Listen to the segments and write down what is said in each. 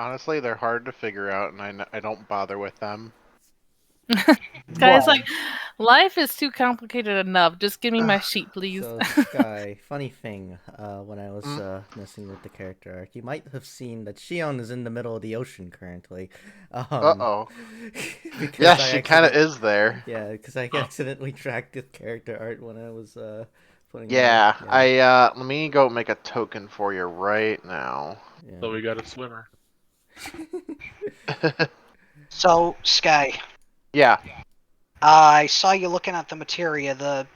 Honestly, they're hard to figure out, and I don't bother with them. Sky's Well, like, life is too complicated enough. Just give me my sheet, please. so Sky, funny thing, when I was Mm? messing with the character arc, you might have seen that Shion is in the middle of the ocean currently. Um, Uh-oh. because Yes, I she kind of accident, is there. yeah, because I accidentally tracked the character art when I was putting the, Yeah, yeah, let me go make a token for you right now. So yeah. we got a swimmer. So, Sky, Yeah, I saw you looking at the materia. The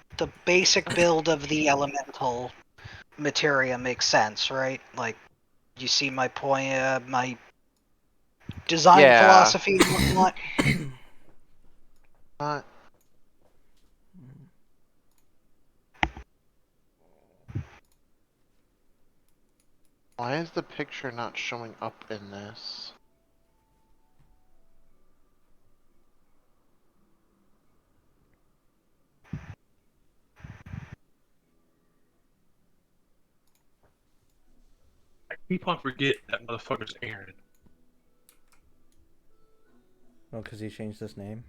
basic build of the elemental materia makes sense, right? Like, you see my point, my design yeah. philosophy and whatnot. Uh, why is the picture not showing up in this? I keep on forgetting that motherfucker's Aaron. Oh, because he changed his name.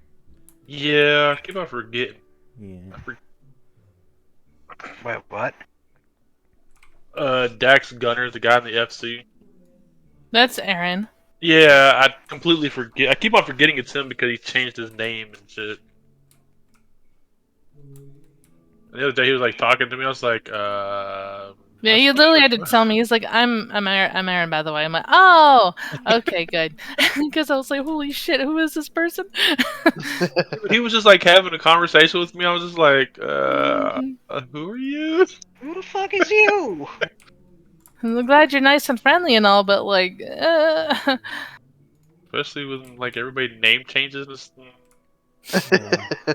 Yeah, I keep on forgetting. Yeah. Wait, what? Dax Gunner, the guy in the FC. That's Aaron. Yeah, I completely forget. I keep on forgetting it's him because he changed his name and shit. And the other day he was like talking to me. I was like, Yeah, that's he not literally had to your. tell me. He's like, I'm Aaron, by the way. I'm like, oh, okay, good. Because I was like, holy shit, who is this person? He was just like having a conversation with me. I was just like, Mhm. who are you? Who the fuck is you? I'm glad you're nice and friendly and all, but like, Especially when like everybody name changes and stuff. Yeah.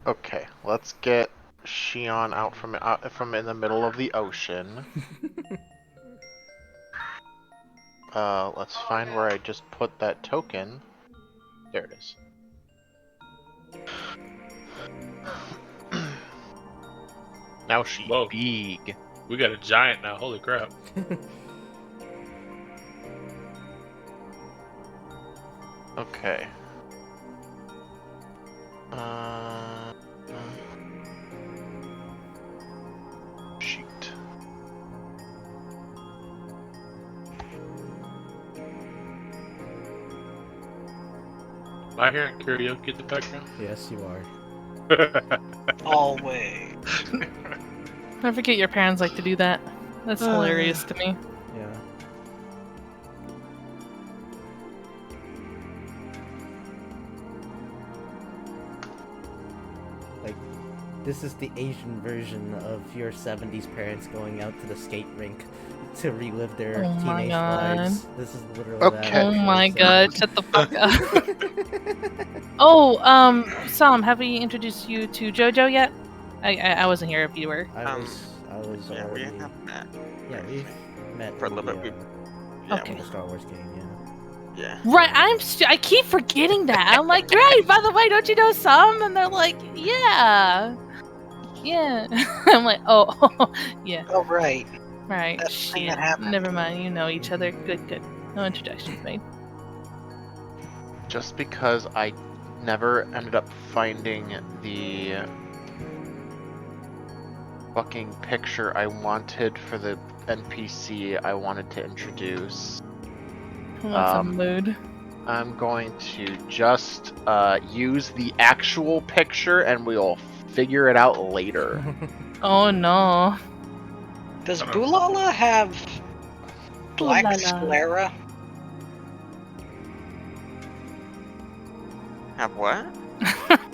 Okay, let's get Shion out from in the middle of the ocean. Let's find where I just put that token. There it is. Now she Whoa, big. we got a giant now. Holy crap! Okay. Uh, sheet. Am I hearing karaoke in the background? Yes, you are. Always. I forget your parents like to do that. That's hilarious to me. Yeah. Like, this is the Asian version of your 70s parents going out to the skate rink to relive their Oh my teenage God. lives. This is literally Okay. that. Oh for my 70s. god, shut the fuck up. Oh, Sam, have we introduced you to JoJo yet? I wasn't here if you were. I was Yeah, we already. have met. Yeah, we've met For a in little the bit. Yeah, Okay. the Star Wars game. Yeah. yeah. Right, I keep forgetting that. I'm like, right, by the way, don't you know some? And they're like, yeah. Yeah. I'm like, oh, yeah. Oh, right. Right, That's the thing shit. that happened. Never mind, you know each other. Good, good. No introductions made. Just because I never ended up finding the fucking picture I wanted for the NPC I wanted to introduce. What's a mood? I'm going to just use the actual picture and we'll figure it out later. Oh no. Does Uh-oh. Bulala have black Bulala. sclera? Have what?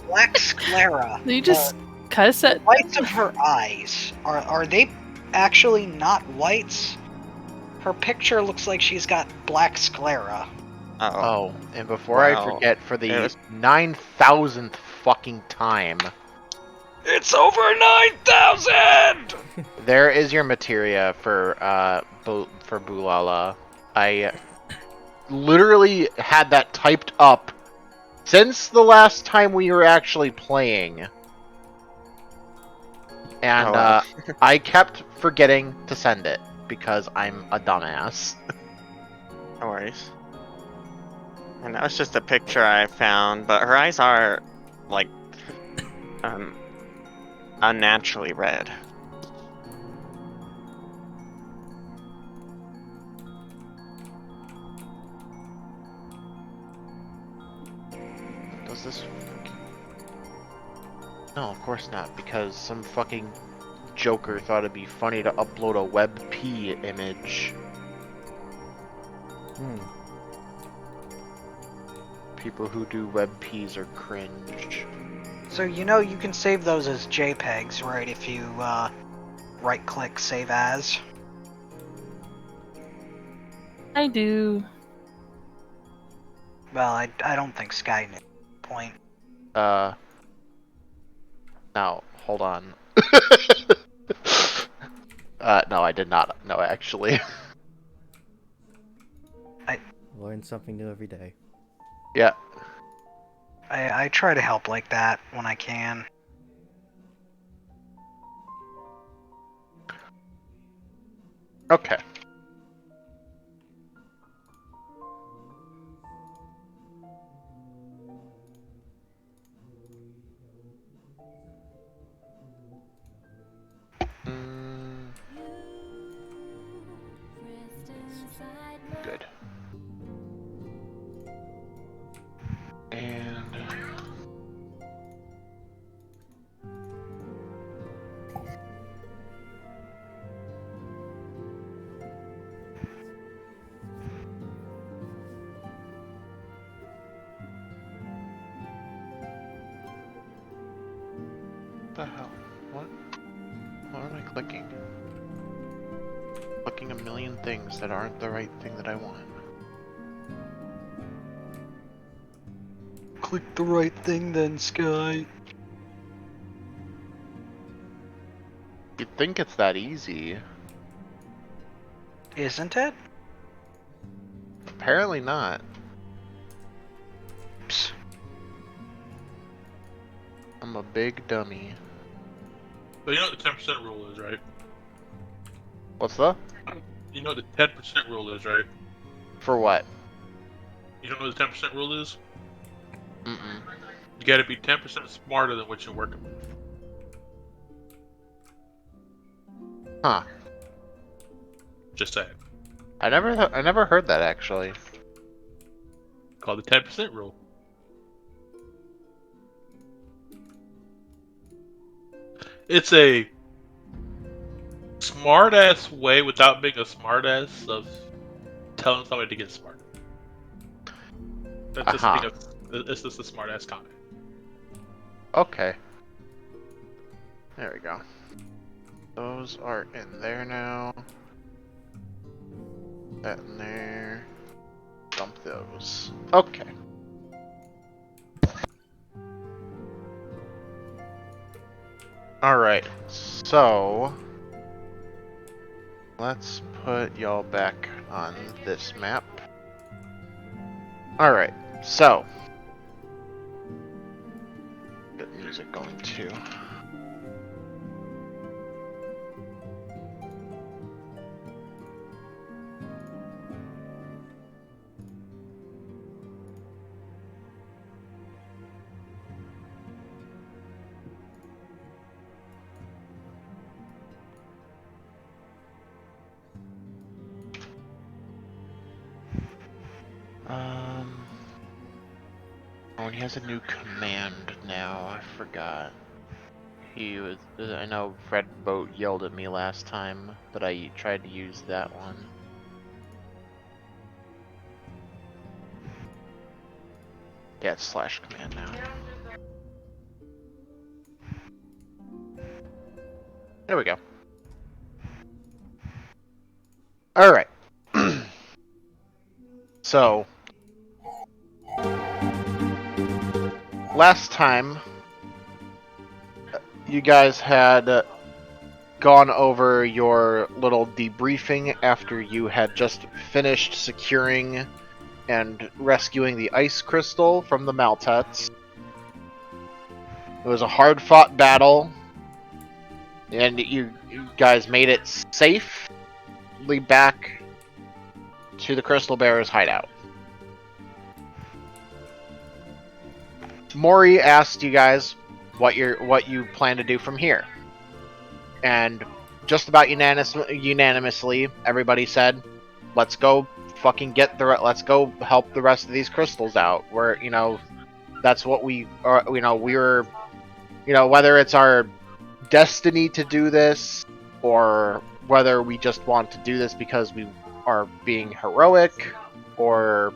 Black sclera. You just cuss at Whites of her eyes. Are they actually not whites? Her picture looks like she's got black sclera. Uh-oh. Oh, and before I Well, forget, for the it was- 9,000th fucking time, It's over 9,000! there is your materia for Bulala. I literally had that typed up since the last time we were actually playing. And Oh, wow. I kept forgetting to send it. because I'm a dumbass. No worries. And that was just a picture I found, but her eyes are, like, unnaturally red. Does this... No, of course not, because some fucking joker thought it'd be funny to upload a WebP image. People who do WebPs are cringe. So you can save those as JPEGs, right? If you right-click Save As. I do. Well, I don't think Sky knew the point. Now, hold on. No, I did not know, actually. Learn something new every day. Yeah. I try to help like that when I can. Okay. Good. And... What the hell? What? What am I clicking? Clicking a million things that aren't the right thing that I want. Click the right thing then, Sky. You'd think it's that easy. Isn't it? Apparently not. Psst. I'm a big dummy. But you know what the 10% rule is, right? What's the? You know what the 10% rule is, right? For what? You don't know what the 10% rule is? Mm-mm. You gotta be 10% smarter than what you're working with. Huh. Just saying. I never heard that, actually. Called the 10% rule. It's a smart-ass way without being a smart-ass of telling somebody to get smarter. That's just, Aha. it's just a smart-ass comment. Okay. There we go. Those are in there now. That in there. Dump those. Okay. Alright, so... let's put y'all back on this map. Alright, so... get music going too. Oh, and he has a new command now. I forgot. He was. I know Fred Boat yelled at me last time, but I tried to use that one. Yeah, it's slash command now. There we go. Alright. So, last time, you guys had gone over your little debriefing after you had just finished securing and rescuing the ice crystal from the Maltets. It was a hard-fought battle, and you guys made it safe. lead back to the Crystal Bear's hideout. Mori asked you guys what you plan to do from here, and just about unanimously, everybody said, "Let's go fucking let's go help the rest of these crystals out." That's what we are. We're, whether it's our destiny to do this, or whether we just want to do this because we are being heroic, or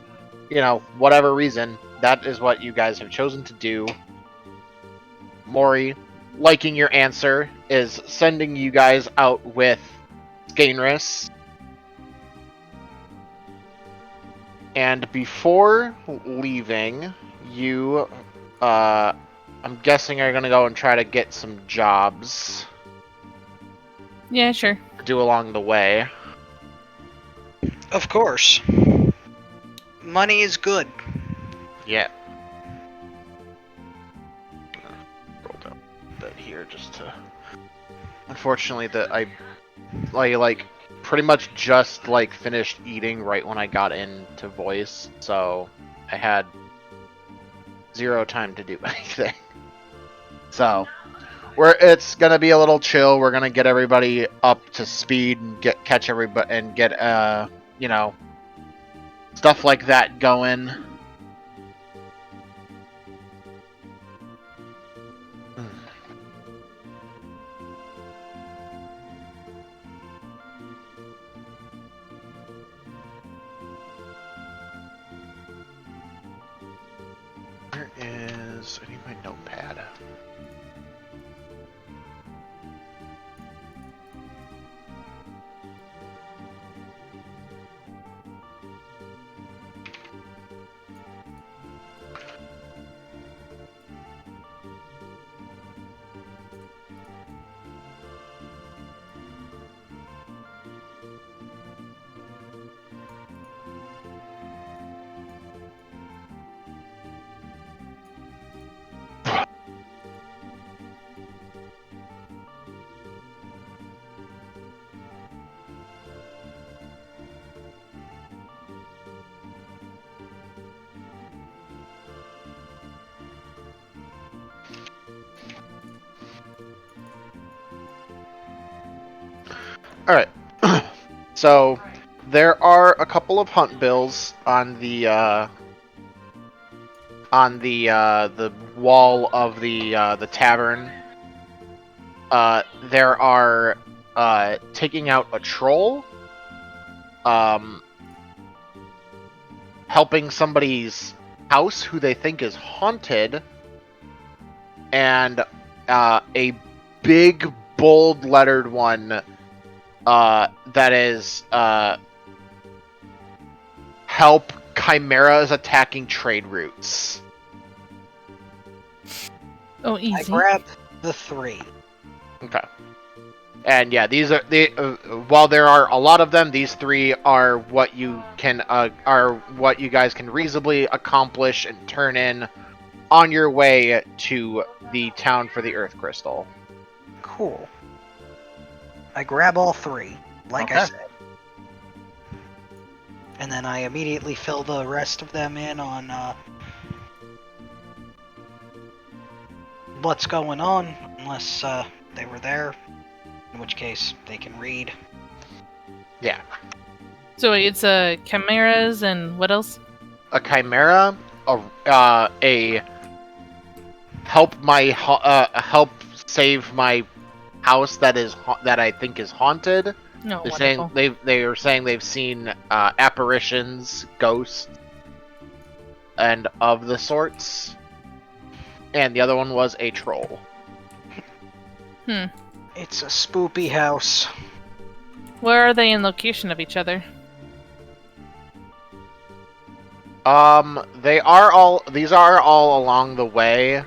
whatever reason, that is what you guys have chosen to do. Mori, liking your answer, is sending you guys out with Skainris. And before leaving, you, I'm guessing are going to go and try to get some jobs Yeah, sure. to do along the way. Of course. Money is good. Yeah. Scroll down a bit here just to... Unfortunately, I pretty much just finished eating right when I got into voice, so I had zero time to do anything. So it's gonna be a little chill. We're gonna get everybody up to speed and catch everybody and get stuff like that going. Where is... I need my notepad. Alright, so there are a couple of hunt bills on the wall of the tavern. There are taking out a troll, helping somebody's house who they think is haunted, and a big bold lettered one that is help chimeras attacking trade routes. Oh, easy. I grab the 3. Okay. And yeah, these are while there are a lot of them, these 3 are what you guys can reasonably accomplish and turn in on your way to the town for the Earth Crystal. Cool. I grab all 3, like I Okay. said. And then I immediately fill the rest of them in on what's going on, unless they were there, in which case they can read. Yeah. So wait, it's chimeras and what else? A chimera, a help save my house that I think is haunted. No, They're wonderful. saying they were saying they've seen apparitions, ghosts, and of the sorts. And the other one was a troll. It's a spoopy house. Where are they in location of each other? These are all along the way.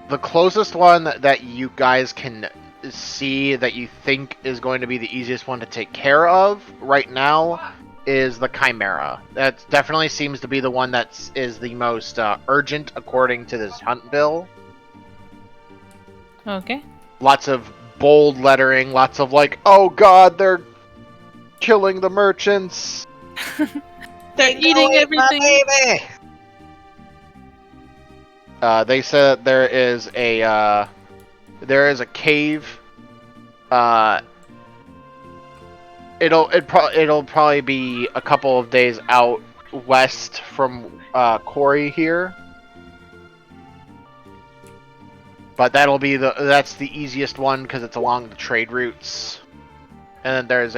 The closest one that you guys can see that you think is going to be the easiest one to take care of right now is the Chimera. That definitely seems to be the one that is the most urgent according to this hunt bill. Okay. lots of bold lettering, lots of like, oh god, they're killing the merchants. They're eating everything. My baby. They said there is a cave. It'll probably be a couple of days out west from Quarry here. But that's the easiest one because it's along the trade routes. And then there's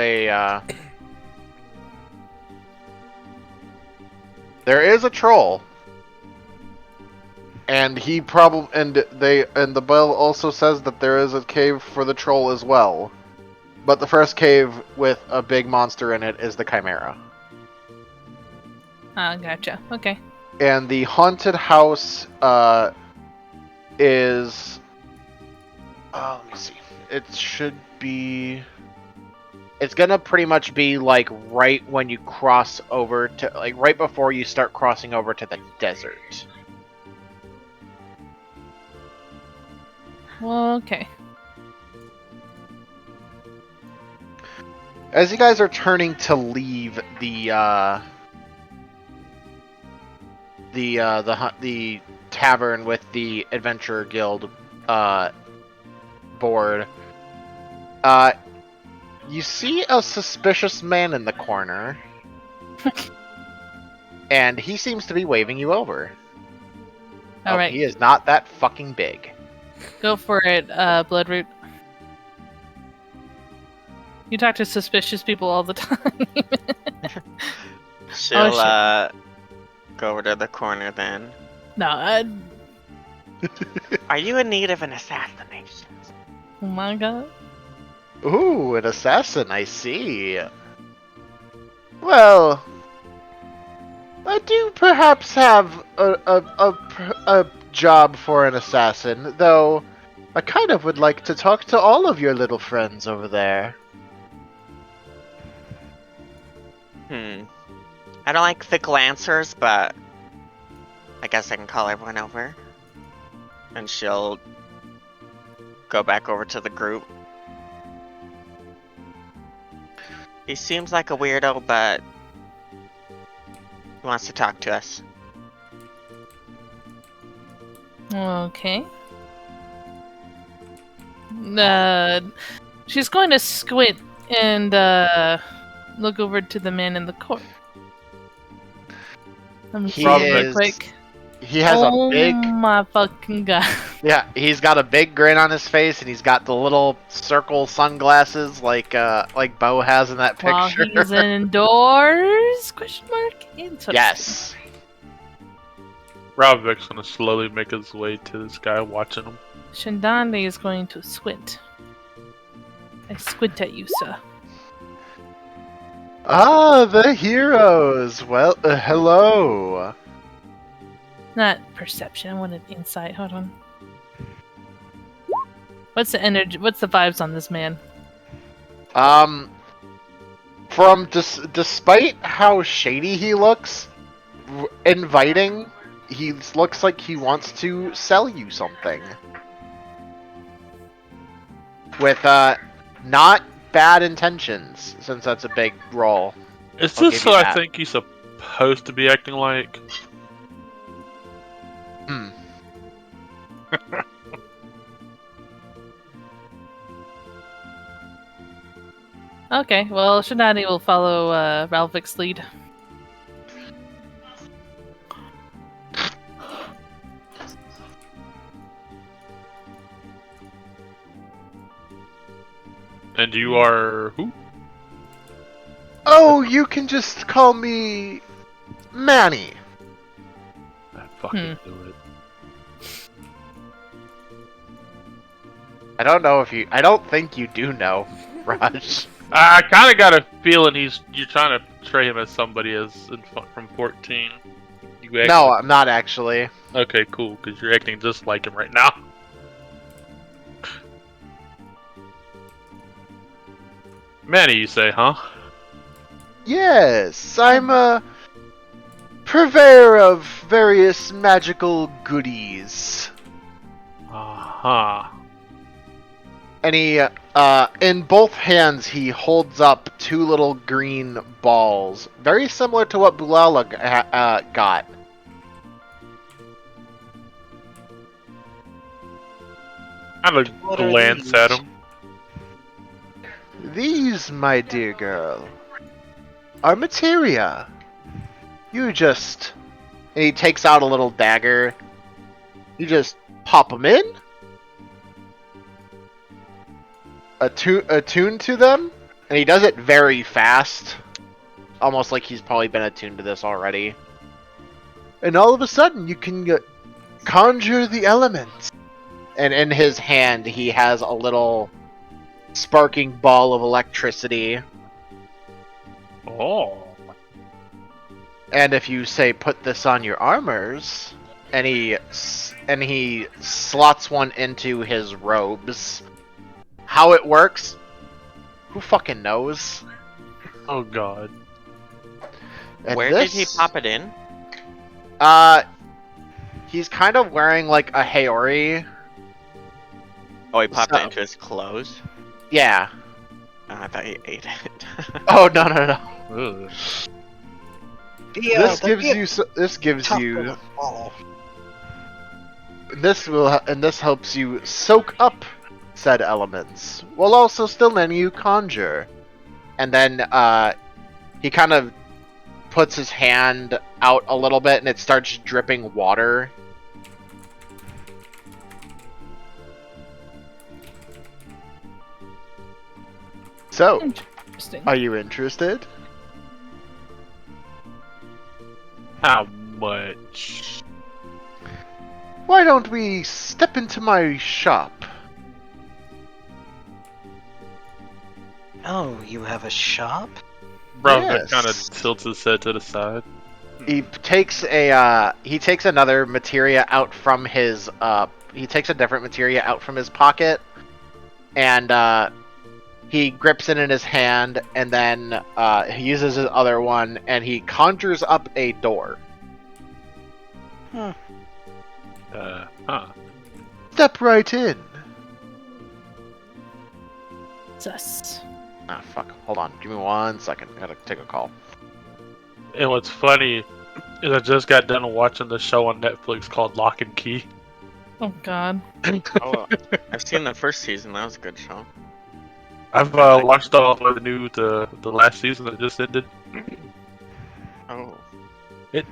there is a troll. And the bell also says that there is a cave for the troll as well. But the first cave with a big monster in it is the Chimera. Ah, gotcha. Okay. And the haunted house is let me see. It's gonna pretty much be like right when you cross over to like right before you start crossing over to the desert. Okay. As you guys are turning to leave the tavern with the Adventurer Guild board, you see a suspicious man in the corner, and he seems to be waving you over. All right. He is not that fucking big. Go for it, Bloodroot. You talk to suspicious people all the time. She'll shit. go over to the corner then. No, Are you in need of an assassination? oh my god. Ooh, an assassin, I see. Well, I do perhaps have a job for an assassin, though I kind of would like to talk to all of your little friends over there. I don't like thick lancers, but I guess I can call everyone over. And she'll go back over to the group. He seems like a weirdo, but he wants to talk to us. Okay. She's going to squint and look over to the man in the court. Let me see real quick. He has a big... Oh my fucking god. Yeah, he's got a big grin on his face, and he's got the little circle sunglasses like Bo has in that While picture. he's indoors? Question mark? Yes. Ravvik's gonna slowly make his way to this guy watching him. Shandande is going to squint. I squint at you, sir. Ah, the heroes! Well, hello. Not perception, I wanted insight. Hold on. What's the energy? What's the vibes on this man? Despite how shady he looks, inviting, he looks like he wants to sell you something. With, not bad intentions, since that's a big role. Is I'll this give you what I that. think he's supposed to be acting like? Okay, well, Shandande will follow Ralvik's lead. And you are who? Oh, you can just call me Manny. I fucking knew it. I don't think you do know, Raj. I kind of got a feeling you're trying to portray him as somebody from 14. No, I'm not actually. Okay, cool, because you're acting just like him right now. Manny, you say, huh? Yes, I'm a purveyor of various magical goodies. Uh-huh. And he, in both hands, he holds up two little green balls, very similar to what Bulala got. I'm gonna What are glance these? at him. These, my dear girl, are materia. You just... And he takes out a little dagger. You just pop them in, attune to them, and he does it very fast. Almost like he's probably been attuned to this already. And all of a sudden, you can conjure the elements. And in his hand, he has a little sparking ball of electricity. Oh. And if you say, put this on your armors, and he slots one into his robes. How it works, who fucking knows? Oh god. And Where did he pop it in? He's kind of wearing like a Haori. Oh, he popped So- it into his clothes? Yeah. Oh, I thought he ate it. Oh no. Ugh. This that'd gives be a you. This gives tough you. one to follow. This helps you soak up said elements, while also still letting you conjure. And then he kind of puts his hand out a little bit, and it starts dripping water. So, Interesting. are you interested? How much? Why don't we step into my shop? Oh, you have a shop? Bro, Yes. kind of tilts his head to the side. He takes another materia out from his he takes a different materia out from his pocket, and he grips it in his hand, and then he uses his other one, and he conjures up a door. Huh. Step right in. Sus. Ah, fuck. Hold on. Give me 1 second. I gotta take a call. And what's funny is I just got done watching the show on Netflix called Lock and Key. Oh god. Oh, I've seen the first season. That was a good show. I've watched all the new the last season that just ended. Oh. It-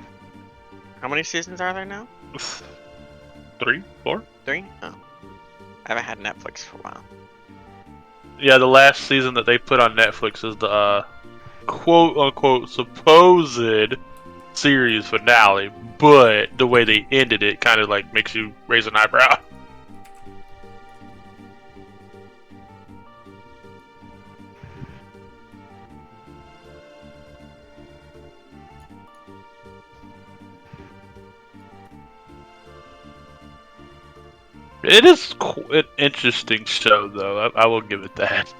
How many seasons are there now? 3, 4. 3? Oh. I haven't had Netflix for a while. Yeah, the last season that they put on Netflix is the quote unquote supposed series finale, but the way they ended it kind of like makes you raise an eyebrow. It is an interesting show, though. I will give it that.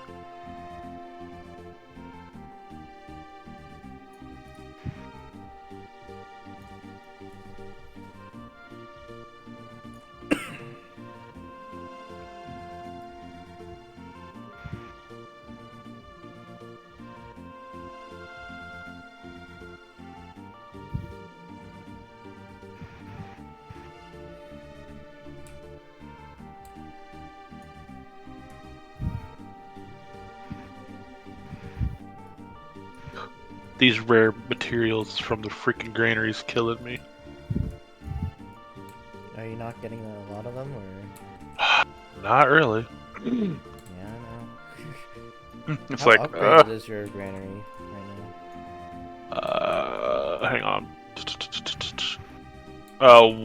These rare materials from the freaking granary's killing me. Are you not getting a lot of them, or? Not really. Yeah, I know. It's How like, upgraded is your granary right hang on.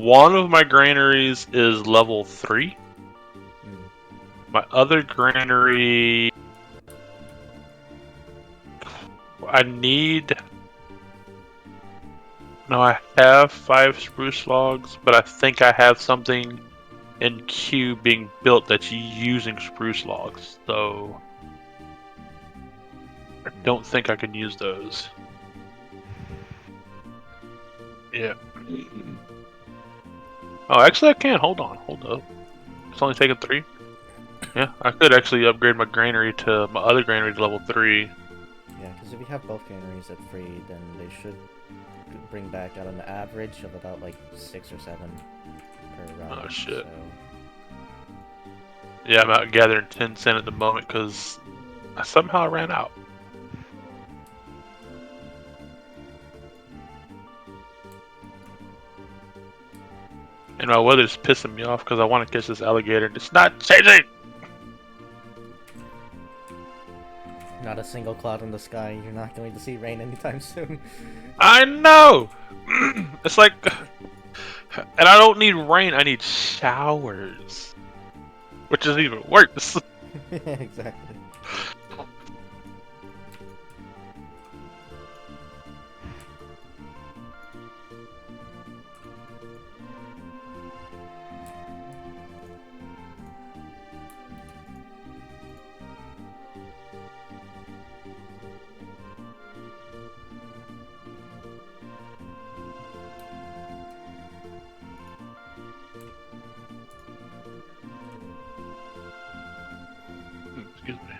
One of my granaries is level 3. now? My other granary, I need. No, I have 5 spruce logs, but I think I have something in queue being built that's using spruce logs, so I don't think I can use those. Yeah. Oh, actually, I can. Hold on. Hold up. It's only taking 3. Yeah, I could actually upgrade my granary to my other granary to level 3. Yeah, because if you have both granaries at 3, then they should bring back out an average of about like 6 or 7 per round. Oh, shit. So... Yeah, I'm out gathering 10 cent at the moment because I somehow ran out. And my weather's pissing me off because I want to catch this alligator and it's not changing! Not a single cloud in the sky. You're not going to see rain anytime soon. I know! It's like... And I don't need rain, I need showers. Which is even worse. Yeah, exactly. Excuse me.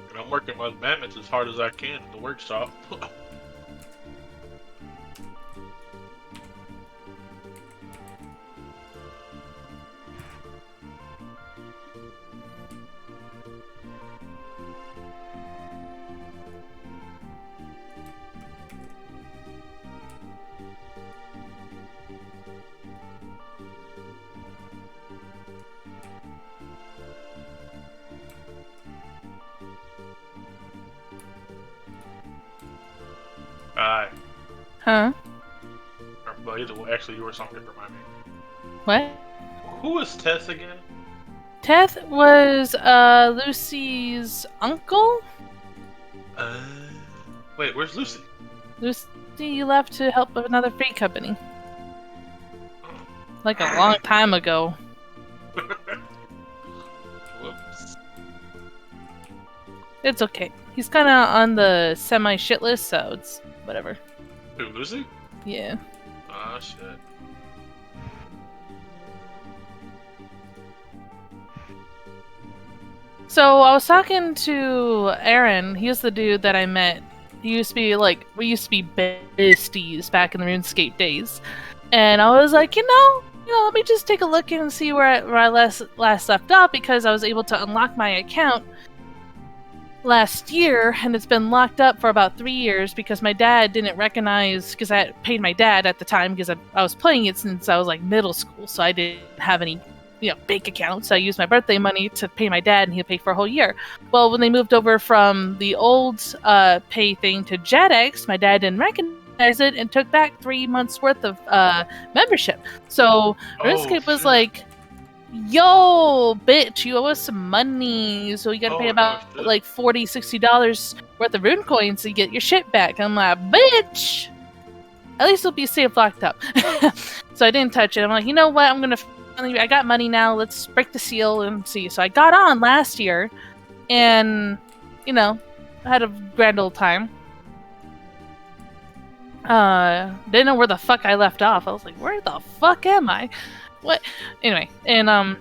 And I'm working my mammoths as hard as I can at the workshop. Alright. Huh? Well, either way, actually, you were something to remind me. What? Who is Tess again? Teth was Lucy's uncle. Wait, where's Lucy? Lucy left to help with another freight company. Like a long time ago. Whoops. It's okay. He's kind of on the semi-shit list, so it's whatever. Who, Lucy? Yeah. Ah, shit. So I was talking to Aaron. He was the dude that I met. He used to be like, we used to be besties back in the RuneScape days. And I was like, let me just take a look and see where I last left off, because I was able to unlock my account last year, and it's been locked up for about 3 years because my dad didn't recognize, because I had paid my dad at the time because I was playing it since I was like middle school, so I didn't have any bank account, so I used my birthday money to pay my dad, and he'd pay for a whole year. Well, when they moved over from the old pay thing to JetX, my dad didn't recognize it and took back 3 months worth of membership. So RuneScape was shit. like, yo, bitch, you owe us some money, so you gotta pay Oh, about no shit. like $40-$60 worth of rune coins to get your shit back. I'm like, bitch, at least it'll be safe locked up. So I didn't touch it. I'm like, you know what, I got money now, let's break the seal and see. So I got on last year, and I had a grand old time. Didn't know where the fuck I left off. I was like, where the fuck am I? What? Anyway, and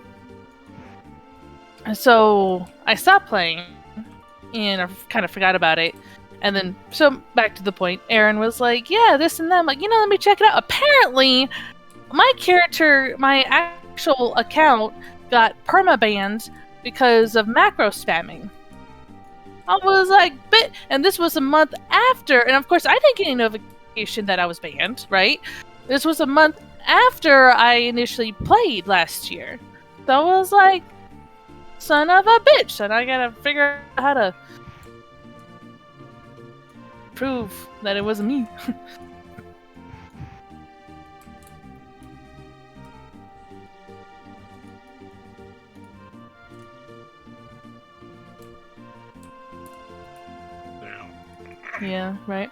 so I stopped playing, and I kind of forgot about it. And then, so back to the point, Aaron was like, yeah, this and that. I'm like, let me check it out. Apparently, my actual account got permabanned because of macro spamming. I was like, and this was a month after, and of course I didn't get any notification that I was banned, right? This was a month after I initially played last year. So I was like, son of a bitch, and I gotta figure out how to prove that it wasn't me. Yeah, right.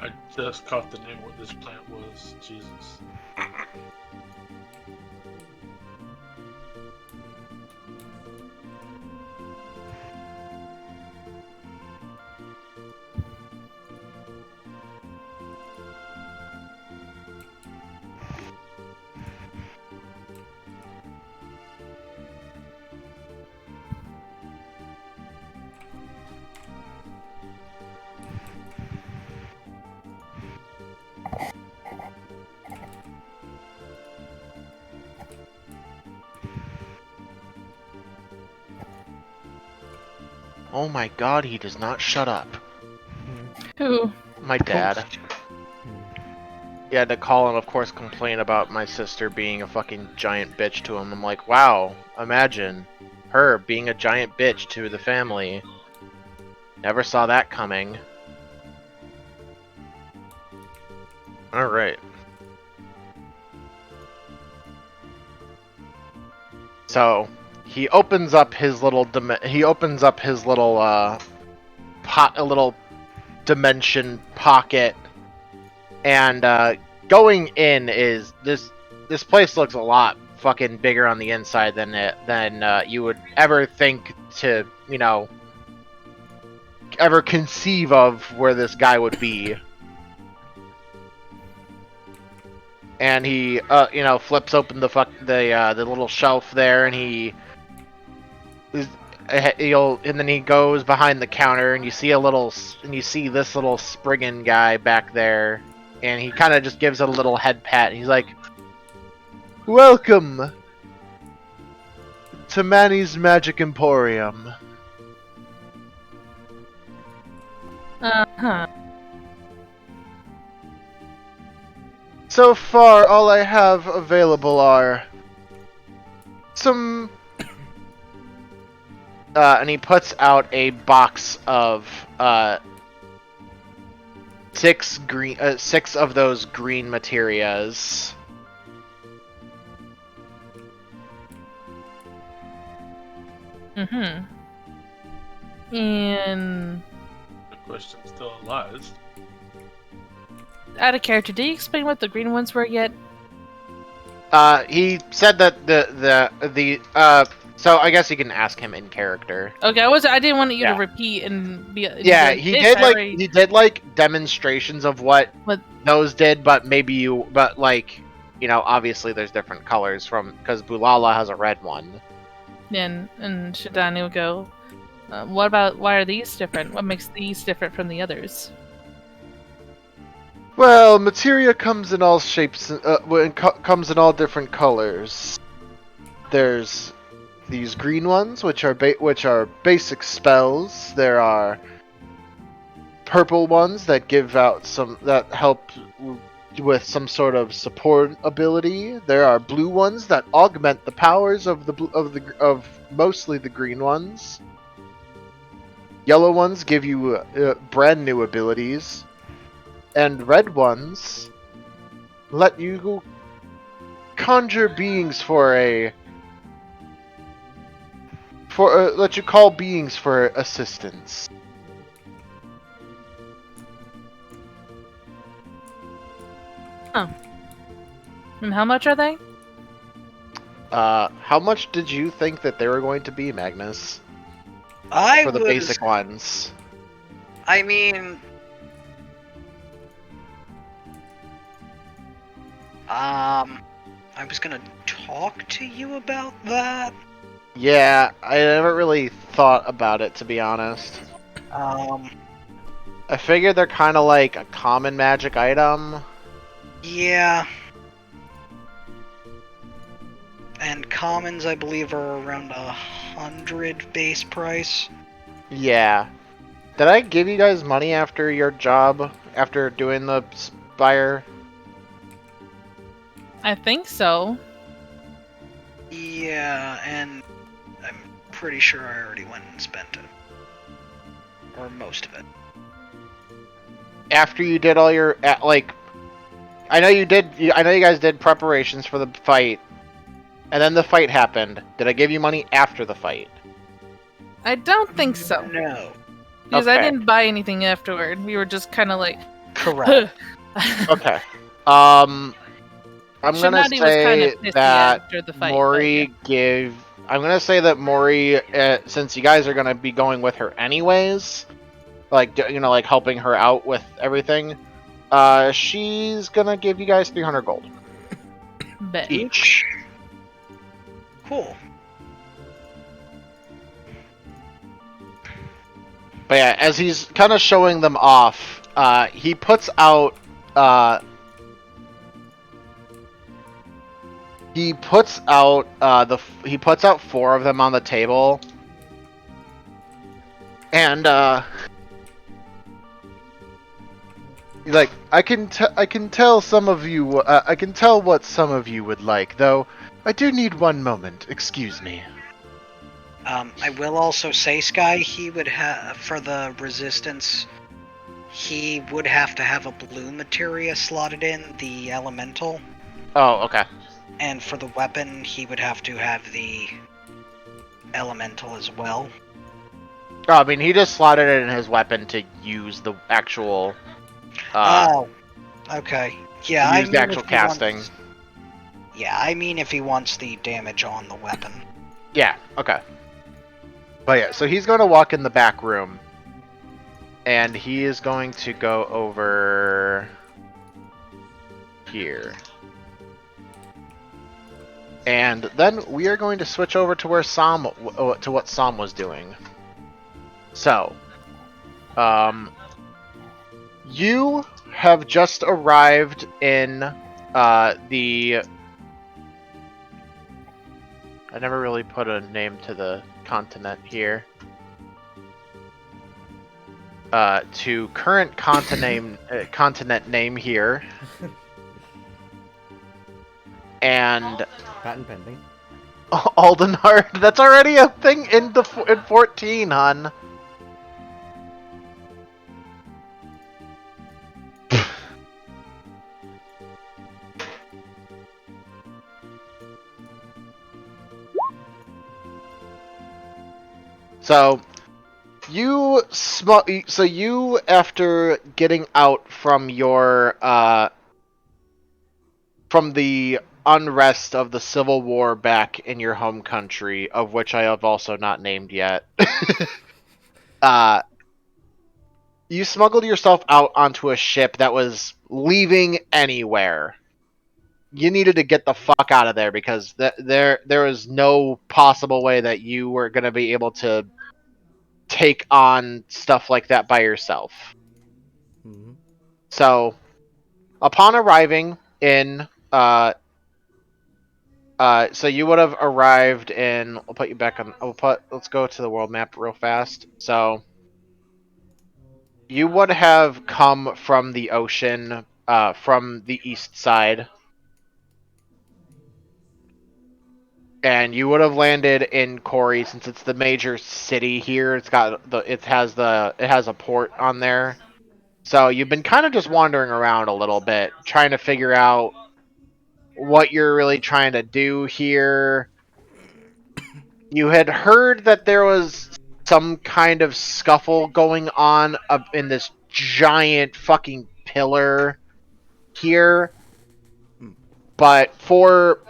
I just caught the name of what this plant was. Jesus. Oh my god, he does not shut up. Who? My dad. He had to call and, of course, complain about my sister being a fucking giant bitch to him. I'm like, wow, imagine her being a giant bitch to the family. Never saw that coming. Alright. So, he opens up his little a little dimension pocket, and going in is this place looks a lot fucking bigger on the inside than you would ever think to, you know, ever conceive of where this guy would be. And he you know, flips open the little shelf there, and then he goes behind the counter, and you see this little Spriggan guy back there, and he kind of just gives it a little head pat. He's like, "Welcome to Manny's Magic Emporium." Uh-huh. So far, all I have available are some. And he puts out a box of six of those green materias. Mm-hmm. And The question still lies. out of character, did he explain what the green ones were yet? He said that so I guess you can ask him in character. Okay, I didn't want you Yeah. to repeat and be. Yeah, be he "Bitch, did I like already-" he did like demonstrations of what those did, but like, you know, obviously there's different colors because Bulala has a red one. And Shadani will go, why are these different? What makes these different from the others? Well, materia comes in all shapes, comes in all different colors. There's these green ones, which are basic spells. There are purple ones that help with some sort of support ability. There are blue ones that augment the powers of mostly the green ones. Yellow ones give you brand new abilities, and red ones let you conjure beings let you call beings for assistance. And how much are they? How much did you think that they were going to be, Magnus? For the basic ones. I mean, I was gonna talk to you about that. Yeah, I never really thought about it, to be honest. I figured they're kind of like a common magic item. Yeah. And commons, I believe, are around 100 base price. Yeah. Did I give you guys money after your job, after doing the Spire? I think so. Yeah, and I'm pretty sure I already went and spent it. Or most of it. After you did all your, I know you guys did preparations for the fight, and then the fight happened. Did I give you money after the fight? I don't think so. No. Because I Okay. didn't buy anything afterward. We were just kind of like, Correct. Okay. I'm gonna Shinadi was kind of say pissy that after the fight. Mori gave. I'm gonna say that Mori, since you guys are gonna be going with her anyways, like like helping her out with everything, she's gonna give you guys 300 gold Bet. each. Cool. But yeah, as he's kind of showing them off, he puts out. He puts out he puts out 4 of them on the table, and he's like, I can tell some of you. I can tell what some of you would like, though. I do need one moment. Excuse me. I will also say, Sky, he would have, for the resistance, he would have to have a blue materia slotted in, the elemental. Oh, okay. And for the weapon, he would have to have the elemental as well. Oh, I mean, he just slotted it in his weapon to use the actual. Oh, okay. Yeah, to I use mean the actual if he casting. wants- Yeah, I mean if he wants the damage on the weapon. Yeah. Okay. But yeah, so he's going to walk in the back room, and he is going to go over here. And then we are going to switch over to where to what Sam was doing. So, you have just arrived in the. I never really put a name to the continent here. To current continent name here, and Patent pending. Aldenard. That's already a thing in 14, hon. So you after getting out from your from the unrest of the Civil War back in your home country, of which I have also not named yet. You smuggled yourself out onto a ship that was leaving anywhere. You needed to get the fuck out of there because there was no possible way that you were going to be able to take on stuff like that by yourself. Mm-hmm. So, upon arriving in so you would have arrived in. I'll put you back on. Let's go to the world map real fast. So you would have come from the ocean, from the east side, and you would have landed in Corey since it's the major city here. It has a port on there. So you've been kind of just wandering around a little bit, trying to figure out what you're really trying to do here. You had heard that there was some kind of scuffle going on up in this giant fucking pillar here, but for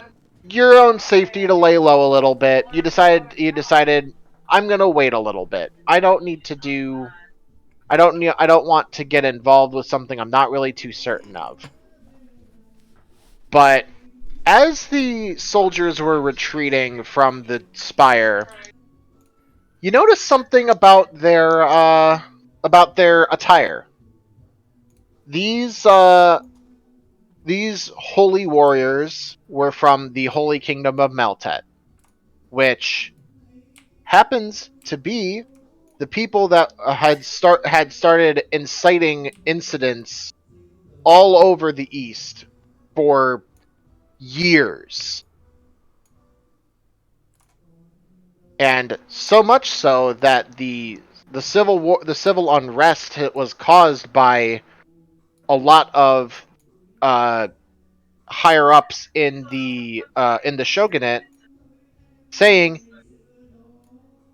your own safety to lay low a little bit, you decided I'm gonna wait a little bit. I don't want to get involved with something I'm not really too certain of. But as the soldiers were retreating from the spire, you notice something about their attire. These holy warriors were from the Holy Kingdom of Maltet, which happens to be the people that had started inciting incidents all over the East for years. And so much so that the civil unrest was caused by a lot of higher ups in the shogunate saying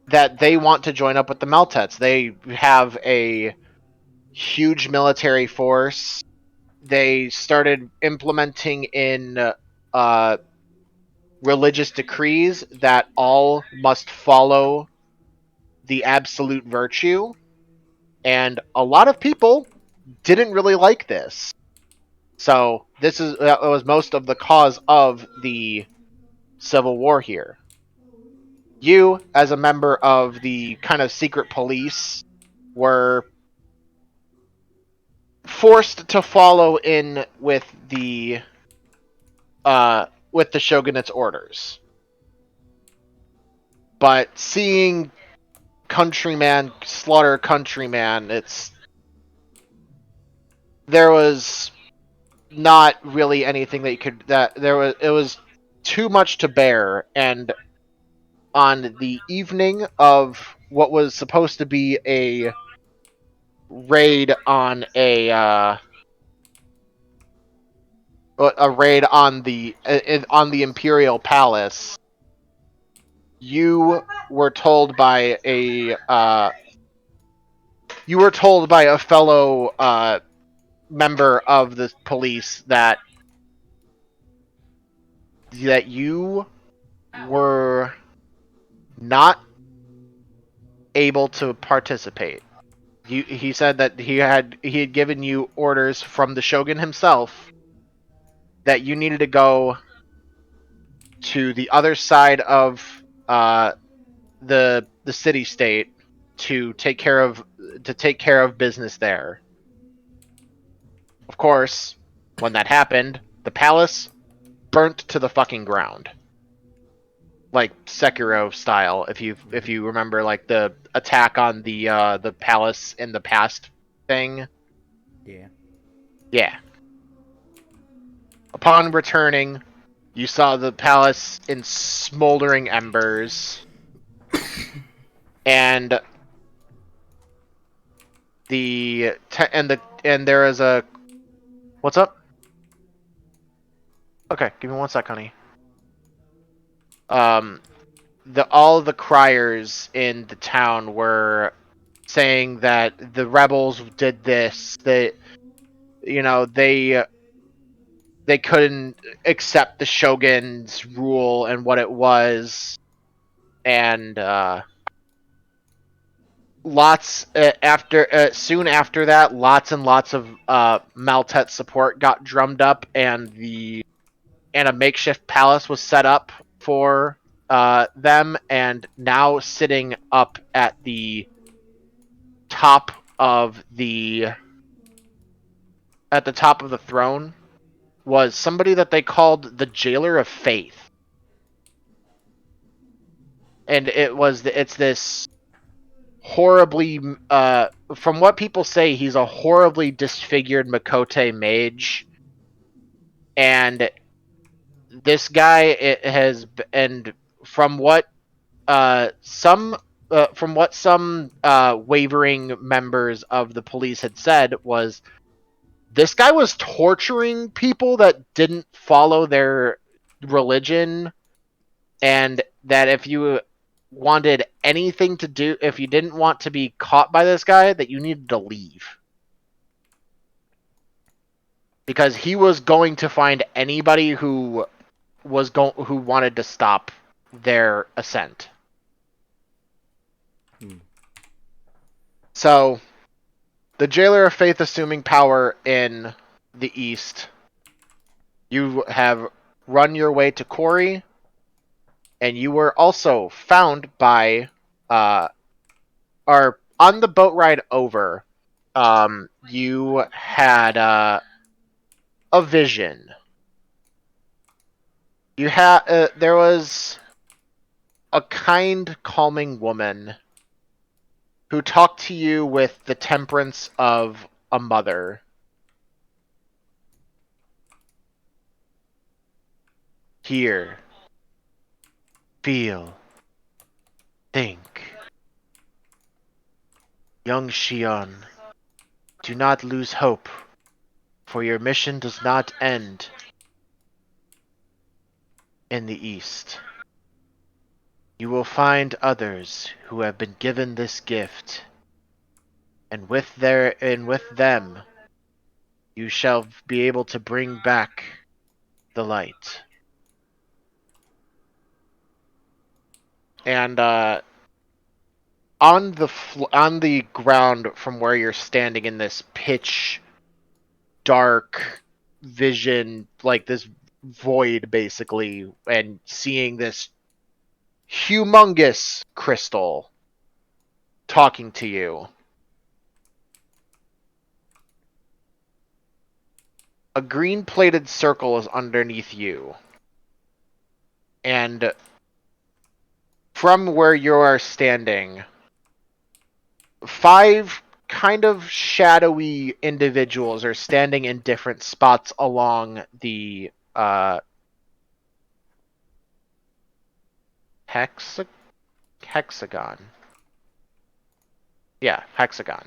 that they want to join up with the Meltets. They have huge military force. They started implementing in religious decrees that all must follow the absolute virtue, and a lot of people didn't really like this. So that was most of the cause of the Civil War here. You, as a member of the kind of secret police, were forced to follow in with the shogunate's orders. But seeing countryman slaughter countryman, there was not really anything that you could that there was it was too much to bear. And on the evening of what was supposed to be a raid on a raid on the Imperial Palace, you were told by a fellow member of the police that you were not able to participate. He said that he had given you orders from the shogun himself that you needed to go to the other side of the city state to take care of business there. Of course, when that happened, the palace burnt to the fucking ground, like Sekiro style. If you remember, like the attack on the palace in the past thing. Yeah. Yeah. Upon returning, you saw the palace in smoldering embers, and there is a what's up? Okay, give me one sec, honey. All the criers in the town were saying that the rebels did this. That they couldn't accept the shogun's rule and what it was, and soon after that, lots and lots of Maltet support got drummed up, and a makeshift palace was set up for them, and now sitting up at the top of the throne was somebody that they called the Jailer of Faith. And it's this horribly from what people say, he's a horribly disfigured Makote mage. And this guy and from what some wavering members of the police had said, was this guy was torturing people that didn't follow their religion, and that if you wanted anything to do, if you didn't want to be caught by this guy, that you needed to leave. Because he was going to find anybody who wanted to stop their ascent. So, the Jailer of Faith assuming power in the east, you have run your way to Corey, and you were also found by, or on the boat ride over, you had a vision. There was a kind, calming woman who talked to you with the temperance of a mother. Hear, feel, think. Young Shion, do not lose hope, for your mission does not end in the east. You will find others who have been given this gift, and with them, you shall be able to bring back the light. And on the ground from where you're standing in this pitch dark vision, like this void basically, and seeing this humongous crystal talking to you. A green plated circle is underneath you. And from where you are standing, 5 kind of shadowy individuals are standing in different spots along the hexagon. Yeah, hexagon.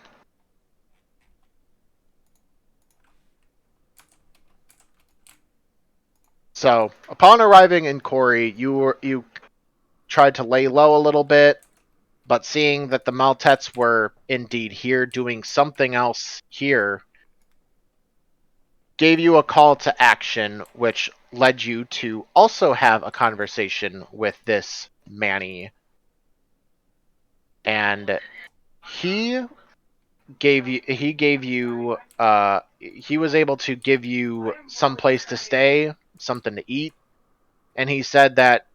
So, upon arriving in Corey, you tried to lay low a little bit, but seeing that the Maltets were indeed here doing something else here, gave you a call to action, which led you to also have a conversation with this Manny. And he he was able to give you some place to stay, something to eat, and he said that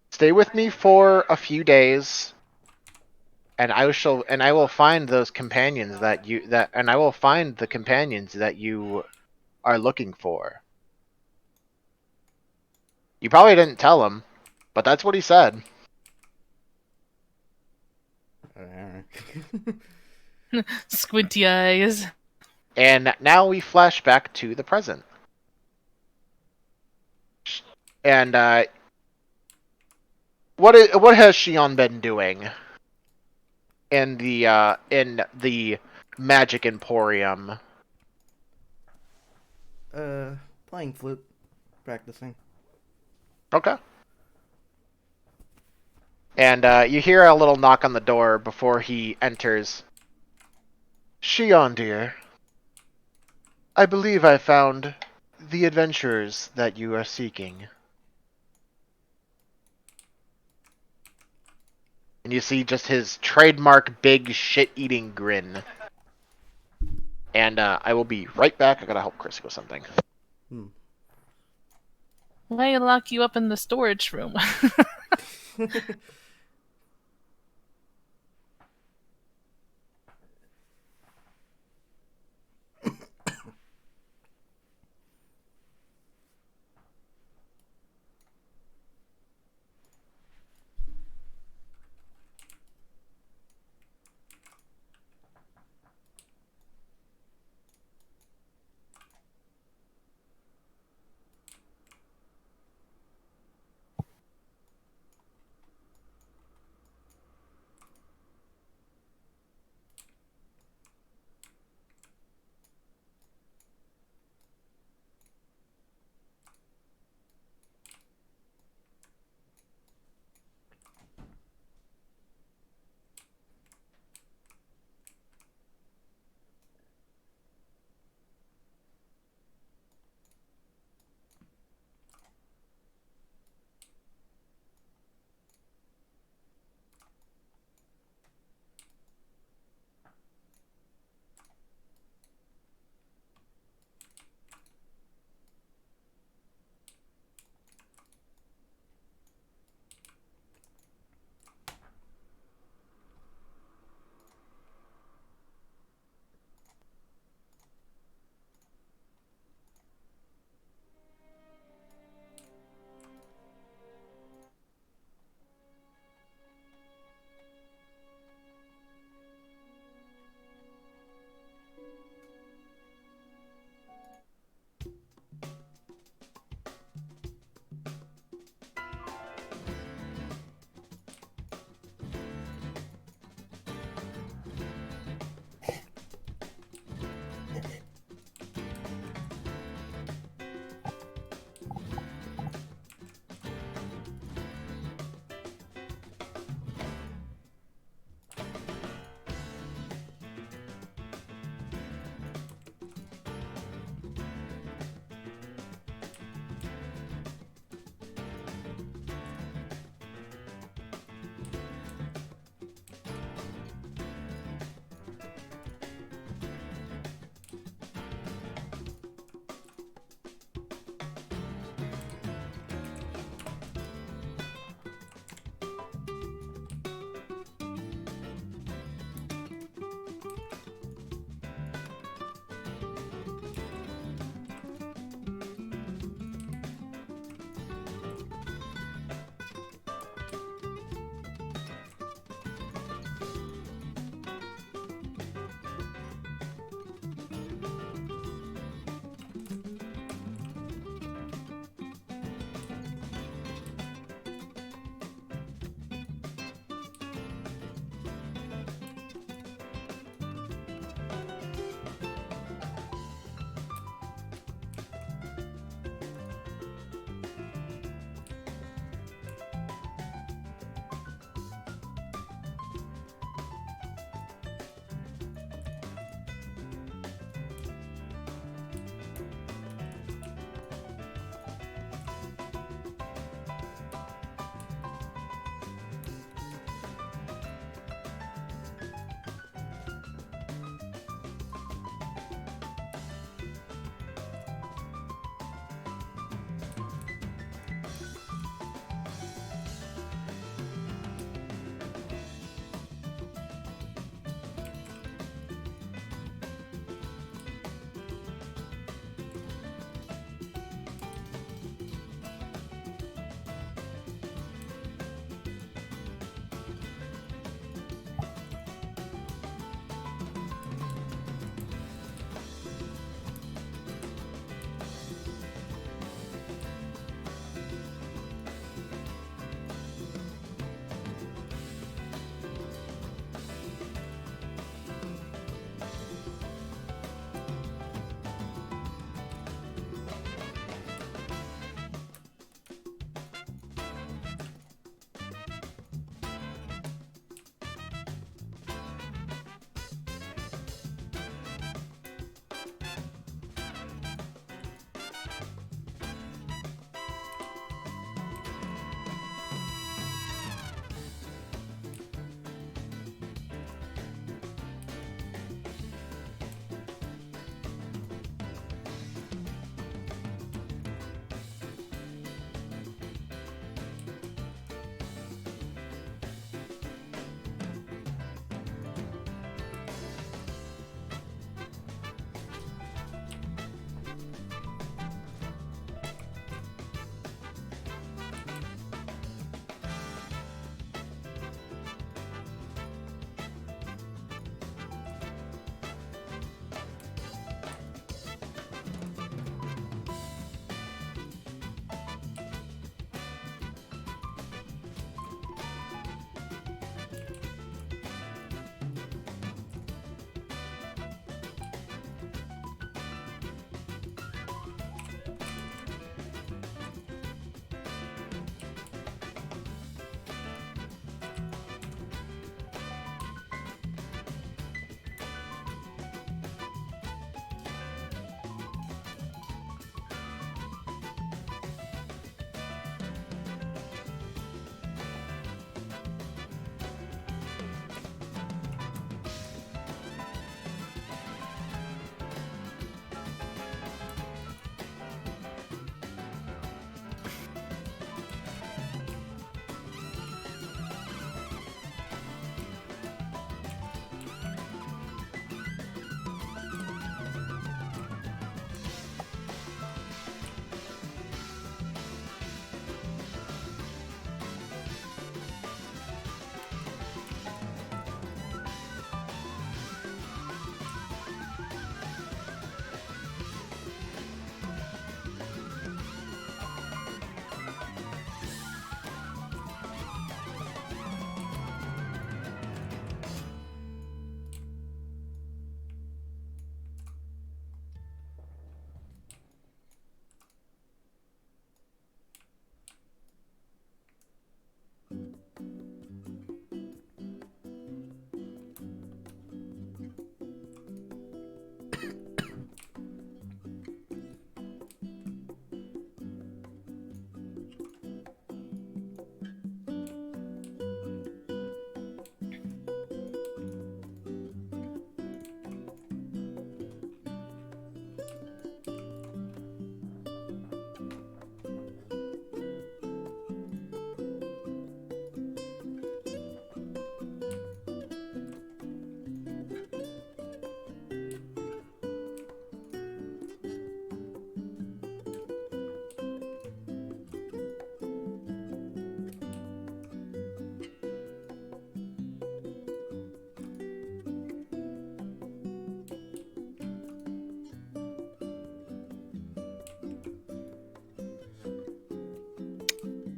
stay with me for a few days, and I will find those companions and I will find the companions that you are looking for. You probably didn't tell him, but that's what he said. Squinty eyes. And now we flash back to the present. And what has Shion been doing in the Magic Emporium? Playing flute, practicing. Okay. And you hear a little knock on the door before he enters. Shion, dear, I believe I found the adventurers that you are seeking. And you see just his trademark big shit-eating grin. And I will be right back. I gotta help Chris with something. Why lock you up in the storage room?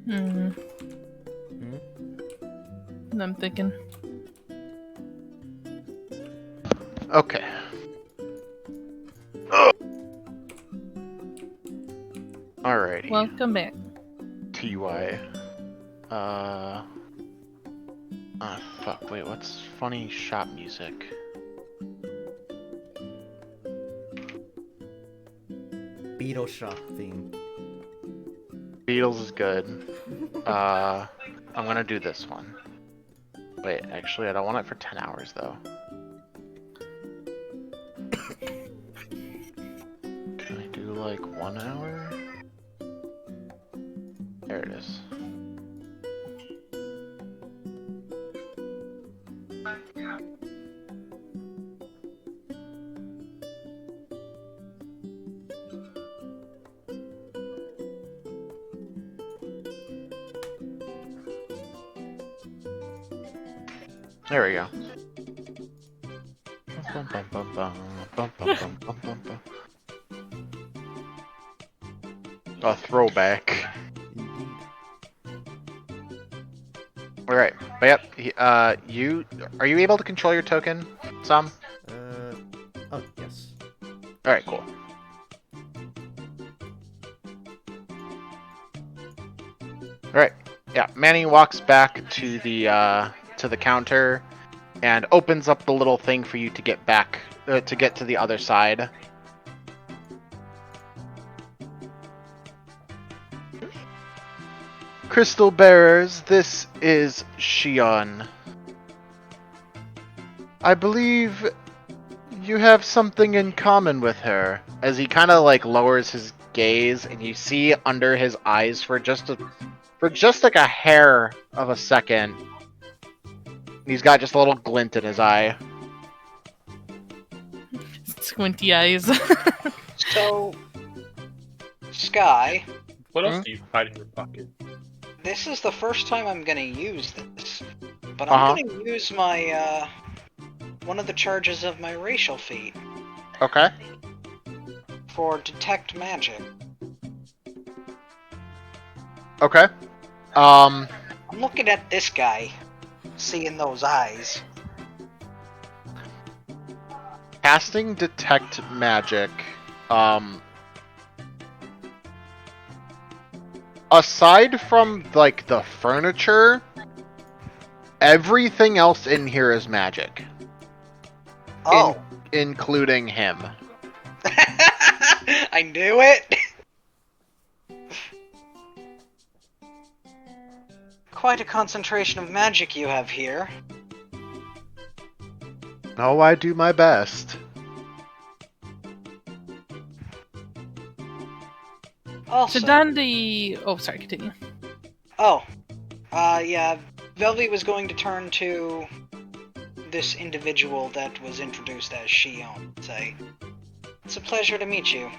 Hmm. Hmm? And I'm thinking. Okay. Alrighty. Welcome back. TY. Ah, fuck. Wait, what's funny shop music? Beetle shop theme. Beatles is good. I'm gonna do this one. Wait, actually, I don't want it for 10 hours, though. Can I do, like, 1 hour? There it is. There we go. A throwback. Indeed. Alright, but yep, are you able to control your token, Sam? Oh, yes. Alright, cool. Alright, yeah, Manny walks back to the counter and opens up the little thing for you to get back, to get to the other side. Crystal Bearers, this is Shion. I believe you have something in common with her. As he kind of like lowers his gaze, and you see under his eyes for just like a hair of a second, he's got just a little glint in his eye. Squinty eyes. So, Sky, What else do you hide in your pocket? this is the first time I'm gonna use this, but Uh-huh. I'm gonna use my, one of the charges of my racial feat Okay. for detect magic. Okay. I'm looking at this guy, seeing those eyes. Casting detect magic. Aside from like the furniture, everything else in here is magic, Oh. including him. I knew it! Quite a concentration of magic you have here. Oh, I do my best. Also, So Dundee. Oh, sorry. Continue. yeah, Velvy was going to turn to this individual that was introduced as Shion and say, "It's a pleasure to meet you."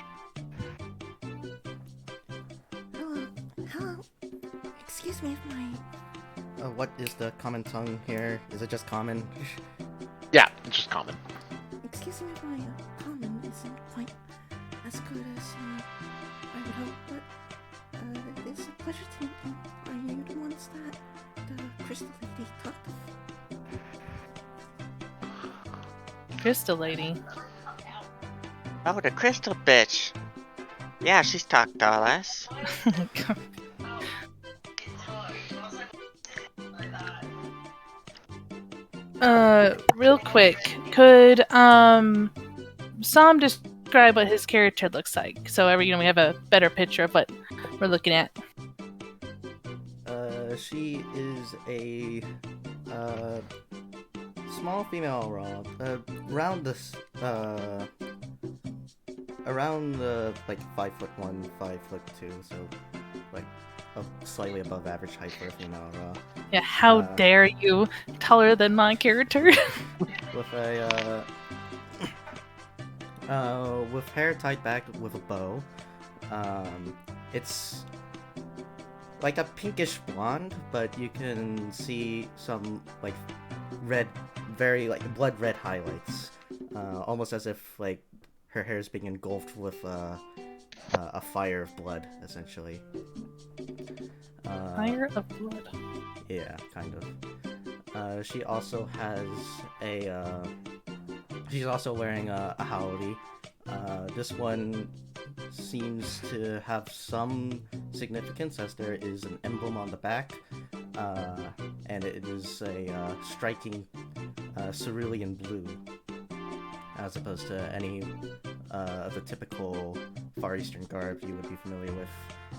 Hello. Excuse me if my What is the common tongue here? Is it just common? Yeah, it's just common. excuse me if my common isn't quite as good as I would hope, but it's a pleasure to meet you. Are you the ones that the crystal lady talked of? Crystal lady. Oh, the crystal bitch. Yeah, she's talked to us. Real quick, could Sam describe what his character looks like, so we have a better picture of what we're looking at. She is a small female around this around like 5'1", 5'2", so like slightly above average height for a female raw. Yeah, how dare you? Taller than my character. With a with hair tied back with a bow. It's like a pinkish blonde, but you can see some like red, very like blood red highlights, almost as if like her hair is being engulfed with a fire of blood, essentially. Fire of blood. Yeah, kind of. She also has a. She's also wearing a howdy. This one seems to have some significance, as there is an emblem on the back, and it is a striking cerulean blue, as opposed to any of the typical Far Eastern garb you would be familiar with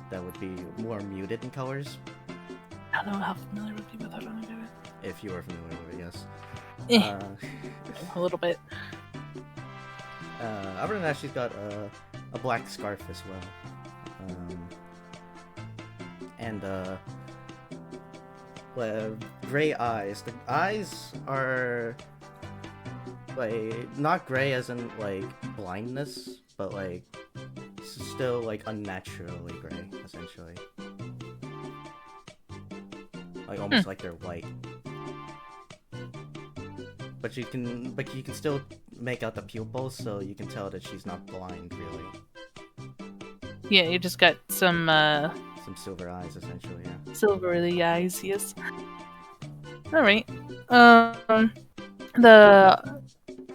that would be more muted in colors. I don't know how familiar with you with that one. If you are familiar with it, yes. Eh, a little bit. Other than that, she's got a black scarf as well. And gray eyes. The eyes are like not gray as in like blindness, but like still like unnaturally gray, essentially. Like almost like they're white. But you can still make out the pupils, so you can tell that she's not blind, really. Yeah, you just got some Silver eyes, essentially, yeah. silvery eyes, yes. Alright. The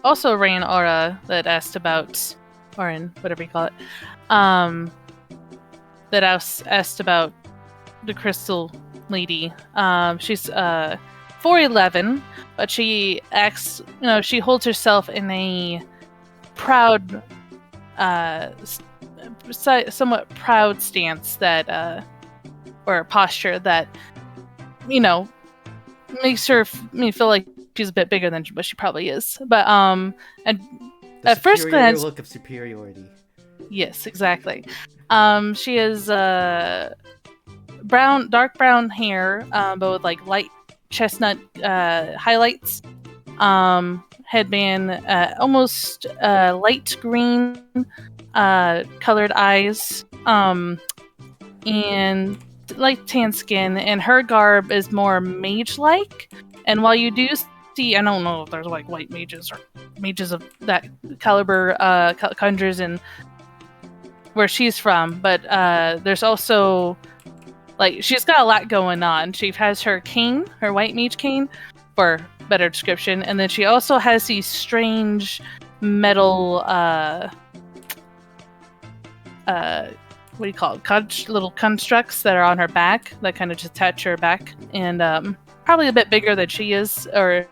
also Rain Aura that asked about Orin, whatever you call it. That asked about the crystal lady. She's 4'11", but she acts, she holds herself in a proud, somewhat proud stance that, or posture that, makes her feel like she's a bit bigger than what she probably is. But and The at first glance, look of superiority. yes, exactly. She has dark brown hair, but with like light chestnut highlights. Headband, almost light green colored eyes, and light tan skin. And her garb is more mage-like. And while you do see, I don't know if there's like white mages or mages of that caliber conjures in where she's from, but there's also like she's got a lot going on. She has her cane, her white mage cane, for better description, and then she also has these strange metal what do you call it? Little constructs that are on her back that kind of just attach her back, and probably a bit bigger than she is, or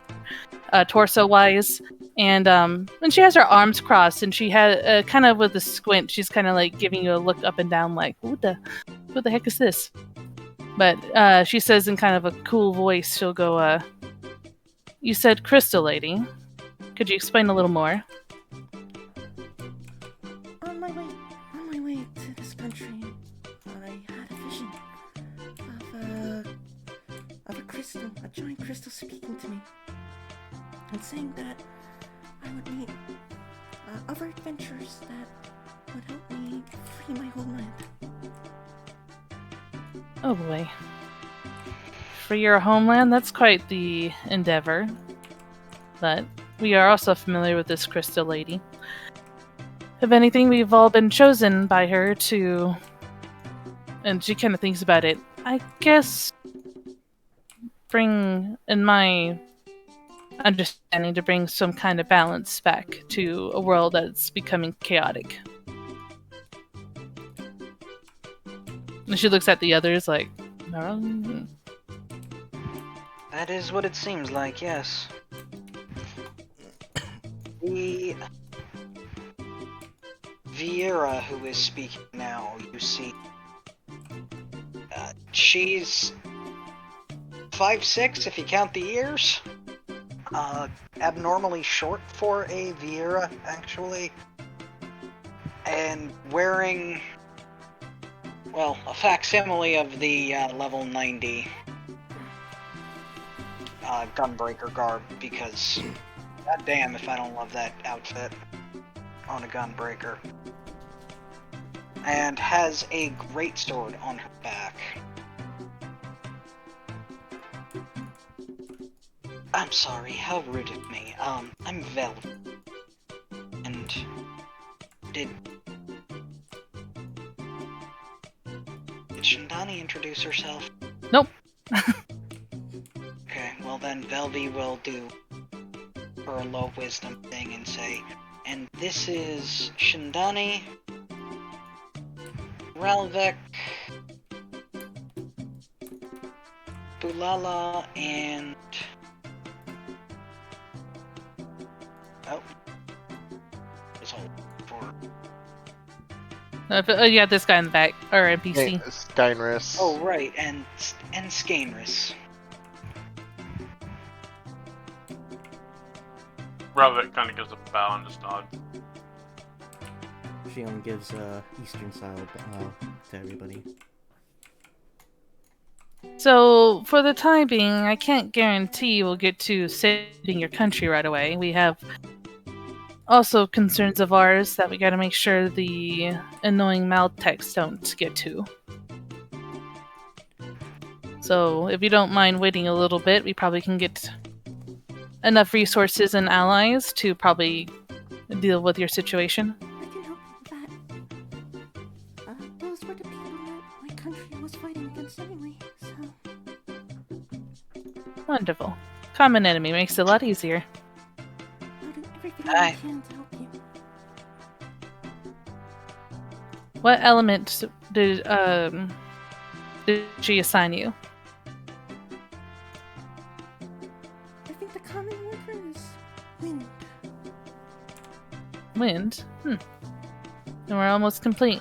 torso wise. And she has her arms crossed, and she had kind of with a squint. She's kind of like giving you a look up and down, like what the heck is this? But she says in kind of a cool voice, she'll go, "You said crystal lady. Could you explain a little more?" On my way to this country, I had a vision of a crystal, a giant crystal speaking to me, and saying that I would meet other adventurers that would help me free my homeland. Oh boy. For your homeland, that's quite the endeavor. But we are also familiar with this crystal lady. If anything, we've all been chosen by her to... And she kind of thinks about it. I guess... bring, in my understanding, to bring some kind of balance back to a world that's becoming chaotic. And she looks at the others like, no. That is what it seems like, yes. The Vieira who is speaking now, you see, she's 5'6" if you count the ears. Abnormally short for a Vieira, actually. And wearing, well, a facsimile of the level 90 gunbreaker garb, because goddamn if I don't love that outfit on a gunbreaker. And has a greatsword on her back. I'm sorry, how rude of me. I'm Vel. And Did Shindani introduce herself? Nope. Okay, well then Velvy will do her low wisdom thing and say, and this is Shindani, Ralvek, Bulala, and... Oh. This whole for... Yeah, this guy in the back, or NPC. Steinris. Oh, right, and Scanris. Ravik kind of gives a bow and just nod. Shion gives Eastern style to everybody. So, for the time being, I can't guarantee we'll get to saving your country right away. We have also concerns of ours that we gotta make sure the annoying Maltex don't get to. So, if you don't mind waiting a little bit, we probably can get enough resources and allies to probably deal with your situation. I can help you with that. Those were the people that my country was fighting against anyway, so... Wonderful. Common enemy makes it a lot easier. I'll do everything Aye. I can to help you. What element did she assign you? I think the common word for it is wind. Wind? And we're almost complete.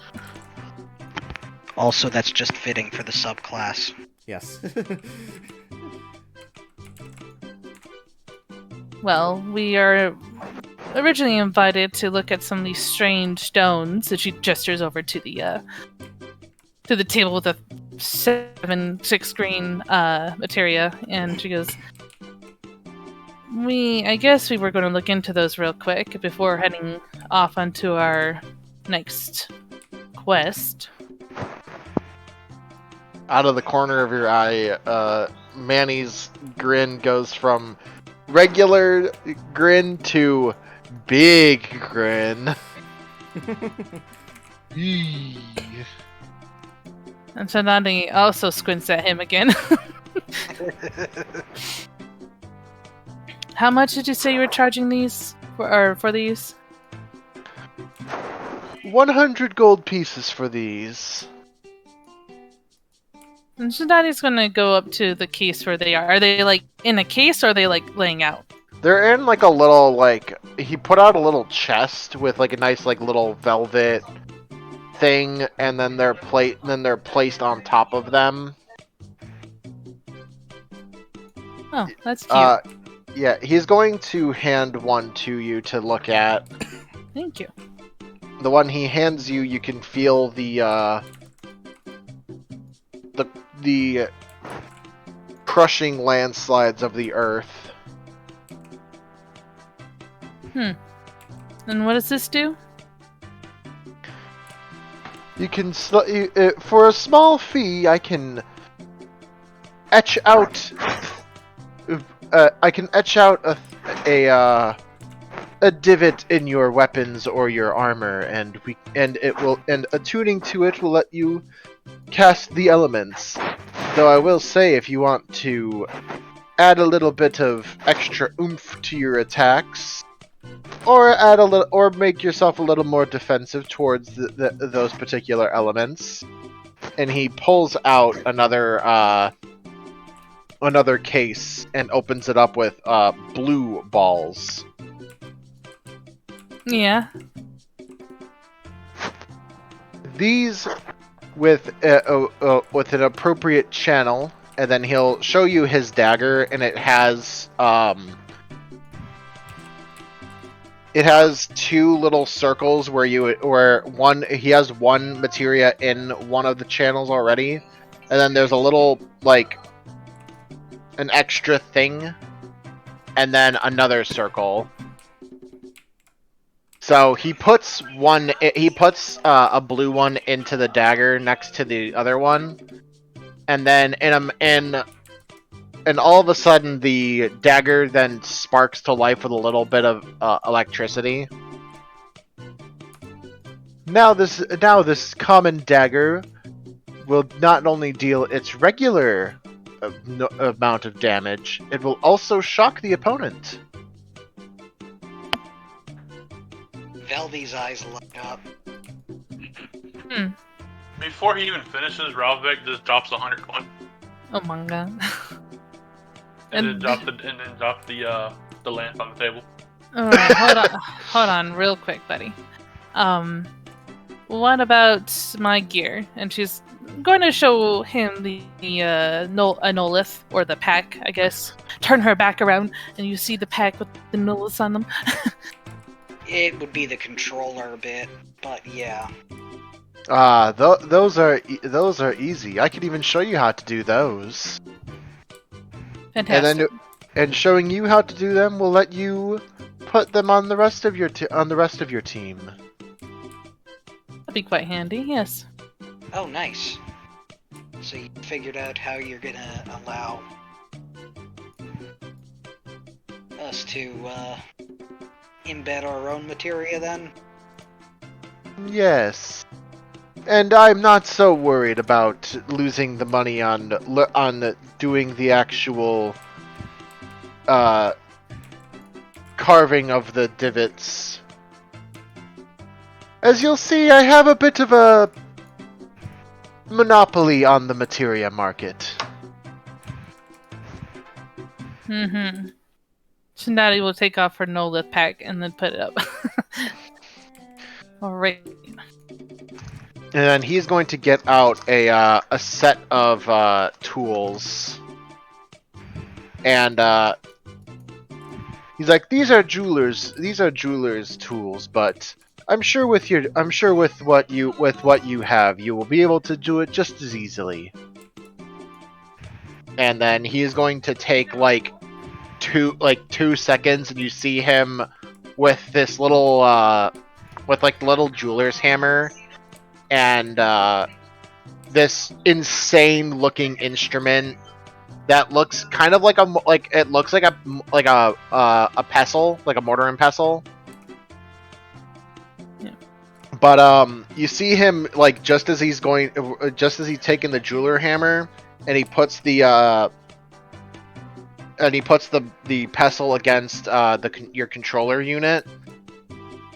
Also, that's just fitting for the subclass. Yes. Well, we are originally invited to look at some of these strange stones. And she gestures over to the table with the 6 green materia, and she goes, I guess we were going to look into those real quick before heading off onto our next quest. Out of the corner of your eye, Manny's grin goes from regular grin to big grin. Eee. And Sanani also squints at him again. How much did you say you were charging these for these? 100 gold pieces for these. And Sanani's gonna go up to the case where they are. Are they like in a case, or are they like laying out? They're in like a little, like, he put out a little chest with like a nice like little velvet thing, and then they're placed on top of them. Oh, that's cute. Yeah, he's going to hand one to you to look at. Thank you. The one he hands you, you can feel the crushing landslides of the earth. And what does this do? You can for a small fee, I can etch out. I can etch out a divot in your weapons or your armor, and attuning to it will let you cast the elements. Though I will say, if you want to add a little bit of extra oomph to your attacks, or or make yourself a little more defensive towards those particular elements, and he pulls out another case and opens it up with blue balls. Yeah. These with an appropriate channel, and then he'll show you his dagger, and it has 2 little circles where he has one materia in one of the channels already, and then there's a little like an extra thing, and then another circle. So he puts a blue one into the dagger next to the other one, and then and all of a sudden the dagger then sparks to life with a little bit of electricity. Now this common dagger will not only deal its regular amount of damage, it will also shock the opponent. Velvy's eyes light up. Before he even finishes, Ralvek just drops 100 coin Oh my god. and And- then drop the lamp on the table. Alright, hold on, real quick, buddy. What about my gear? And she's going to show him the Nolith, or the pack, I guess. Turn her back around, and you see the pack with the Noliths on them. It would be the controller bit, but yeah. Those are easy. I could even show you how to do those. Fantastic. And showing you how to do them will let you put them on the rest of your team. That'd be quite handy, yes. Oh, nice. So you figured out how you're gonna allow us to embed our own materia then? Yes. And I'm not so worried about losing the money on doing the actual carving of the divots. As you'll see, I have a bit of a monopoly on the materia market. Mm-hmm. Shinari will take off her Nolith pack and then put it up. Alright. And then he's going to get out a set of tools, and he's like, "These are jewelers tools, but I'm sure with what you have, you will be able to do it just as easily." And then he is going to take like 2 seconds, and you see him with this little little jeweler's hammer and this insane looking instrument that looks kind of like a pestle, like a mortar and pestle. Yeah. But you see him like just as he's taking the jeweler hammer, and he puts the pestle against your controller unit.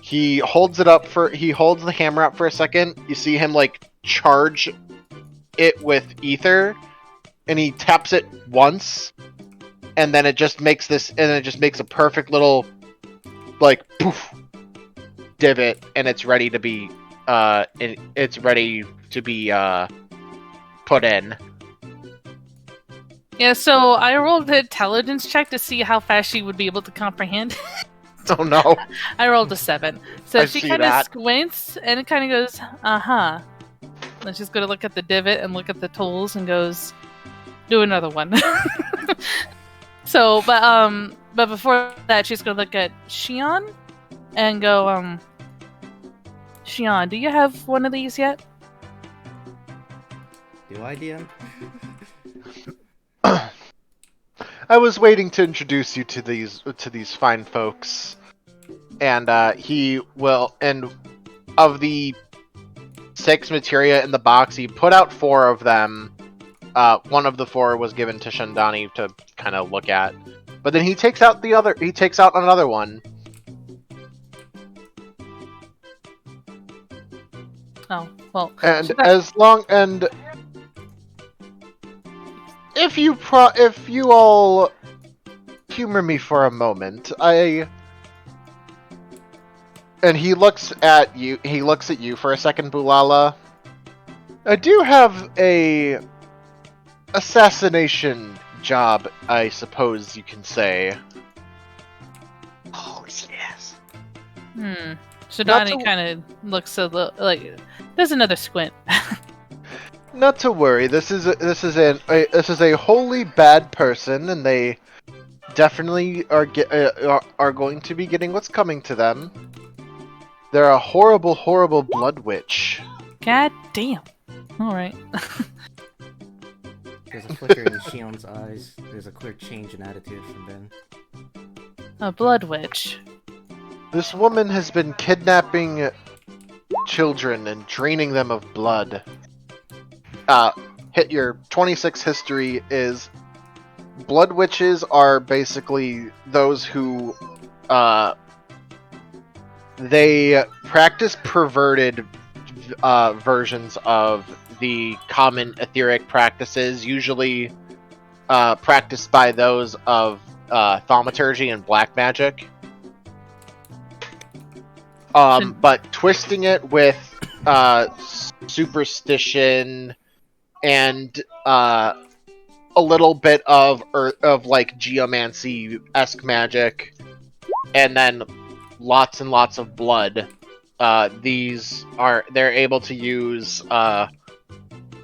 He holds the hammer up for a second. You see him like charge it with ether, and he taps it once, and then it just makes a perfect little like poof divot, and it's ready to be put in. Yeah, so I rolled an intelligence check to see how fast she would be able to comprehend. Oh no. I rolled a 7. So I she see kind of that. squints and it kind of goes, uh-huh. Then she's going to look at the divot and look at the tools and goes, do another one. So, but before that, she's going to look at Shion and go, Shion, do you have one of these yet? Do I, DM? I was waiting to introduce you to these fine folks, and of the 6 materia in the box, he put out 4 of them. One of the 4 was given to Shandani to kind of look at, but then he takes out another one. Oh, well. And Should if you all humor me for a moment, and he looks at you for a second, Bulala. I do have a assassination job, I suppose you can say. Oh, yes. Shadani kind of looks like there's another squint. Not to worry. This is a wholly bad person, and they definitely are going to be getting what's coming to them. They're a horrible, horrible blood witch. God damn. Alright. There's a flicker in Shion's eyes. There's a clear change in attitude from Ben. A blood witch. This woman has been kidnapping children and draining them of blood. hit your 26 history is blood witches are basically those who they practice perverted versions of the common etheric practices, usually practiced by those of thaumaturgy and black magic. But twisting it with superstition and a little bit of like geomancy-esque magic, and then lots and lots of blood. They're able to use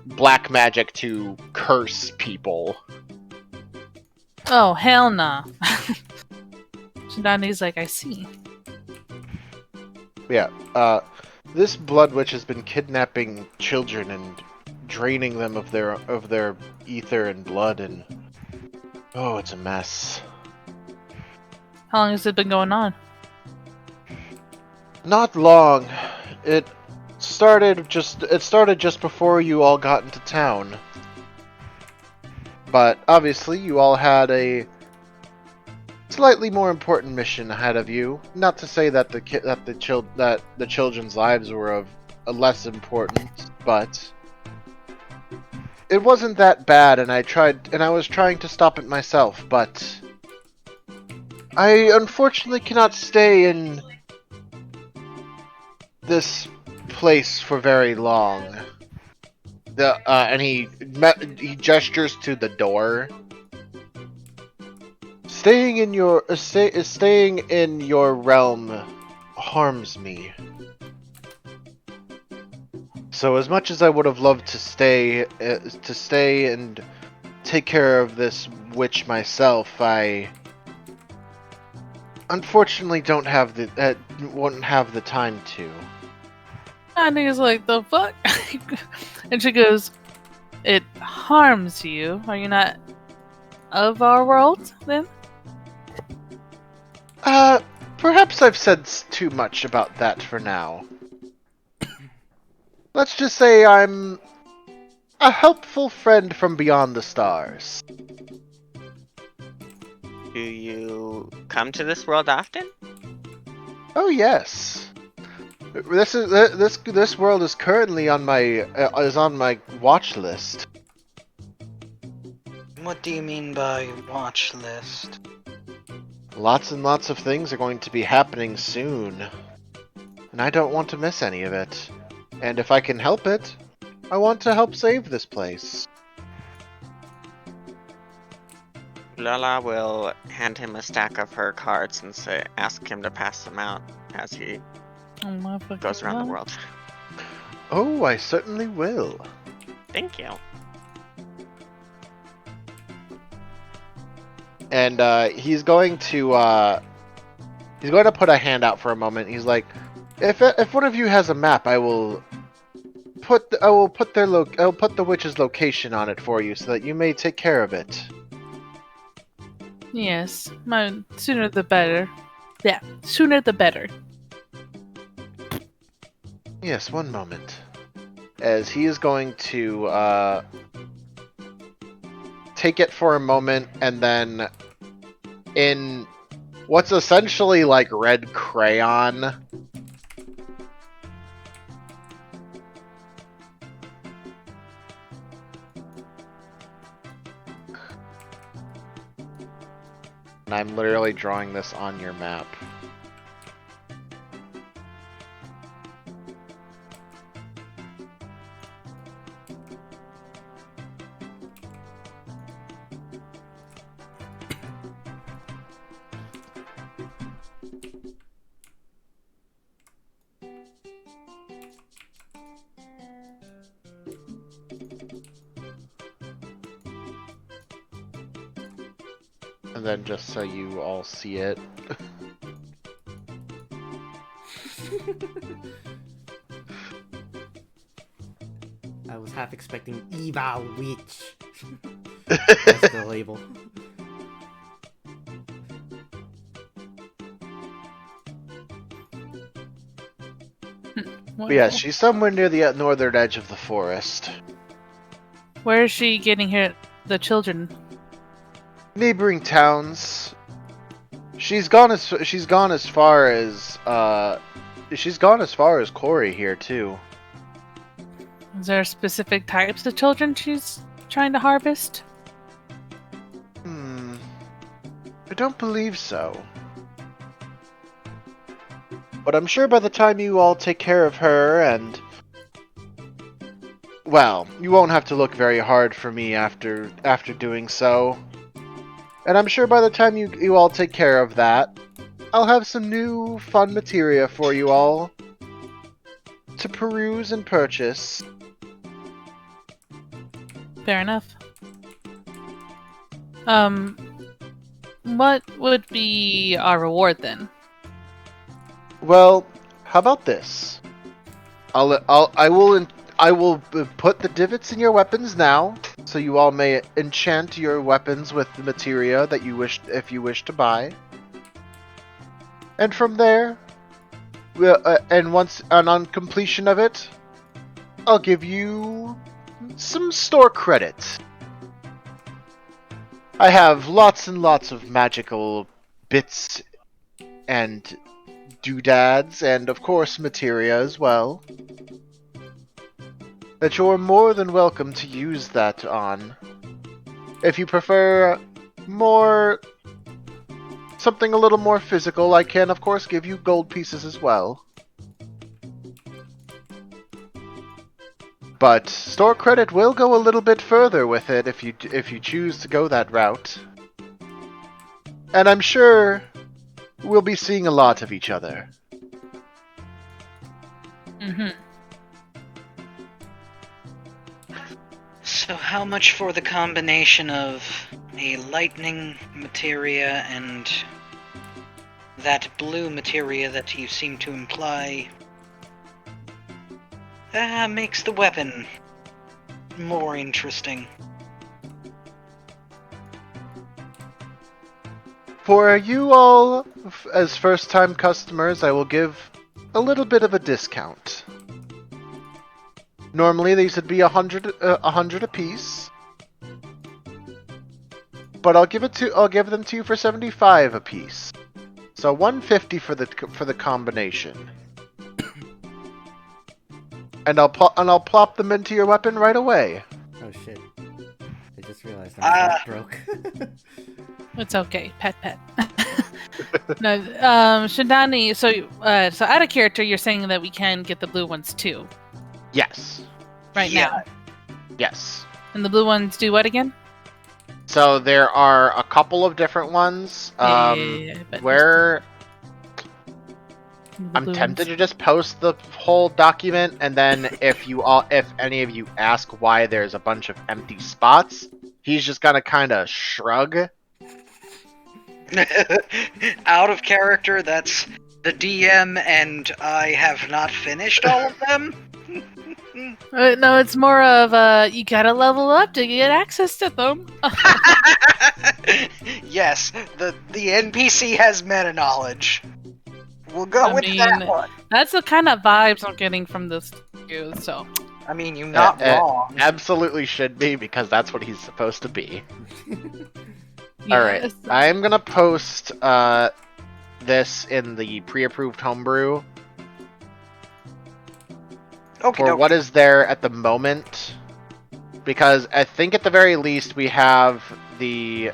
black magic to curse people. Oh, hell nah. Shindani's like, I see. Yeah, this blood witch has been kidnapping children and draining them of their ether and blood, and oh, it's a mess. How long has it been going on? Not long. It started just before you all got into town. But obviously, you all had a slightly more important mission ahead of you. Not to say that the children's lives were of a less importance, but it wasn't that bad, and I was trying to stop it myself, but I unfortunately cannot stay in this place for very long. And he gestures to the door. Staying in your realm harms me. So as much as I would have loved to stay and take care of this witch myself, I unfortunately won't have the time to. Shindani's like, the fuck? And she goes, it harms you. Are you not of our world, then? Perhaps I've said too much about that for now. Let's just say I'm a helpful friend from beyond the stars. Do you come to this world often? Oh yes. This world is currently on my watch list. What do you mean by watch list? Lots and lots of things are going to be happening soon, and I don't want to miss any of it. And if I can help it, I want to help save this place. Lola will hand him a stack of her cards and ask him to pass them out as he Oh my fucking goes around the God. world. Oh, I certainly will. Thank you. And he's going to put a hand out for a moment. He's like, if one of you has a map, I will put the witch's location on it for you, so that you may take care of it. Yes, sooner the better. Yeah, sooner the better. Yes, one moment. As he is going to take it for a moment, and then in what's essentially like red crayon, and I'm literally drawing this on your map. And then just so you all see it. I was half expecting Eva Witch. That's the label. But yeah, she's somewhere near the northern edge of the forest. Where is she getting the children? Neighboring towns. She's gone as far as Corey here too. Is there specific types of children she's trying to harvest? I don't believe so. But I'm sure by the time you all take care of her and... Well, you won't have to look very hard for me after doing so. And I'm sure by the time you all take care of that, I'll have some new fun materia for you all to peruse and purchase. Fair enough. What would be our reward then? Well, how about this? I will put the divots in your weapons now, so you all may enchant your weapons with the materia that you wish, if you wish to buy. And from there, and on completion of it, I'll give you some store credit. I have lots and lots of magical bits and doodads, and of course materia as well, that you're more than welcome to use that on. If you prefer something a little more physical, I can of course give you gold pieces as well. But store credit will go a little bit further with it if you choose to go that route. And I'm sure we'll be seeing a lot of each other. Mm-hmm. So how much for the combination of a lightning materia and that blue materia that you seem to imply makes the weapon more interesting? For you all, as first-time customers, I will give a little bit of a discount. Normally these would be 100 apiece, but I'll give them to you for 75 apiece. So 150 for the combination. And I'll plop them into your weapon right away. Oh shit. I just realized I'm broke. It's okay, pet. No, Shindani. So out of character, you're saying that we can get the blue ones too, Yes. right now. Yes. And the blue ones do what again? So there are a couple of different ones. I bet Where the I'm blue tempted ones. to just post the whole document, and then if any of you ask why there's a bunch of empty spots, he's just gonna kind of shrug. Out of character, that's the DM, and I have not finished all of them. No, it's more of you gotta level up to get access to them. Yes, the NPC has meta knowledge. We'll go I with mean, that one. That's the kind of vibes I'm getting from this dude. So I mean, you're not wrong. Absolutely should be, because that's what he's supposed to be. yes. Alright, I'm gonna post this in the pre-approved homebrew for what is there at the moment, because I think at the very least we have the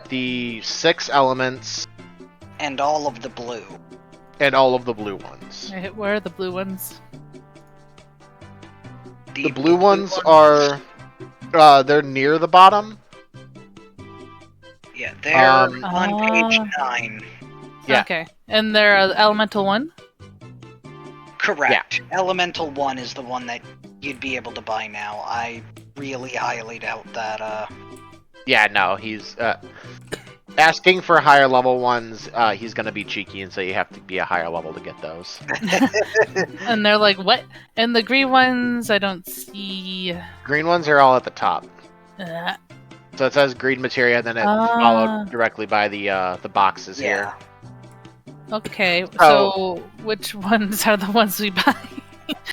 the 6 elements and all of the blue. and all of the blue ones. Where are the blue ones? The blue ones are they're near the bottom. Yeah, they're on page 9. Yeah. Okay, and they're elemental one. Correct. Yeah. Elemental 1 is the one that you'd be able to buy now. I really highly doubt that. Yeah, no, he's asking for higher level ones. He's gonna be cheeky and say you have to be a higher level to get those. And they're like, what? And the green ones, I don't see. Green ones are all at the top. Uh, So it says green materia, and then it's followed directly by the boxes here. okay, so which ones are the ones we buy?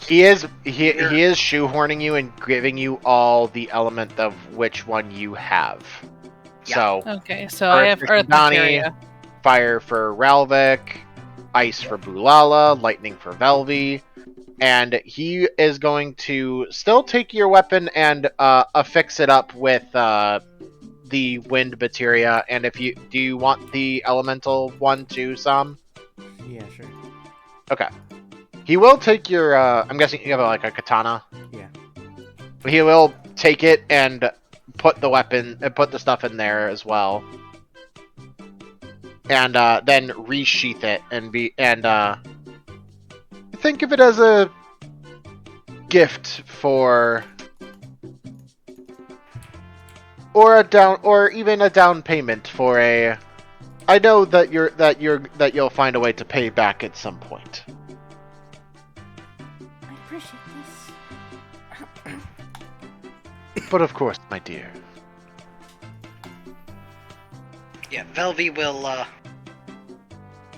He is shoehorning you and giving you all the element of which one you have. Yeah. So Okay, so I have for earth Donnie, materia. fire for Ralvik, ice for Bulala, lightning for Velvy, and he is going to still take your weapon and affix it up with the wind materia. And if you do, you want the elemental one too, Sam? Yeah, sure. Okay. He will take your. I'm guessing you have like a katana. Yeah. He will take it and put the weapon and put the stuff in there as well, and then resheath it and think of it as a gift for, or even a down payment for a. I know that you'll find a way to pay back at some point. I appreciate this. But of course, my dear. Yeah, Velvy will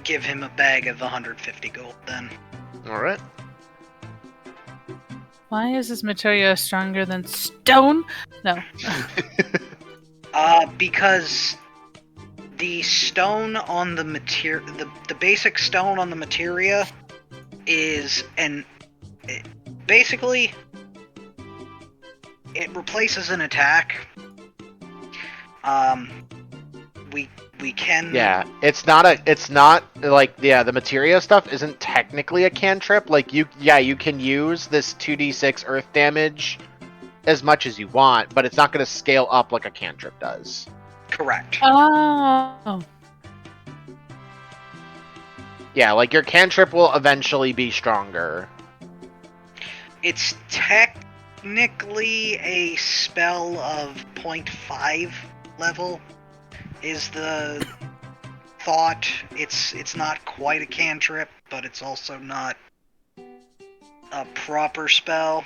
give him a bag of 150 gold then. All right. Why is this materia stronger than stone? No. Because the stone on the the basic stone on the materia is basically it replaces an attack. We can. Yeah, it's not like, the materia stuff isn't technically a cantrip. Like you can use this 2d6 earth damage as much as you want, but it's not going to scale up like a cantrip does. Correct. Oh. Yeah, like your cantrip will eventually be stronger. It's technically a spell of 0.5 level. Is the thought. It's not quite a cantrip, but it's also not a proper spell.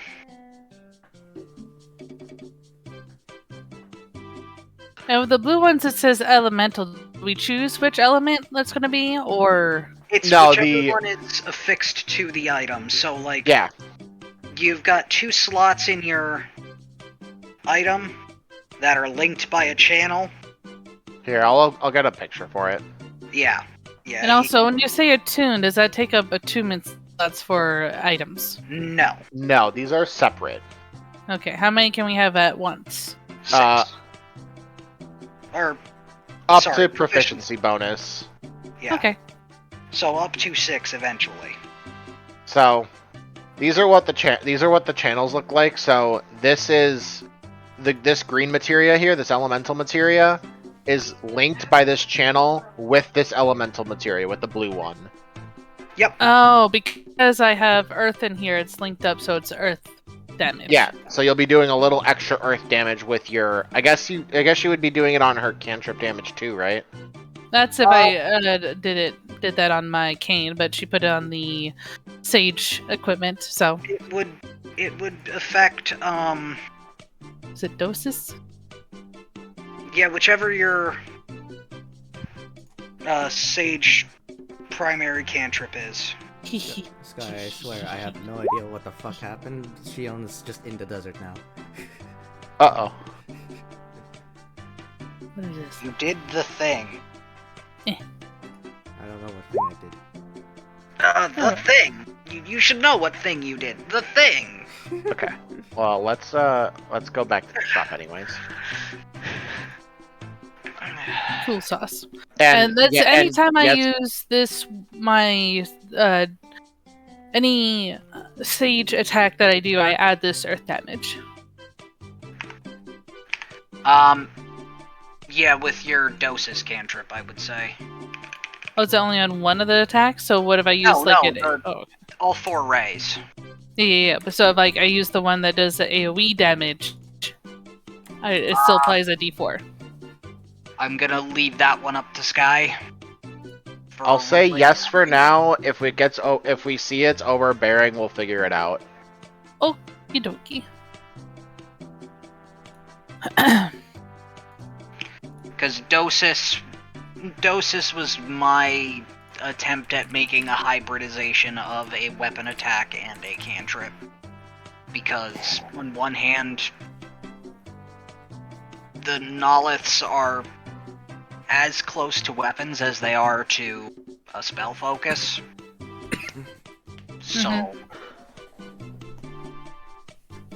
And with the blue ones, it says elemental. Do we choose which element that's going to be, or It's No, whichever one is affixed to the item. So, like, Yeah. you've got 2 slots in your item that are linked by a channel. Here, I'll get a picture for it. Yeah. and also when you say attuned, does that take up attunement slots for items? No. No, these are separate. Okay, how many can we have at once? 6. Or Up Sorry, to proficiency bonus. yeah. Okay. So up to 6 eventually. So these are what the channels look like. So this is this green materia here, this elemental materia, is linked by this channel with this elemental materia, with the blue one. Yep. Oh, because I have earth in here, it's linked up, so it's earth damage. Yeah, so you'll be doing a little extra earth damage with your. I guess you would be doing it on her cantrip damage too, right? That's if I did that on my cane, but she put it on the sage equipment. So It would affect is it dosis? yeah, whichever your sage primary cantrip is. Sky, I swear, I have no idea what the fuck happened. Shion's just in the desert now. Uh-oh. What is this? You did the thing. I don't know what thing I did. The thing. You should know what thing you did. The thing. Okay. Well, let's go back to the shop anyways. Cool sauce. And that's anytime I use this, my any sage attack that I do, I add this earth damage. Yeah, with your dosis cantrip, I would say. Oh, is it only on one of the attacks? So what if I use okay. All 4 rays. Yeah. But so if I use the one that does the AoE damage, it still applies a D4. I'm gonna leave that one up to Sky. I'll say yes for now. If we see it's overbearing, we'll figure it out. Okie dokie. Because dosis was my attempt at making a hybridization of a weapon attack and a cantrip. Because, on one hand, the Noliths are as close to weapons as they are to a spell focus. So, yeah.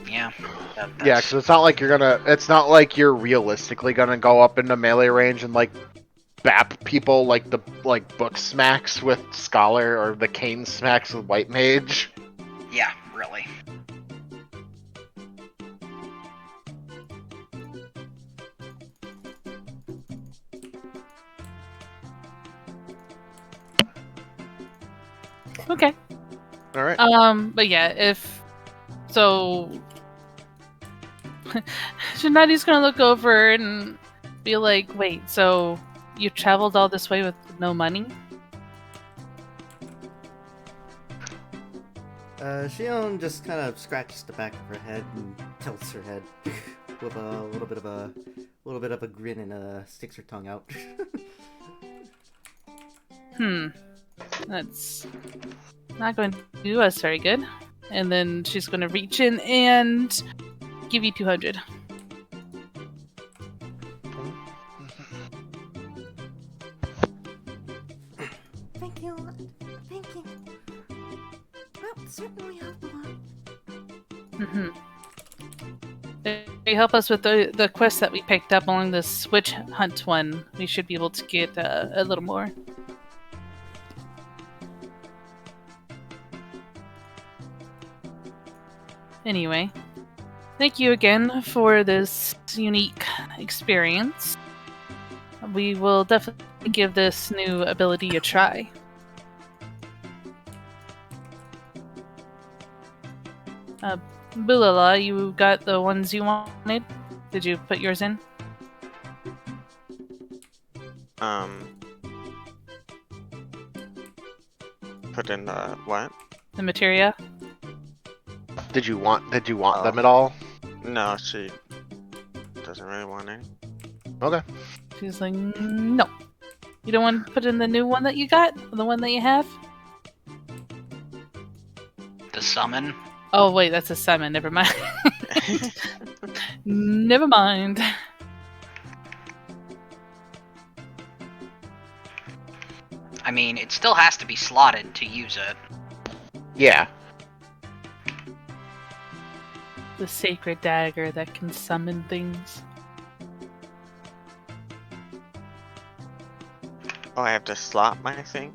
Yeah, That's... because it's not like you're gonna. It's not like you're realistically gonna go up into melee range and like bap people like the book smacks with scholar or the cane smacks with white mage. Yeah, really. Okay. All right. But yeah, if so, Shinadi's gonna look over and be like, "Wait, so you traveled all this way with no money?" Shion just kind of scratches the back of her head and tilts her head with a little bit of a grin and sticks her tongue out. That's not going to do us very good. And then she's going to reach in and give you 200. Thank you. Thank you. Well, certainly helped a lot. They help us with the quest that we picked up along this witch hunt one. We should be able to get a little more. Anyway, thank you again for this unique experience. We will definitely give this new ability a try. Bulala, you got the ones you wanted? Did you put yours in? Put in the what? The materia? Did you want Oh. them at all? No, she doesn't really want any. Okay. She's like, no. You don't want to put in the new one that you got? The one that you have? The summon. Oh, wait, that's a summon. Never mind. Never mind. I mean, it still has to be slotted to use it. Yeah. The sacred dagger that can summon things. Oh, I have to slot my thing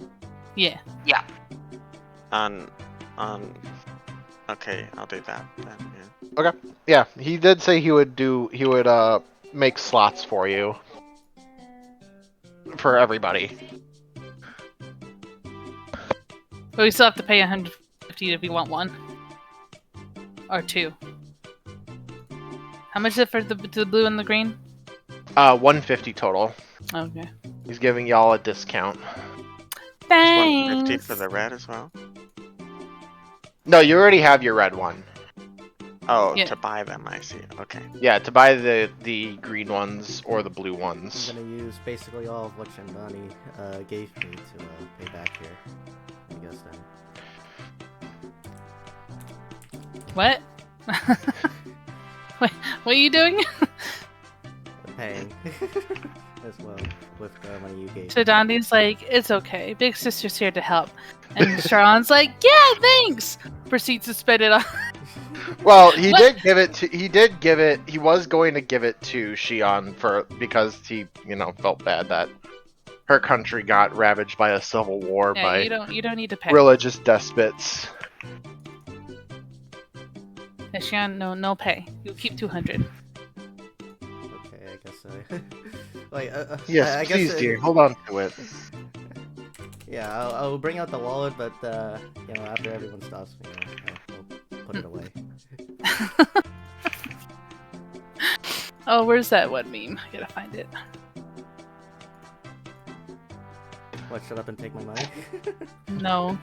Yeah. Yeah. on. Okay, I'll do that then. Yeah. He did say he would make slots for you. For everybody. But we still have to pay 150 if we want one. Or two. How much is it for the blue and the green? 150 total. Okay. He's giving y'all a discount. It's 150 Thanks! for the red as well. No, you already have your red one. Oh, Yeah. to buy them, I see. Okay. Yeah, to buy the green ones or the blue ones. I'm gonna use basically all of what Shinani gave me to pay back here. I guess then. What? Wait, what are you doing? Paying as well with the money you gave. So Dondi's like, it's okay. Big sister's here to help. And Sharon's like, yeah, thanks! Proceeds to spend it on. Well, he What? did give it to. He was going to give it to Shion because he, felt bad that her country got ravaged by a civil war Yeah, by you don't need to pay. religious despots. Yeah, Sharon, no pay. You keep 200. Okay, I guess I. Like, Yes, I guess, please, dear. Hold on to it. Yeah, I'll bring out the wallet, but after everyone stops me, I'll put it away. Oh, where's that one meme? I gotta find it. What? Shut up and take my money. No.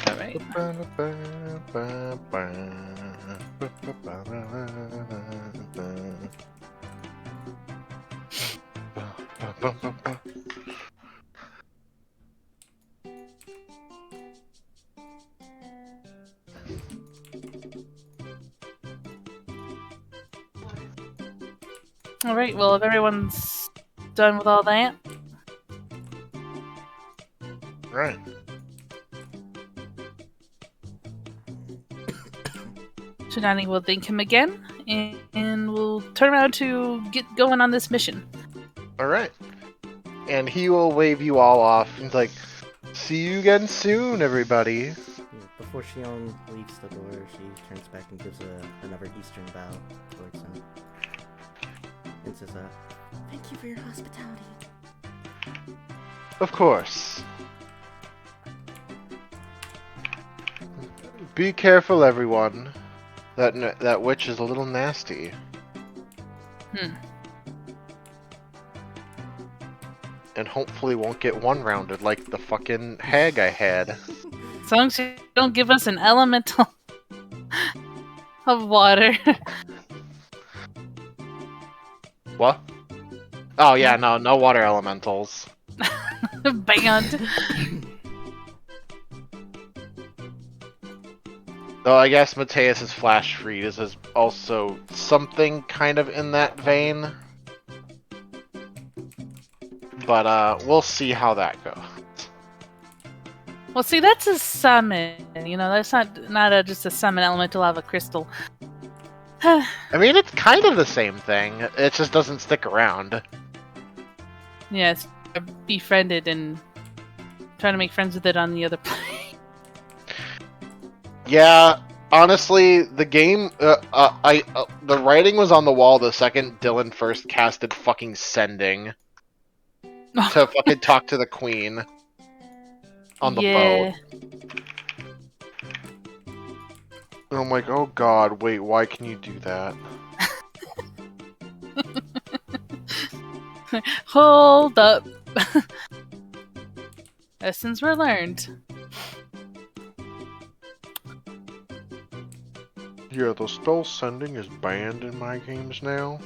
Alright. Alright, well, if everyone's done with all that, Right. Shinani will thank him again, and we'll turn around to get going on this mission. All right. And he will wave you all off. He's like, "See you again soon, everybody." Yeah, before Shion leaves the door, she turns back and gives another Eastern bow towards him. And says, Thank you for your hospitality. Of course. Be careful, everyone. That witch is a little nasty. And hopefully won't get one-rounded like the fucking hag I had. As long as you don't give us an elemental of water. What? Oh yeah, no water elementals. Banned. Though I guess Mateus's Flash Freeze is also something kind of in that vein. But we'll see how that goes. Well, see, that's a summon. You know, that's not just a summon elemental lava crystal. I mean, it's kind of the same thing. It just doesn't stick around. Yeah, it's befriended and trying to make friends with it on the other plane. Yeah, honestly, the game, the writing was on the wall the second Dylan first casted fucking Sending to fucking talk to the queen on the boat. And I'm like, oh god, wait, why can you do that? Hold up. Lessons were learned. Yeah, the spell Sending is banned in my games now.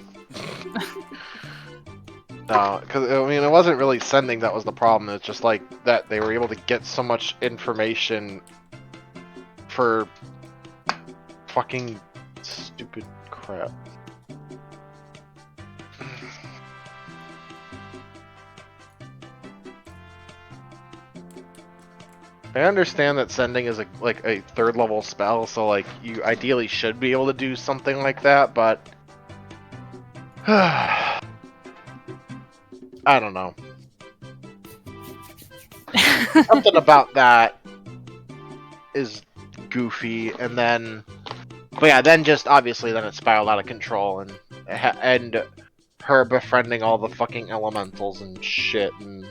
No, because I mean, it wasn't really Sending that was the problem. It's just like that they were able to get so much information for fucking stupid crap. I understand that Sending is like a third level spell, so like you ideally should be able to do something like that, but I don't know. Something about that is goofy, and then, but yeah, then just obviously then it spiraled out of control, and her befriending all the fucking elementals and shit, and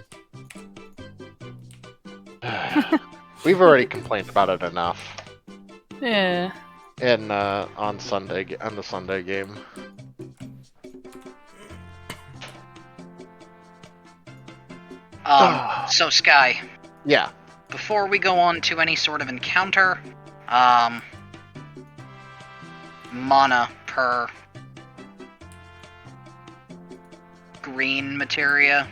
we've already complained about it enough. Yeah. In on the Sunday game. So Sky, Yeah. before we go on to any sort of encounter, mana per green materia.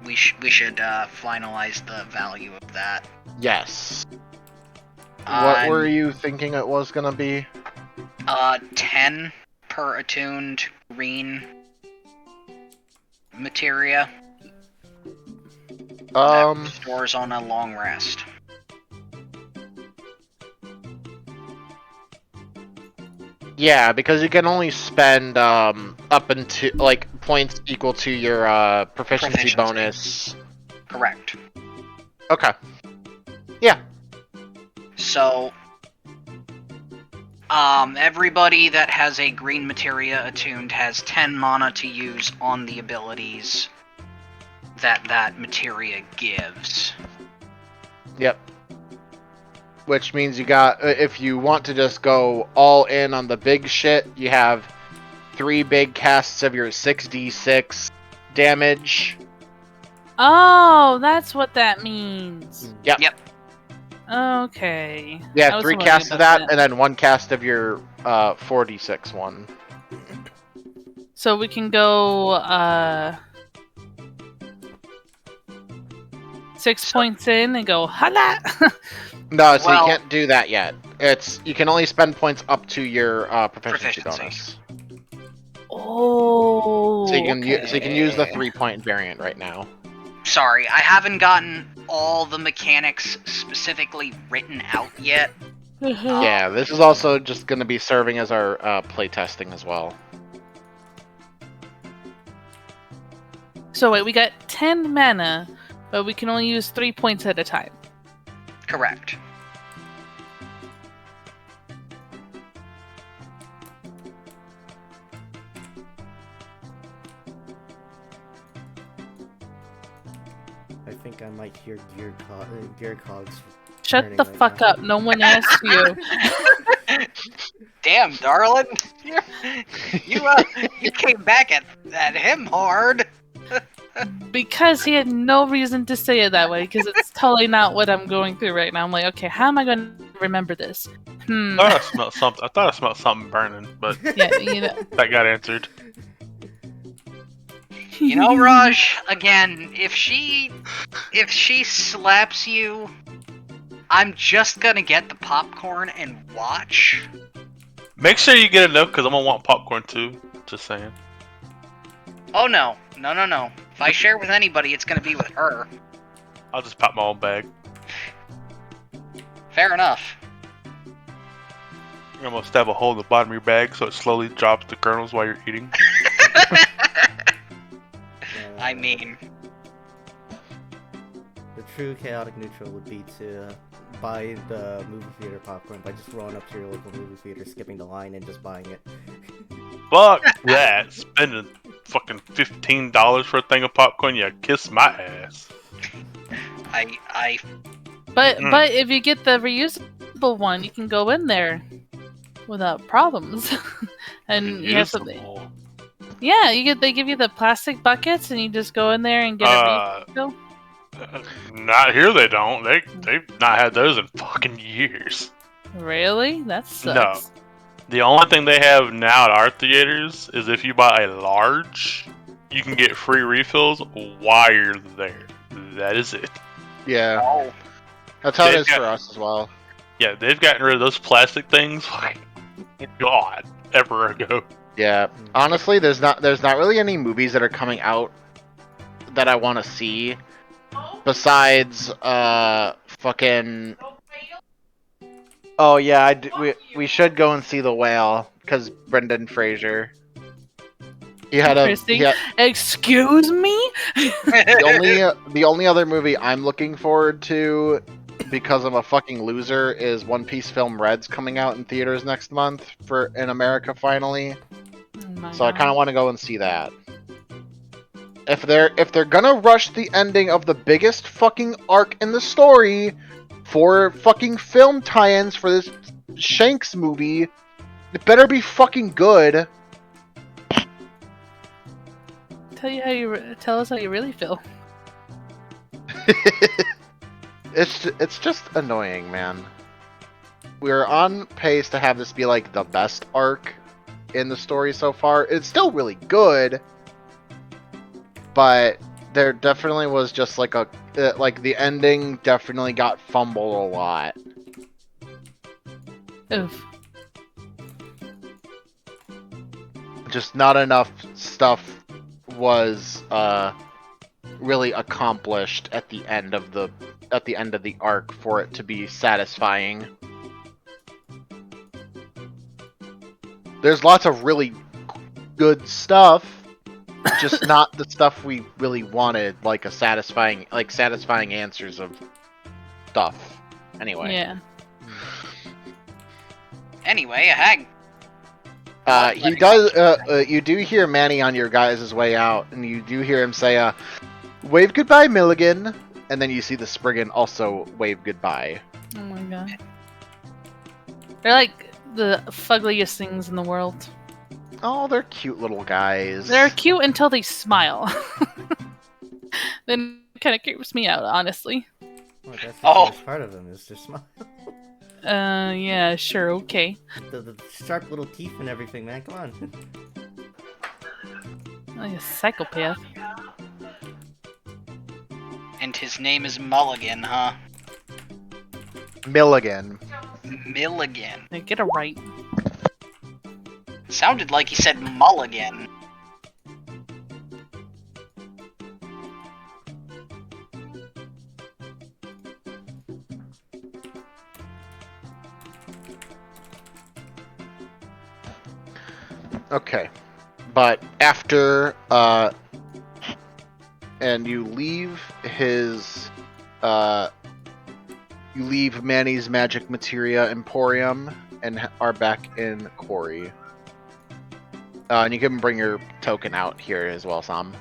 We should finalize the value of that. Yes. What were you thinking it was gonna be? 10 per attuned green materia. That stores on a long rest. Yeah, because you can only spend up into like points equal to your proficiency bonus. Correct. Okay. Yeah. So everybody that has a green materia attuned has 10 mana to use on the abilities that materia gives. Yep. Which means you got, if you want to just go all in on the big shit, you have 3 big casts of your 6d6 damage. Oh, that's what that means. Yep. Yep. Okay. Yeah, 3 casts of that, and then 1 cast of your 4d6 one. So we can go 6 points in and go, holla! No, so Well- you can't do that yet. You can only spend points up to your proficiency bonus. Oh, So you can okay. so you can use the 3-point variant right now. Sorry, I haven't gotten all the mechanics specifically written out yet. Yeah, this is also just going to be serving as our playtesting as well. So wait, we got 10 mana, but we can only use 3 points at a time. Correct. I think I might hear gear cogs. Shut turning the right fuck now. up. No one asked you. Damn, darling, you came back at him hard. Because he had no reason to say it that way, because it's totally not what I'm going through right now. I'm like, okay, how am I going to remember this? I thought I smelled something. I thought I smelled something burning, but Yeah, you know. that got answered. You know, Raj, again, if she slaps you, I'm just gonna get the popcorn and watch. Make sure you get enough because I'm gonna want popcorn too. Just saying. Oh no. If I share with anybody, it's gonna be with her. I'll just pop my own bag. Fair enough. I'm gonna stab a hole in the bottom of your bag so it slowly drops the kernels while you're eating. I mean, The true chaotic neutral would be to buy the movie theater popcorn by just rolling up to your local movie theater, skipping the line, and just buying it. Fuck that! Spending fucking $15 for a thing of popcorn, yeah, kiss my ass. I But if you get the reusable one, you can go in there without problems. And you have something. Reusable. Yeah, they give you the plastic buckets, and you just go in there and get a refill. Not here. They don't. They've not had those in fucking years. Really? That sucks. The only thing they have now at our theaters is if you buy a large, you can get free refills while you're there. That is it. Yeah, oh, that's how it They've is got- for us as well. Yeah, they've gotten rid of those plastic things like God ever ago. Yeah, honestly, there's not really any movies that are coming out that I want to see besides fucking. Oh yeah, we should go and see The Whale because Brendan Fraser. He had Christy? Excuse me? the only other movie I'm looking forward to because I'm a fucking loser is One Piece Film Red's coming out in theaters next month in America finally. Oh my So I God. kind of want to go and see that. If they're gonna rush the ending of the biggest fucking arc in the story for fucking film tie-ins for this Shanks movie, it better be fucking good. Tell us how you really feel. It's just annoying, man. We're on pace to have this be like the best arc in the story so far. It's still really good, but there definitely was just like the ending definitely got fumbled a lot. Oof. Just not enough stuff was really accomplished at the end of the arc for it to be satisfying. There's lots of really good stuff, just not the stuff we really wanted, like satisfying answers of stuff. Anyway. Yeah. anyway, a hag. He does. You do hear Manny on your guys' way out, and you do hear him say, "Wave goodbye, Milligan," and then you see the Spriggan also wave goodbye. Oh my God. They're like the fuggliest things in the world. Oh, they're cute little guys. They're cute until they smile. Then it kind of creeps me out, honestly. Well, that's the Oh. best part of them is their smile. Yeah, sure, okay. The sharp little teeth and everything, man. Come on. Like a psychopath. And his name is Mulligan, huh? Milligan. Milligan. Like, get it right. Sounded like he said Mulligan. Okay. But after, and you leave his, you leave Manny's Magic Materia Emporium and are back in Quarry. And you can bring your token out here as well, Sam.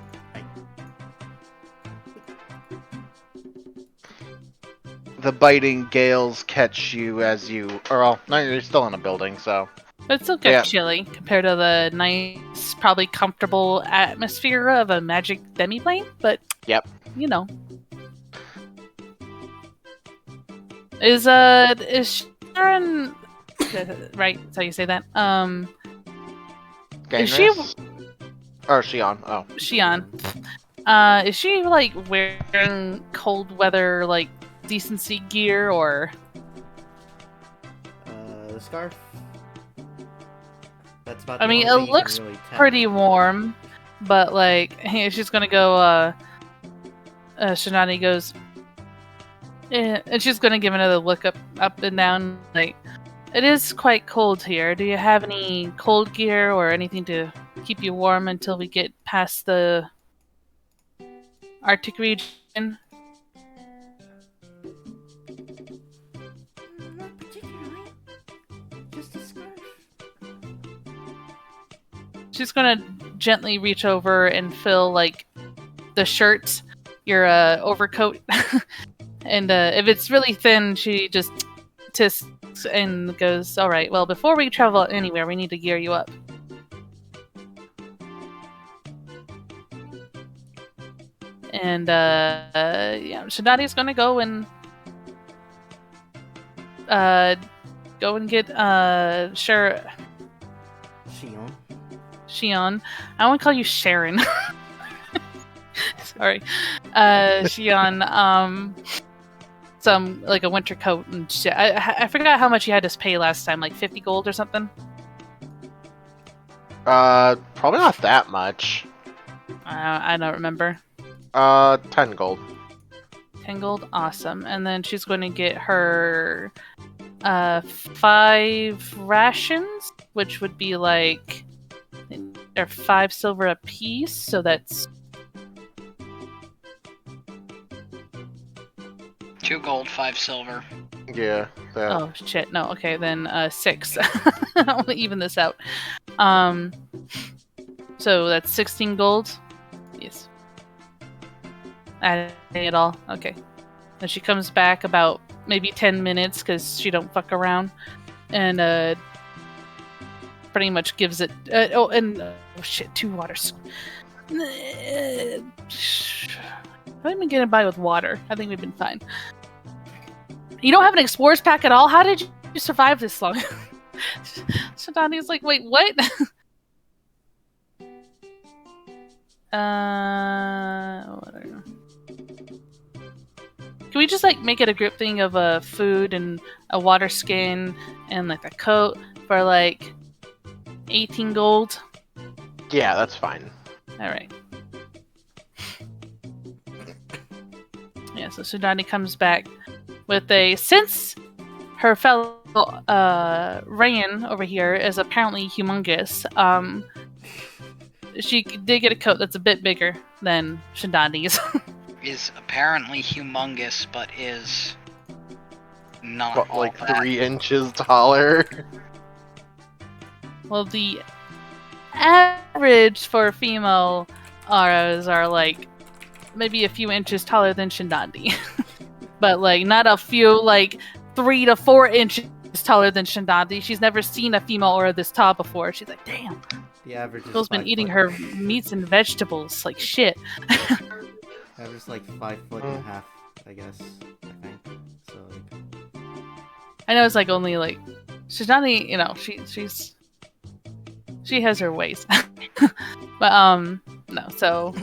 The biting gales catch you as you, or well, no, you're still in a building, so. But it's still kind Yeah. of chilly compared to the nice, probably comfortable atmosphere of a magic demiplane. But Yep. you know, is Sharon right? That's how you say that. Is she Gainress? Or Shion. Oh. Shion? Is she like wearing cold weather like decency gear or? The scarf. That's about. I the mean, only it thing you can looks really tell. pretty warm, but like, hey, she's gonna go. Shinani goes, and she's gonna give another look up and down. Like, it is quite cold here. Do you have any cold gear or anything to keep you warm until we get past the Arctic region? Not particularly. Just a scarf. She's gonna gently reach over and fill like the shirt, your overcoat, and if it's really thin, she just tisks and goes, "All right. Well, before we travel anywhere, we need to gear you up." And yeah, Shadadi's gonna go and get sure. Shion. I want to call you Sharon. Sorry. Shion, some, like, a winter coat and shit. I forgot how much you had to pay last time, like 50 gold or something? Probably not that much. I don't remember. 10 gold. 10 gold? Awesome. And then she's going to get her 5 rations, which would be like, they're 5 silver a piece, so that's 2 gold, 5 silver. Yeah. That. oh shit, no, okay, then 6. I'll even this out. So that's 16 gold. Yes. Adding it all. Okay. Then she comes back about maybe 10 minutes because she don't fuck around, and pretty much gives it. Oh shit, 2 waters. I've been getting by with water. I think we've been fine. You don't have an explorer's pack at all? How did you survive this long? Shadani's like, wait, what? Whatever. Can we just like make it a group thing of food and a water skin and like a coat for like 18 gold? Yeah, that's fine. Alright. Yeah, so Sudani comes back with since her fellow Rayan over here is apparently humongous, she did get a coat that's a bit bigger than Shadani's. Is apparently humongous, but is not But, all like that. 3 inches taller. Well, the average for female auras are like maybe a few inches taller than Shindandi. But like not a few, like 3 to 4 inches taller than Shindandi. She's never seen a female aura this tall before. She's like, damn. The average is Girl's been 5 eating foot. her meats and vegetables like shit. Average like 5 foot and a half, I guess. I think. So like, I know it's like only like Shindandi, you know, she has her ways. But no, so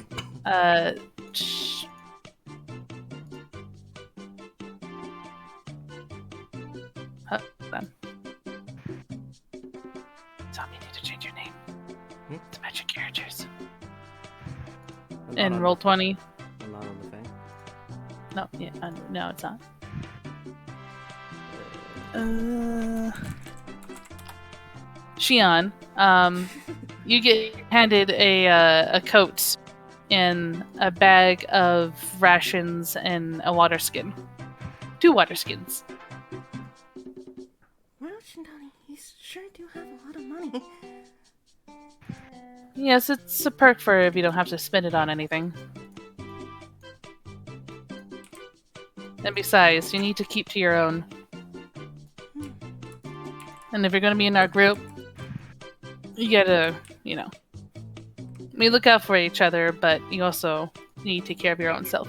Hold on. Zombie, you need to change your name to match your characters. I'm not And on roll the- 20. I'm not on the thing. No, yeah, no, it's not. Shion, you get handed a coat and a bag of rations and a water skin. 2 water skins. Well, Shinani, you sure do have a lot of money. Yes, it's a perk for if you don't have to spend it on anything. And besides, you need to keep to your own. And if you're going to be in our group, you gotta, we look out for each other, but you also need to take care of your own self.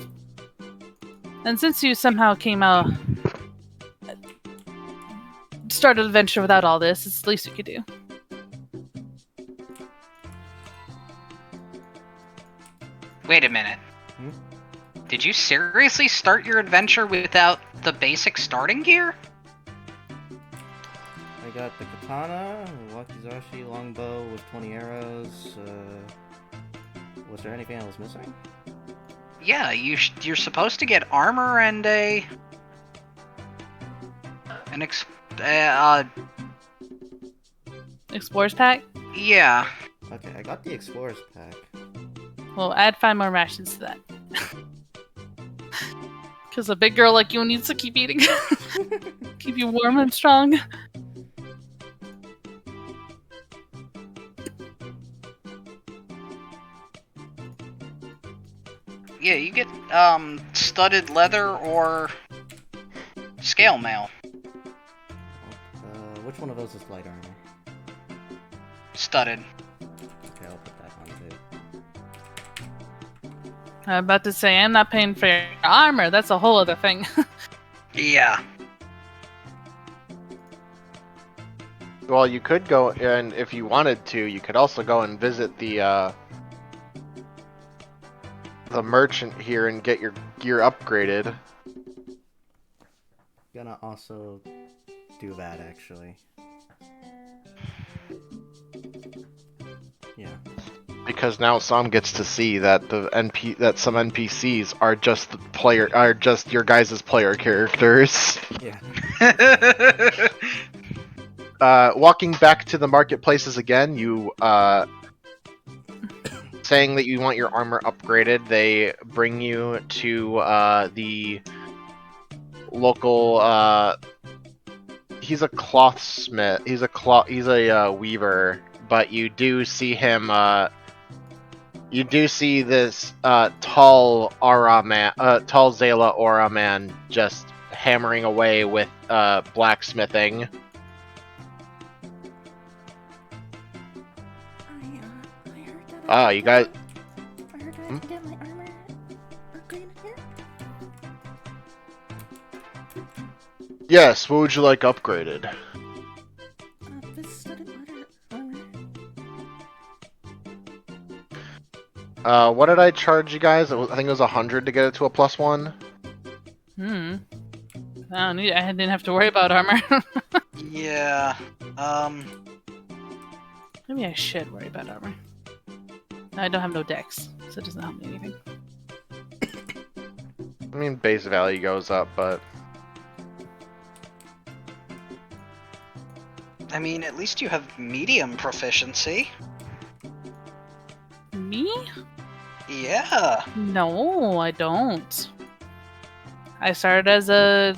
And since you somehow came out, started an adventure without all this, it's the least you could do. Wait a minute. Did you seriously start your adventure without the basic starting gear? I got the katana, wakizashi, longbow with 20 arrows. Was there anything I was missing? Yeah, you're supposed to get armor and Explorers pack? yeah. Okay, I got the explorer's pack. Well, add 5 more rations to that. Because a big girl like you needs to keep eating. Keep you warm and strong. Yeah, you get studded leather or scale mail. Which one of those is light armor? Studded. Okay, I'll put that on too. I'm about to say, I'm not paying for your armor. That's a whole other thing. Yeah. Well, you could go, and if you wanted to, you could also go and visit the merchant here and get your gear upgraded. Gonna also do that, actually. Yeah. Because now Sam gets to see that that some NPCs are just your guys' player characters. Yeah. Walking back to the marketplaces again, you saying that you want your armor upgraded, they bring you to the local. He's a clothsmith. He's a weaver, but you do see him. You do see this tall Zayla aura man just hammering away with blacksmithing. I heard that. Ah, you guys. I heard that I can get my armor upgraded here. Yes, what would you like upgraded? This studded leather armor. What did I charge you guys? I think it was 100 to get it to a +1. I didn't have to worry about armor. Yeah. Maybe I should worry about armor. I don't have no dex, so it doesn't help me anything. I mean, base value goes up, but I mean, at least you have medium proficiency. Me? Yeah. No, I don't. I started as a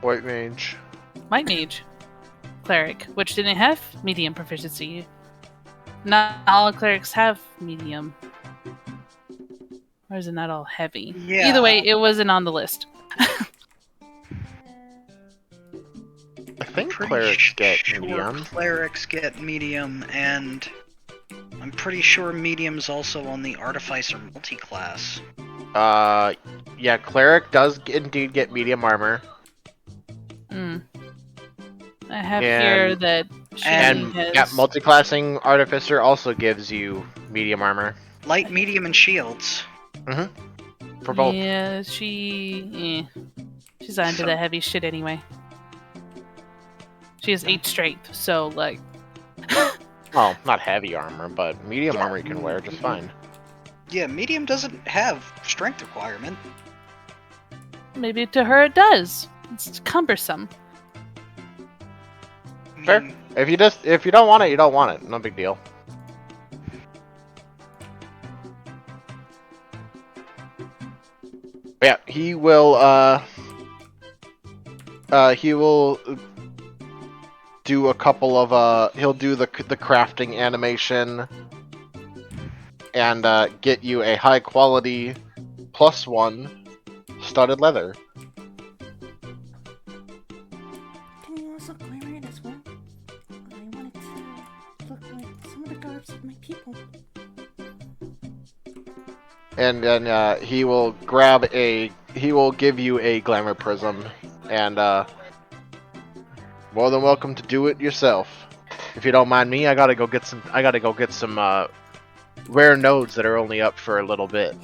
white mage. white mage cleric, which didn't have medium proficiency. Not all clerics have medium. Or is it not all heavy? Yeah. Either way, it wasn't on the list. I think Pretty clerics get sure medium. Clerics get medium, and I'm pretty sure medium's also on the artificer multi-class. Yeah, cleric does indeed get medium armor. I have here And- that And Shani yeah, has... multiclassing artificer also gives you medium armor. Light, medium, and shields. For both. Yeah, she's onto the heavy shit anyway. She has 8 strength, so like Well, not heavy armor, but medium Yeah. armor you can wear just fine. Yeah, medium doesn't have strength requirement. maybe to her it does. It's cumbersome. I Fair. mean, If you don't want it, you don't want it. No big deal. Yeah, he will do a couple of he'll do the crafting animation and get you a high quality +1 studded leather. Can you also glamour it as well? I want it to look like some of the garbs of my people. And then he will give you a glamour prism and more than welcome to do it yourself. If you don't mind me, I gotta go get some rare nodes that are only up for a little bit.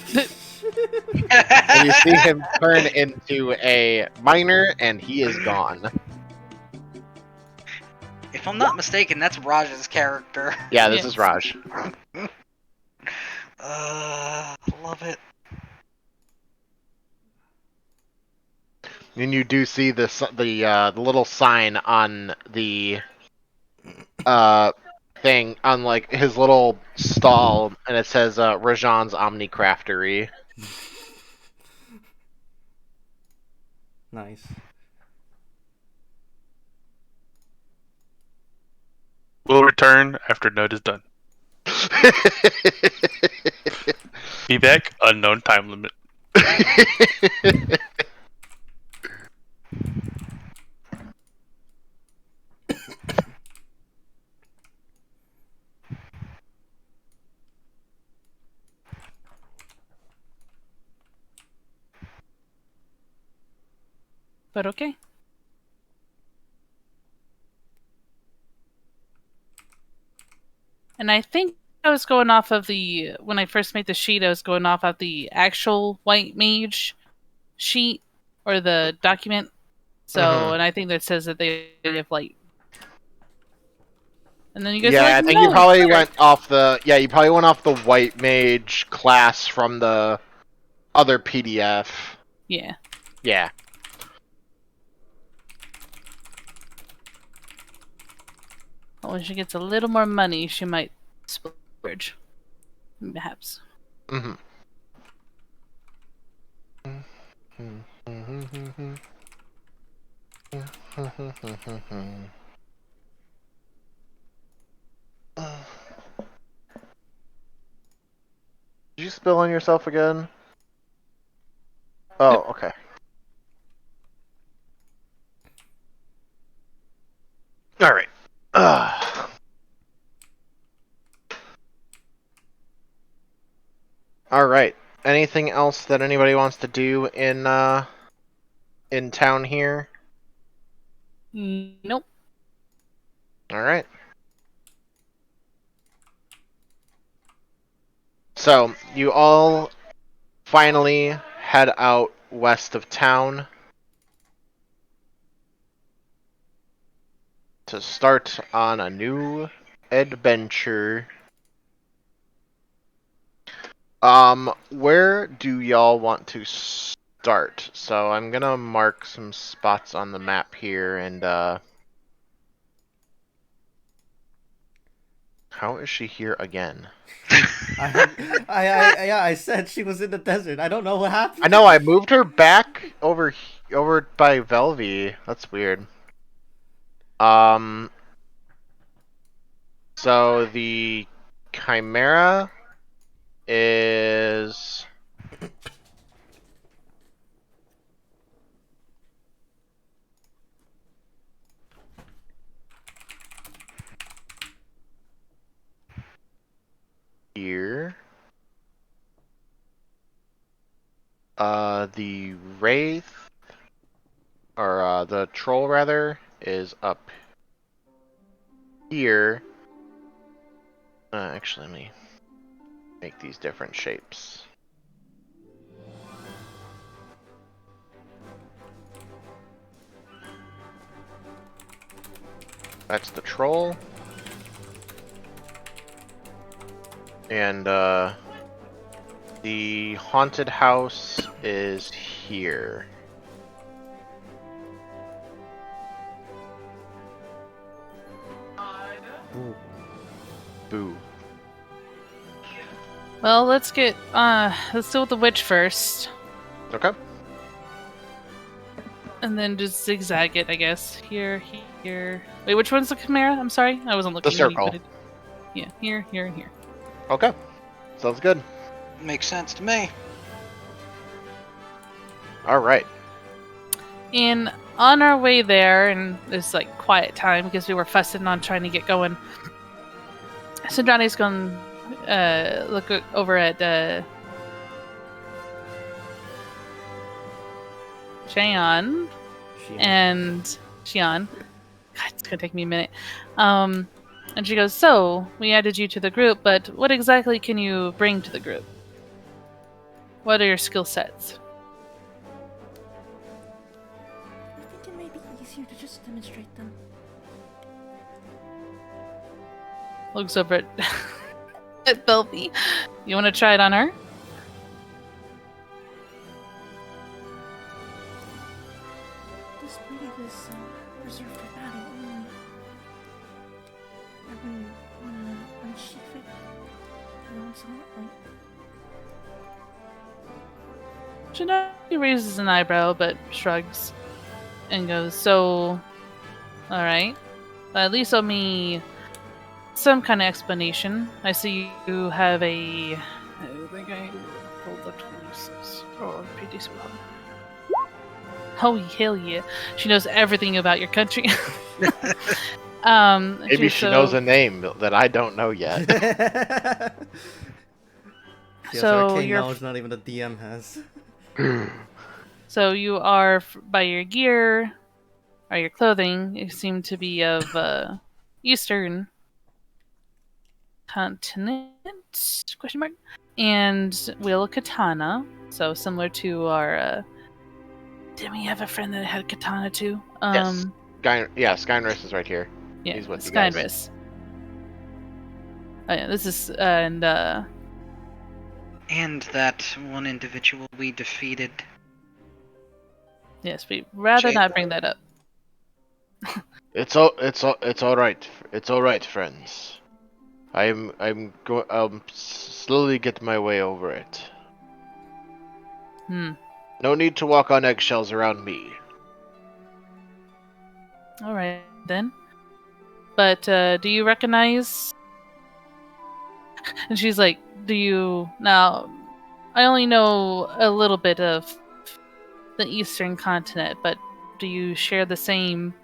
And you see him turn into a miner, and he is gone. if I'm not mistaken, that's Raj's character. Yeah, this Yes. is Raj. Love it. And you do see the little sign on the thing on like his little stall, and it says Rajan's Omni Craftery. Nice. We'll return after node is done. Be back, unknown time limit. But okay. And I think I was going off of when I first made the sheet, I was going off of the actual white mage sheet or the document. So, Mhm. and I think that says that they have light. And then you guys Yeah, are like, I think no, you probably it's went off the white mage class from the other PDF. yeah. Yeah. Well, when she gets a little more money, she might splurge. Perhaps. Mm-hmm. Did you spill on yourself again? Oh, okay. All right. All right. Anything else that anybody wants to do in town here? Nope. All right. So you all finally head out west of town to start on a new adventure. Where do y'all want to start? So I'm gonna mark some spots on the map here, and how is she here again? I said she was in the desert. I don't know what happened. I know I moved her back over by Velvy. That's weird. So the Chimera is here. The Wraith, or the Troll rather, is up here. Actually, let me make these different shapes. That's the troll. And the haunted house is here. Ooh. Boo. Well, let's deal with the witch first. Okay. And then just zigzag it, I guess. Here, here. Wait, which one's the chimera? I'm sorry, I wasn't looking. The when you circle. put it- Yeah, here, here, and here. Okay. Sounds good. Makes sense to me. All right. And on our way there, and it's like quiet time because we were fussing on trying to get going. So Johnny's going look over at Cheyenne and Xian. God, it's gonna take me a minute. And she goes, "So we added you to the group, but what exactly can you bring to the group? What are your skill sets?" I think it may be easier to just demonstrate them. Looks over at at Belby. You want to try it on her? This blade is reserved for battle only. I wouldn't want to unsheath it nonchalantly. Janelle raises an eyebrow but shrugs and goes, "So, alright. At least owe me some kind of explanation. I see you have a... I think I rolled up 26. Oh, pretty well. Oh, hell yeah. She knows everything about your country. Maybe she knows a name that I don't know yet. Yes, So arcane you're- knowledge not even the DM has. So you are, by your gear, or your clothing, you seem to be of Eastern continent? Question mark. And wield a katana, so similar to our. Didn't we have a friend that had a katana too? Yes. Skynris is right here. Yeah, He's with you guys. Skynris. Oh yeah, this is And that one individual we defeated. yes, we'd rather Jake. not bring that up. It's all right. It's all right, friends. I'm going slowly get my way over it. No need to walk on eggshells around me. All right then. But do you recognize? And she's like, "Do you now? I only know a little bit of the Eastern continent, but do you share the same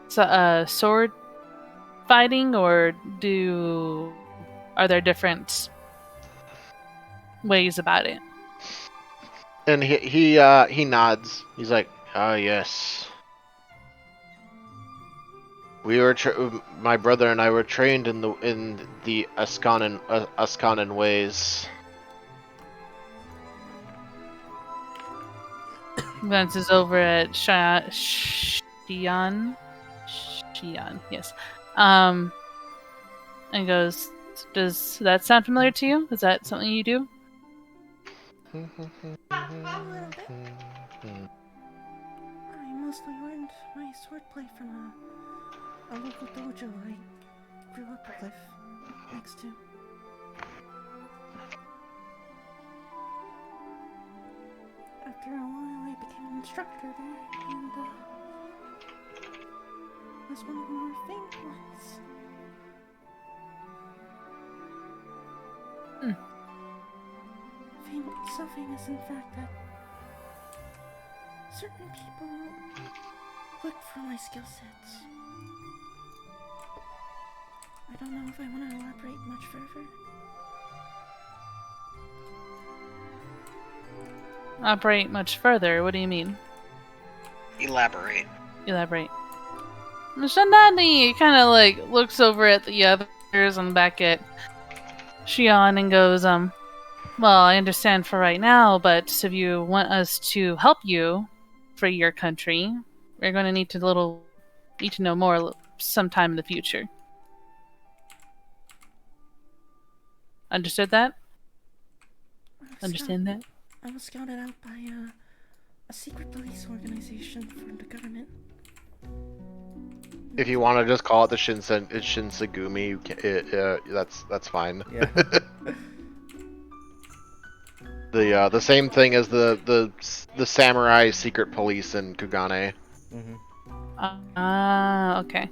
sword fighting, or are there different ways about it?" And he nods. He's like, "Ah, yes. We were my brother and I were trained in the Askanan ways." Glances over at Xian, yes. And goes, "Does that sound familiar to you? Is that something you do?" A little bit. I mostly learned my swordplay from a local dojo I grew up with next to. After a while, I became an instructor there, and was one of the more famed ones. So famous, in fact, that certain people look for my skill sets. I don't know if I want to elaborate much further. Operate much further? What do you mean? Elaborate. Elaborate. Shanani kind of like looks over at the others and back at Xian and goes, "Well, I understand for right now, but if you want us to help you for your country, we're going to need to need to know more sometime in the future. Understood that? Understand that? I was scouted out by a secret police organization from the government. If you want to just call it the Shinsegumi, you that's fine. Yeah. The same thing as the samurai secret police in Kugane. Okay.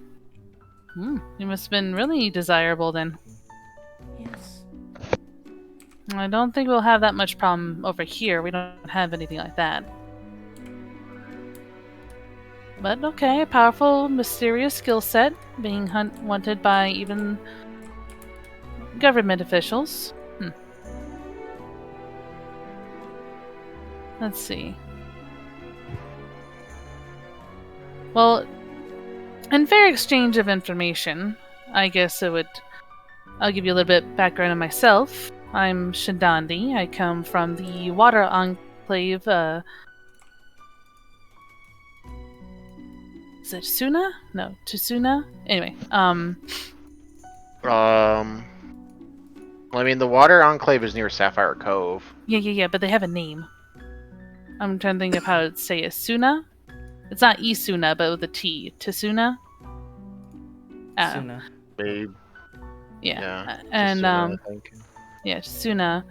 You must have been really desirable then. Yes. I don't think we'll have that much problem over here. We don't have anything like that. But okay, a powerful, mysterious skill set, being wanted by even government officials. Let's see. Well, in fair exchange of information, I guess I'll give you a little bit background on myself. I'm Shindandi. I come from the Water Enclave, is it Suna? No, Tsuna? Anyway, I mean, the Water Enclave is near Sapphire Cove. Yeah, but they have a name. I'm trying to think of how to say it. Suna? It's not Isuna, but with a T. Tsuna? Suna. Babe. Yeah. And, Tsuna, I think. yeah, Suna.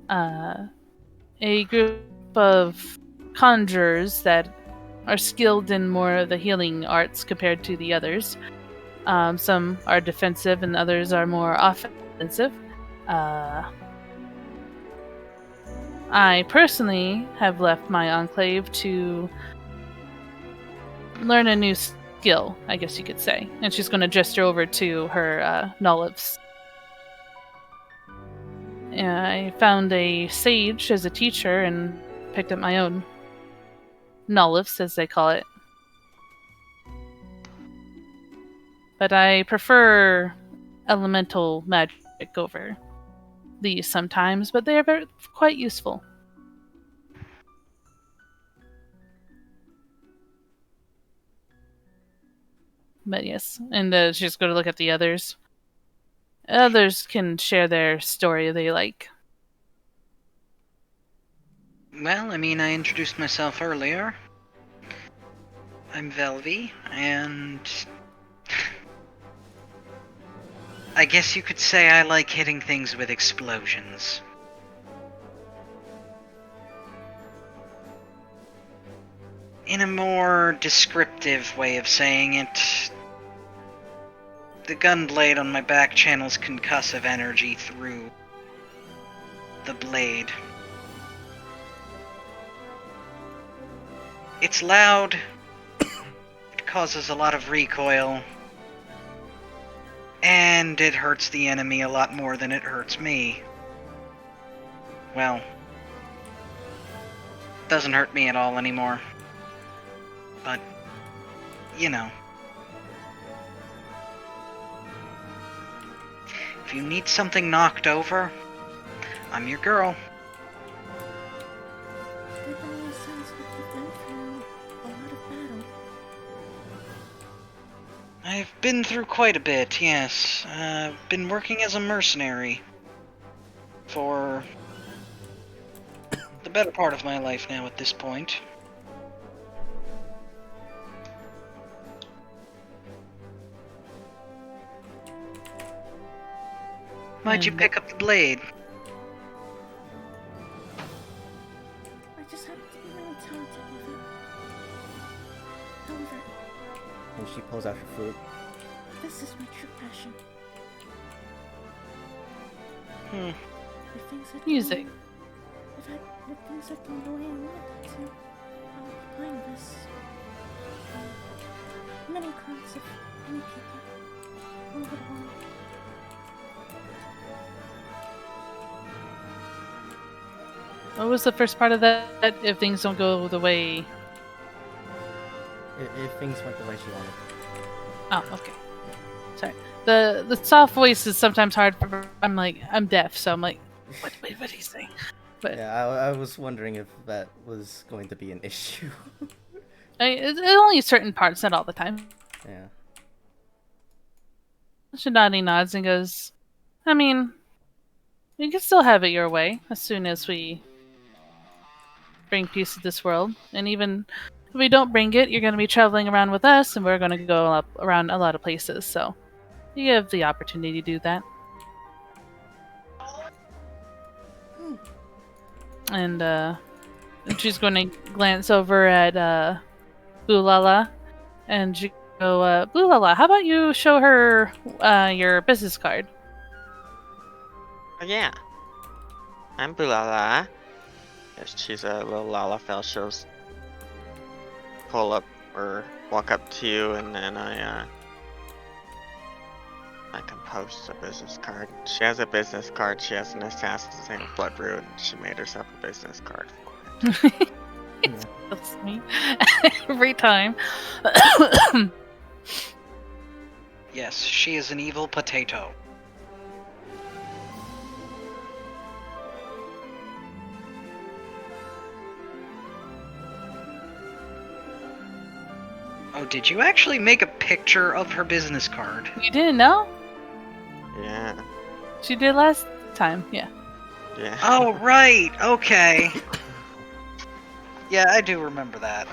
A group of conjurers that are skilled in more of the healing arts compared to the others. Some are defensive and others are more offensive. I personally have left my enclave to learn a new skill, I guess you could say. And she's going to gesture over to her Nollives. I found a sage as a teacher and picked up my own Nollives, as they call it. But I prefer elemental magic over these sometimes, but they are quite useful. But yes, and she's going to look at the others. Others can share their story if they like. Well, I mean, I introduced myself earlier. I'm Velvy, and I guess you could say I like hitting things with explosions. In a more descriptive way of saying it, the gun blade on my back channels concussive energy through the blade. It's loud, it causes a lot of recoil, and it hurts the enemy a lot more than it hurts me. Well, doesn't hurt me at all anymore. But, you know. If you need something knocked over, I'm your girl. That really sounds like you've been through a lot of battle. I've been through quite a bit, yes. Been working as a mercenary for the better part of my life now at this point. Why'd you pick up the blade? I just happen to be really talented with it. However, And she pulls out her flute. this is my true passion. If things had Music. If things had gone the way I wanted them to, I would be playing this. Many crowds of many people over the world. What was the first part of that? If things don't go the way... If things went the way she wanted. Oh, okay. Sorry. The soft voice is sometimes hard for... I'm deaf, so I'm like, what did he say? But Yeah, I was wondering if that was going to be an issue. it's only certain parts, not all the time. Yeah. Shinadi nods and goes, I mean, you can still have it your way as soon as we bring peace to this world. And even if we don't bring it, you're going to be traveling around with us, and we're going to go up around a lot of places. So you have the opportunity to do that. And she's going to glance over at Bulala, and she go, Bulala, how about you show her your business card? Oh, yeah. I'm Bulala. Yes, she's a little Lalafell. She'll pull up or walk up to you, and then I can post a business card. She has a business card. She has an assassin's name, Bloodroot, and she made herself a business card for it. That's me. Every time. Yes, she is an evil potato. Oh, did you actually make a picture of her business card? You didn't know? Yeah. She did last time, yeah. Yeah. Oh, right. Okay. Yeah, I do remember that.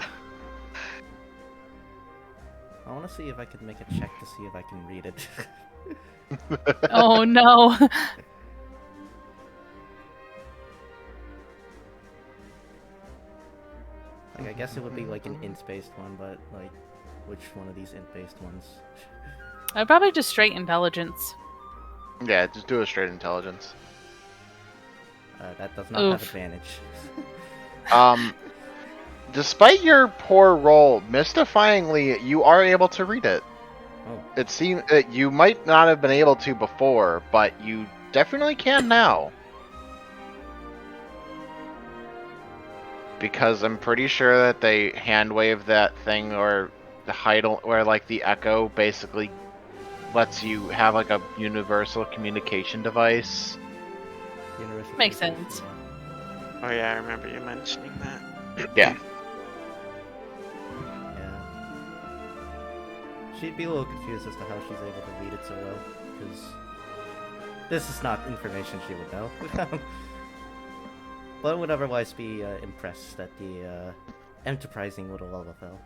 I want to see if I can make a check to see if I can read it. Oh no. Like, I guess it would be like an int-based one, but like, which one of these int-based ones? I'd probably just straight intelligence. Yeah, just do a straight intelligence. That does not have Oof. advantage. Despite your poor roll, mystifyingly, you are able to read it. Oh. It seems you might not have been able to before, but you definitely can now. Because I'm pretty sure that they hand wave that thing, or the Heidel, or like the Echo basically lets you have like a universal communication device. Universal Makes communication, sense. yeah. Oh yeah, I remember you mentioning that. Yeah. Yeah. She'd be a little confused as to how she's able to read it so well, because this is not information she would know. But would otherwise be impressed at the enterprising little Lalafell.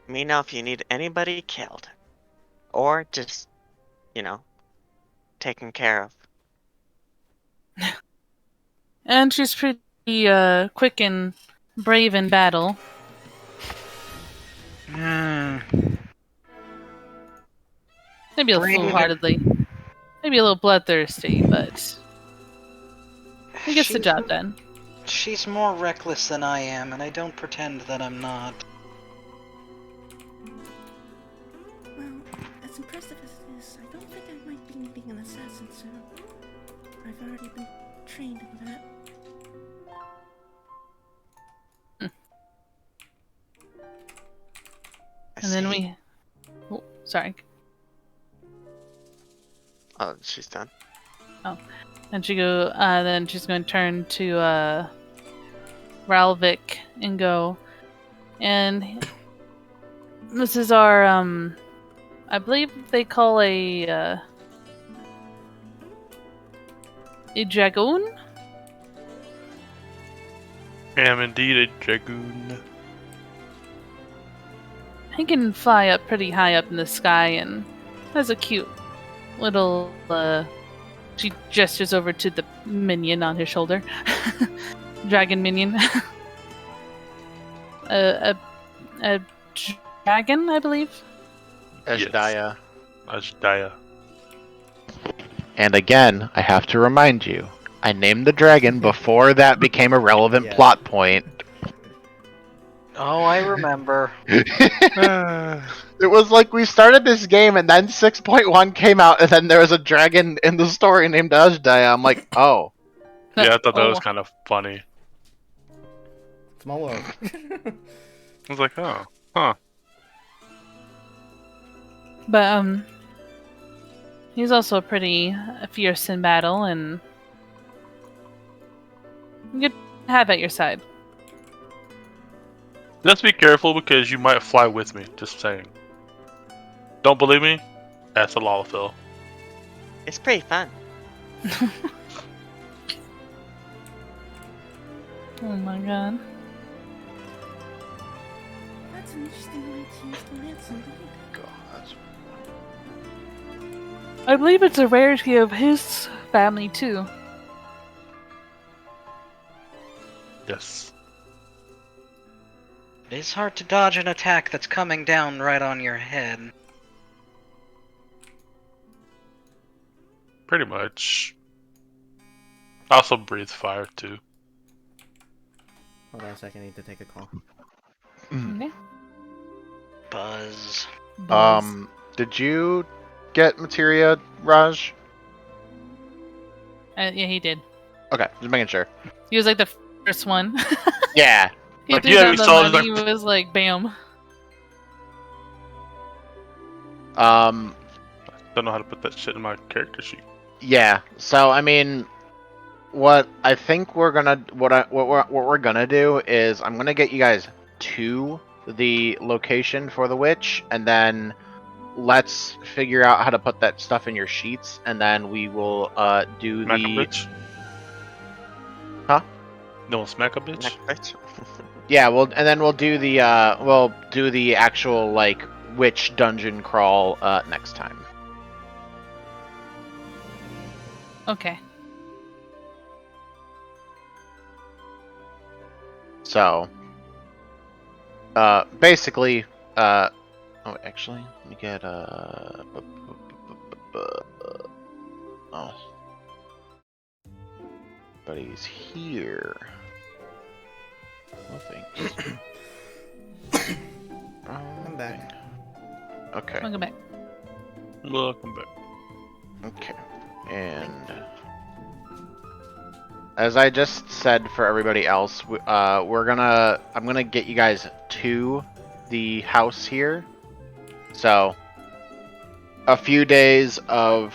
Let me know if you need anybody killed. Or just, taken care of. And she's pretty quick and brave in battle. Maybe a Brave. foolhardily. Maybe a little bloodthirsty, but he gets the job done. She's more reckless than I am, and I don't pretend that I'm not. Well, as impressive as it is, I don't think I might be needing an assassin soon. I've already been trained in that. And then we... Oh, sorry. Oh, she's done. And then she's going to turn to Ralvik and go, and this is our, I believe they call a dragoon? Am indeed a dragoon. He can fly up pretty high up in the sky and has a cute little, she gestures over to the minion on his shoulder. Dragon minion. a dragon, I believe. Ashdaya. Ashdaya. And again, I have to remind you, I named the dragon before that became a relevant Yeah. plot point. Oh, I remember. It was like we started this game and then 6.1 came out and then there was a dragon in the story named Ashdaya. I'm like, oh. Yeah, I thought that Oh. was kind of funny. Small world. I was like, oh, huh. But he's also pretty fierce in battle and good have at your side. Just be careful because you might fly with me. Just saying. Don't believe me? That's a Lalafell. It's pretty fun. Oh my god. That's an interesting way to use the lance indeed. I believe it's a rarity of his family too. Yes. It is hard to dodge an attack that's coming down right on your head. Pretty much. I also breathe fire too. Hold on a second, I need to take a call. Okay. Buzz. Did you get materia, Raj? Yeah, he did. Okay, just making sure. He was like the first one. Yeah. He Like, threw yeah, down we the saw it, money. like- He was like, bam. Don't know how to put that shit in my character sheet. Yeah. So I mean, what I think we're gonna what we're gonna do is I'm gonna get you guys to the location for the witch, and then let's figure out how to put that stuff in your sheets, and then we will do Smack a the bitch? Huh? No one smack a bitch? Next bitch. yeah we'll do the actual like witch dungeon crawl next time. Okay. So, basically, oh, actually, let me get, oh. But he's here. Oh, thanks. I'm back. Okay, Welcome back. Welcome back. okay. And as I just said for everybody else, I'm gonna get you guys to the house here. So, a few days of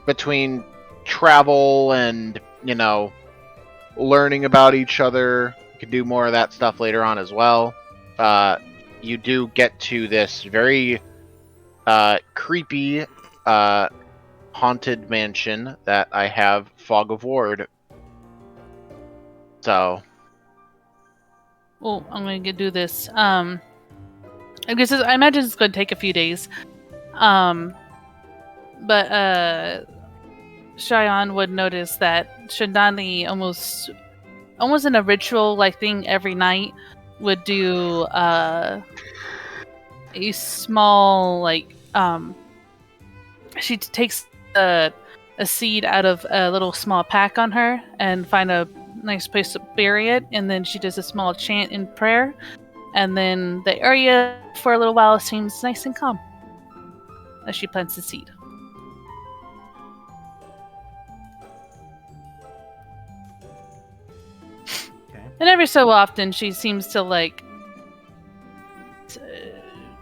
between travel and, you know, learning about each other. You can do more of that stuff later on as well. You do get to this very creepy haunted mansion that I have Fog of Ward. So, Well, I'm gonna do this. I guess I imagine it's gonna take a few days. But Cheyenne would notice that Shindani almost in a ritual like thing every night would do a small like she takes a seed out of a little small pack on her and find a nice place to bury it, and then she does a small chant in prayer, and then the area for a little while seems nice and calm as she plants the seed. Okay. And every so often she seems to like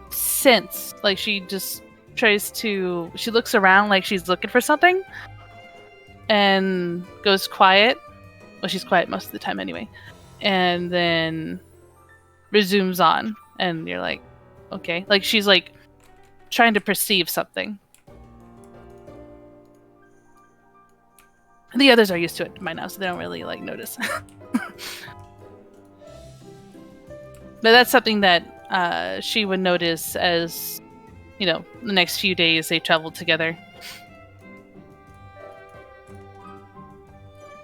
sense, like she just tries to, she looks around like she's looking for something and goes quiet. Well, she's quiet most of the time anyway. And then resumes on, and you're like, okay. Like she's like trying to perceive something. The others are used to it by now, so they don't really like notice. But that's something that she would notice as, you know, the next few days they traveled together.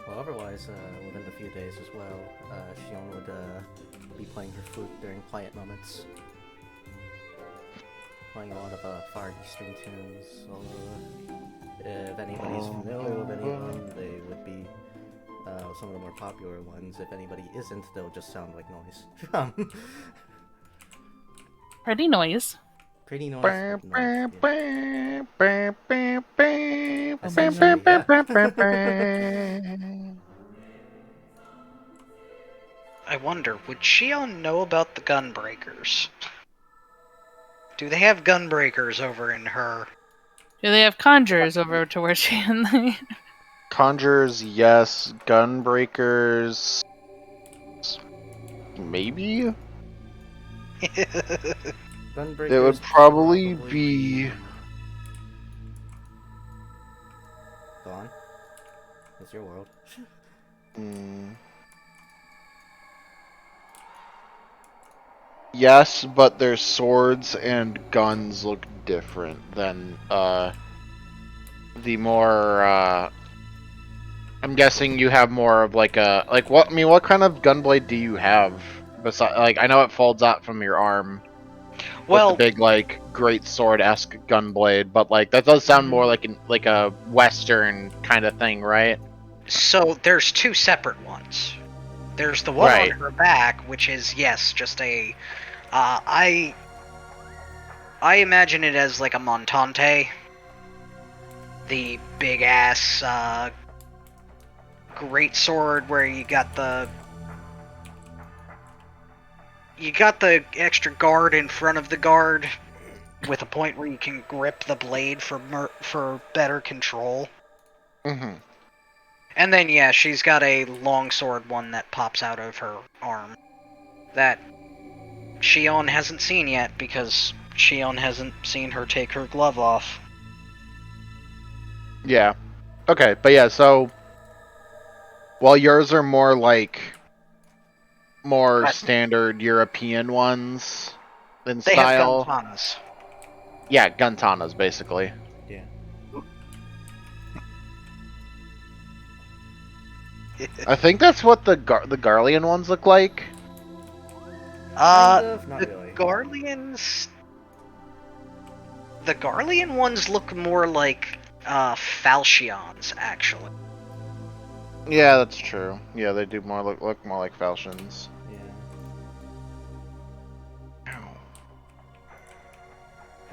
Well, otherwise, within a few days as well, Shion would be playing her flute during quiet moments. Playing a lot of Far Eastern tunes. So, if anybody's familiar with any of them, they would be some of the more popular ones. If anybody isn't, they'll just sound like noise. Pretty noise. Pretty noise. Bam, but bam, noise, bam, bam, bam, bam, Essentially, bam, bam, yeah. bam, bam. I wonder, would Shion know about the gunbreakers? Do they have gunbreakers over in her? Do they have conjurers over to where she Conjurers, yes. Gunbreakers, maybe? Gunbreakers It would probably be... gone. It's your world. Hmm. Yes, but their swords and guns look different than the more I'm guessing you have more of like a what I mean what kind of gunblade do you have besides like I know it folds out from your arm with the Well, big like great sword-esque gunblade, but like that does sound more like a western kind of thing, right? so there's two separate ones. There's the one on Right. her back, which is yes, just a. I imagine it as like a montante, the big ass great sword where you got the extra guard in front of the guard with a point where you can grip the blade for better control. Mm-hmm. And then yeah, she's got a longsword one that pops out of her arm that Shion hasn't seen yet because Shion hasn't seen her take her glove off. Yeah. Okay, but yeah, so while yours are more like more But standard European ones in they have style. guntanas. Yeah, guntanas basically. Yeah. I think that's what the Garlean ones look like. Kind of, not The really. Garleans. The Garlean ones look more like falchions, actually. Yeah, that's true. Yeah, they do more look more like falchions. Yeah.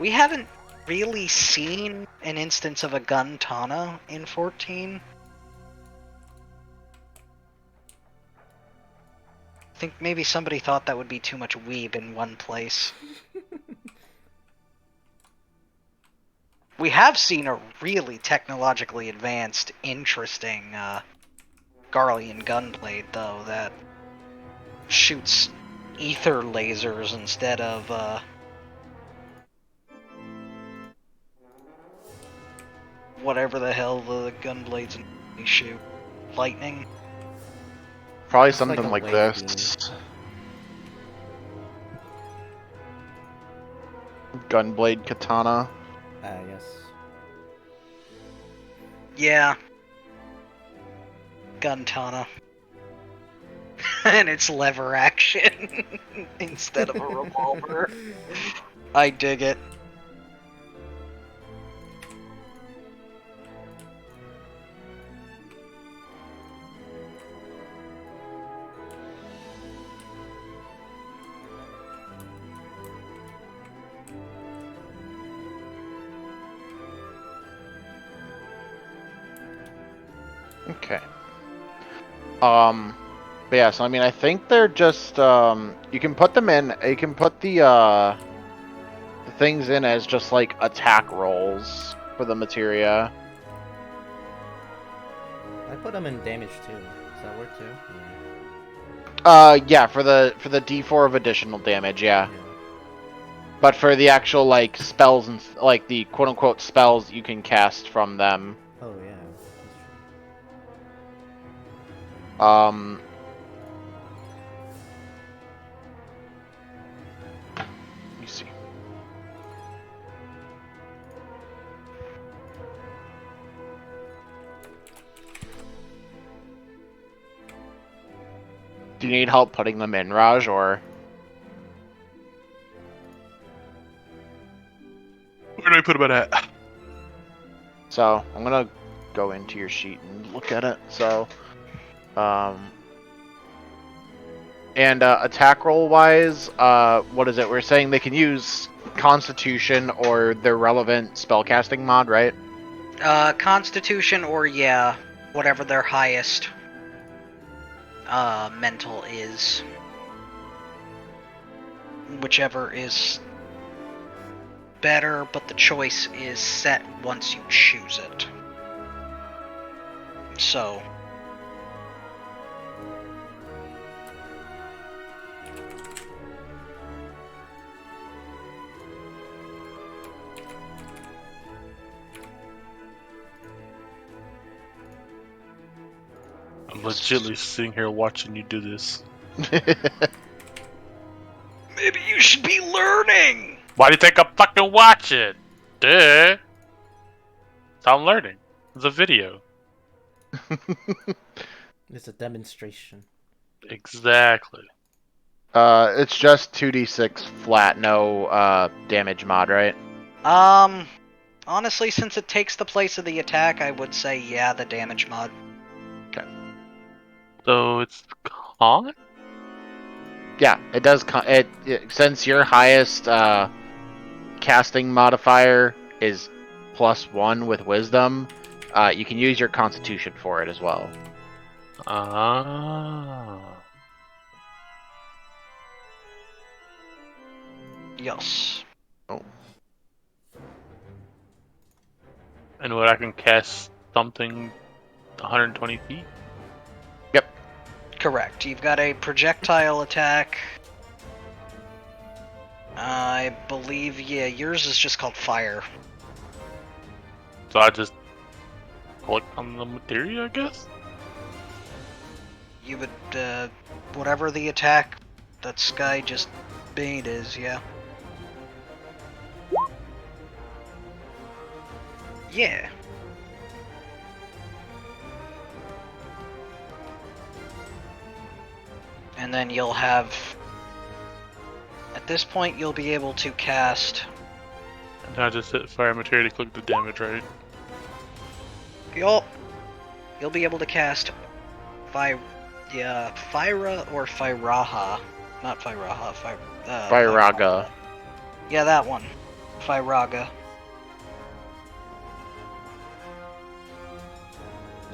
We haven't really seen an instance of a guntana in 14. I think maybe somebody thought that would be too much weeb in one place. We have seen a really technologically advanced, interesting Garlean gunblade, though, that shoots ether lasers instead of whatever the hell the gunblades shoot. Lightning? Probably It's like something a like wave this. Gunblade katana. Yes. Yeah. Guntana. And it's lever action instead of a revolver. I dig it. Okay. But yeah, so I mean I think they're just you can put them in you can put the things in as just like attack rolls for the materia. I put them in damage too. Does that work too? Yeah, for the D4 of additional damage, yeah. Yeah. But for the actual like spells and like the quote unquote spells you can cast from them. Oh yeah. That's Um let me see. Do you need help putting them in, Raj, or Where do I put them at? so I'm gonna go into your sheet and look at it. So and attack roll wise, what is it? We're saying they can use Constitution or their relevant spellcasting mod, right? Constitution or, yeah, whatever their highest mental is. Whichever is better, but the choice is set once you choose it. So, I'm legitly sitting here watching you do this. maybe you should be learning! Why do you think I'm fucking watching? Duh. So I'm learning. It's a video. It's a demonstration. Exactly. It's just 2d6 flat, no damage mod, right? Honestly, since it takes the place of the attack, I would say yeah, the damage mod. So it's con? Yeah, it does. Since your highest casting modifier is +1 with wisdom, you can use your constitution for it as well. Ah. Yes. And what I can cast something 120 feet? Yep. Correct. You've got a projectile attack. I believe, yeah, yours is just called fire. So I just click on the materia, I guess? You would, whatever the attack that Sky just made is, yeah. Yeah. And then you'll have... At this point, you'll be able to cast... And I just hit fire materia to click the damage, right? You'll be able to cast Fyra or Fyraha. Not Fyraha, Fyraga. Yeah, that one. Fyraga.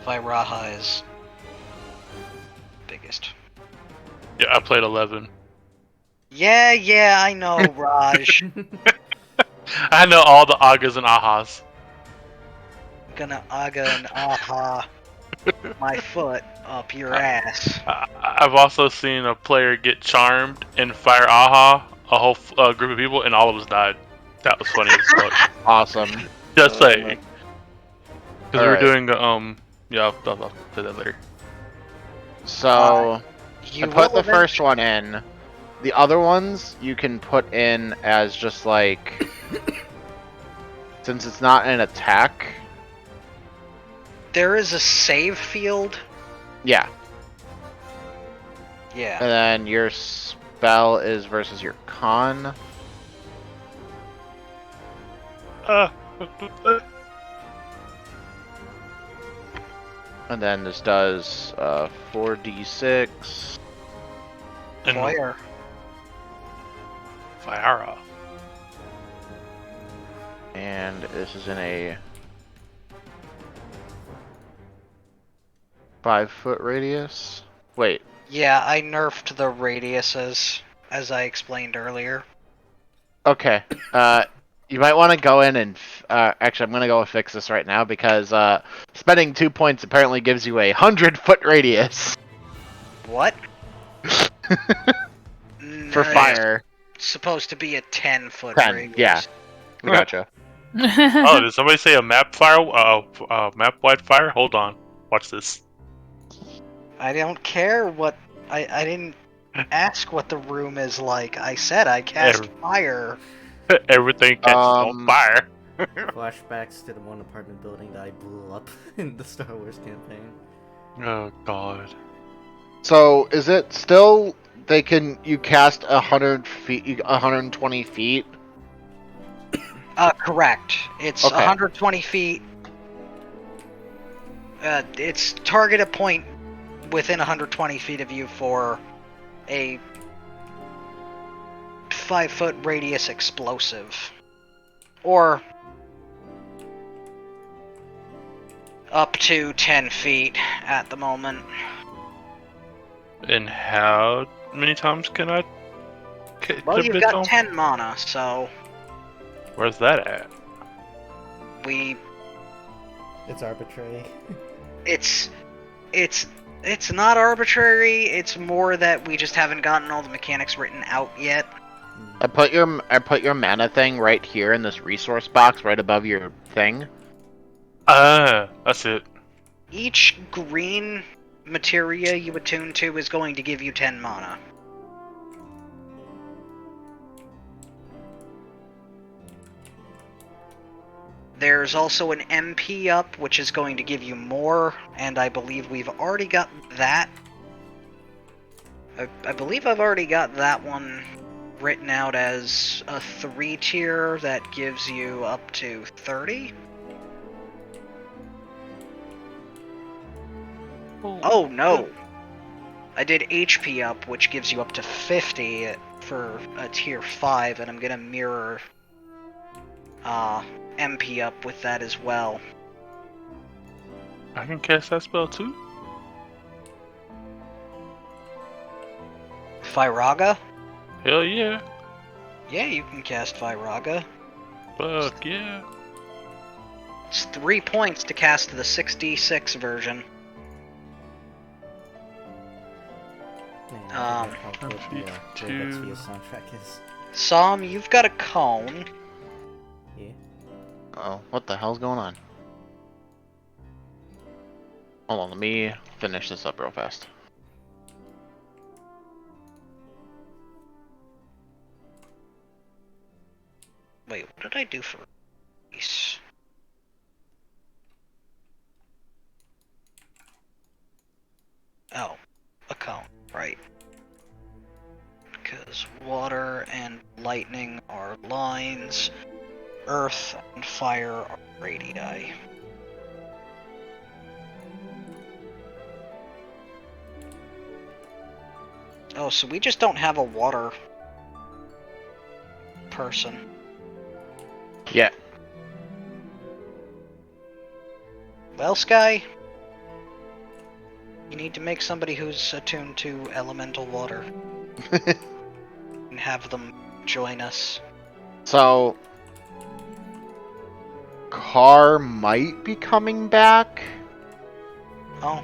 Fyraha is biggest. Yeah, I played 11. Yeah, I know, Raj. I know all the agas and ahas. Gonna aga and aha my foot up your ass. I've also seen a player get charmed and fire aha a whole group of people, and all of us died. That was funny as fuck. Awesome. Just saying. Because we were Alright. doing yeah, I'll say that later. So You I put will the first one in. The other ones you can put in as just like, since it's not an attack. There is a save field. Yeah. Yeah. And then your spell is versus your con. And then this does 4d6. And Fire. Fire. And this is in a 5-foot radius. Wait. Yeah, I nerfed the radiuses, as I explained earlier. Okay. You might want to go in and... actually, I'm going to go fix this right now because spending 2 points apparently gives you a 100-foot radius. What? For fire. It's supposed to be a 10-foot 10, radius. yeah. Gotcha. Oh, did somebody say a map fire? Map wide fire? Hold on. Watch this. I don't care what... I didn't ask what the room is like. I said I cast fire. Everything catches on fire. Flashbacks to the one apartment building that I blew up in the Star Wars campaign. Oh god. So, is it still... You cast 100 feet, 120 feet? Correct. It's Okay. 120 feet. It's target a point within 120 feet of you for a 5-foot radius explosive. Or up to 10 feet at the moment. And how many times can I? Well, you've got 10 mana, so Where's that at? we... It's arbitrary. It's it's not arbitrary. It's more that we just haven't gotten all the mechanics written out yet. I put your mana thing right here in this resource box, right above your thing. Ah, that's it. Each green materia you attune to is going to give you 10 mana. There's also an MP up, which is going to give you more, and I believe we've already got that. I believe I've already got that one written out as a 3 tier that gives you up to 30. Oh no! I did HP up, which gives you up to 50 for a tier 5, and I'm gonna mirror MP up with that as well. I can cast that spell too? Fyraga? Hell yeah. Yeah, you can cast Fyraga. Fuck yeah. It's 3 points to cast the 6d6 version. Man, I forget how good the two. Vexvia soundtrack is. Som, you've got a cone. Yeah. Oh, what the hell's going on? Hold on, let me finish this up real fast. Wait, what did I do for these? Oh, a cone, right. Because water and lightning are lines, earth and fire are radii. Oh, so we just don't have a water person. Yeah. Well, Sky, you need to make somebody who's attuned to elemental water and have them join us. So, Carr might be coming back. Oh,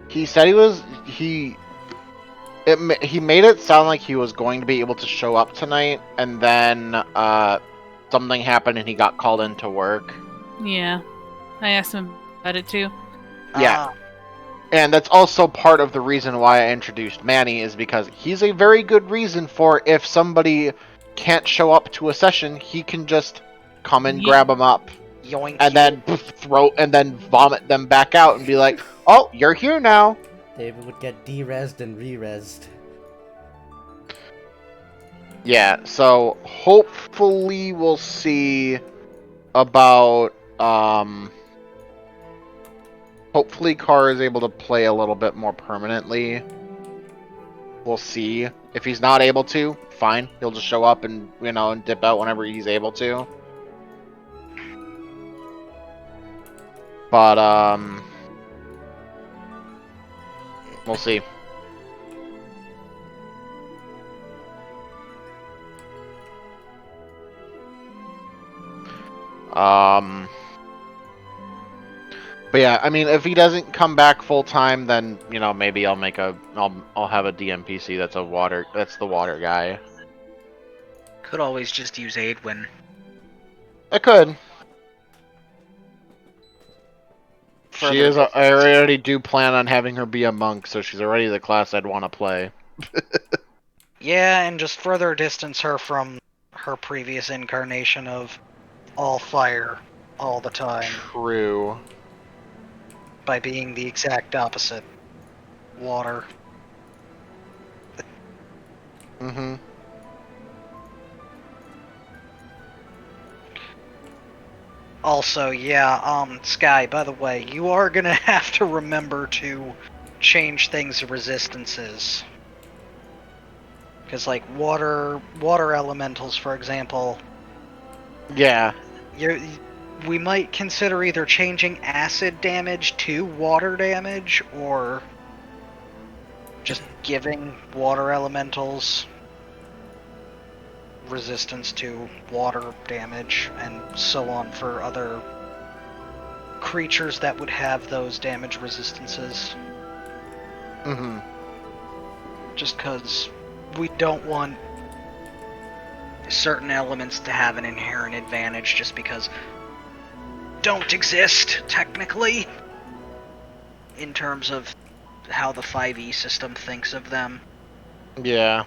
He said he made it sound like he was going to be able to show up tonight, and then something happened and he got called into work. Yeah. I asked him about it too. Yeah. And that's also part of the reason why I introduced Manny, is because he's a very good reason for if somebody can't show up to a session, he can just come and grab them up yoink. and then vomit them back out and be like, "Oh, you're here now." David would get de-resed and re-resed. Yeah, so hopefully we'll see about hopefully Carr is able to play a little bit more permanently. We'll see. If he's not able to, fine. He'll just show up and, and dip out whenever he's able to. But we'll see. But yeah, I mean, if he doesn't come back full time, then maybe I'll have a DMPC that's the water guy. Could always just use Aidwin. I could. Further She is. I already do plan on having her be a monk, so she's already the class I'd want to play. Yeah, and just further distance her from her previous incarnation of all fire all the time True. by being the exact opposite. Water. Mm-hmm. Also, yeah, Sky, by the way, you are gonna have to remember to change things to resistances. Because, like, water elementals, for example, Yeah. we might consider either changing acid damage to water damage, or just giving water elementals resistance to water damage, and so on for other creatures that would have those damage resistances. Mm-hmm. Just because we don't want certain elements to have an inherent advantage just because don't exist, technically, in terms of how the 5e system thinks of them. Yeah.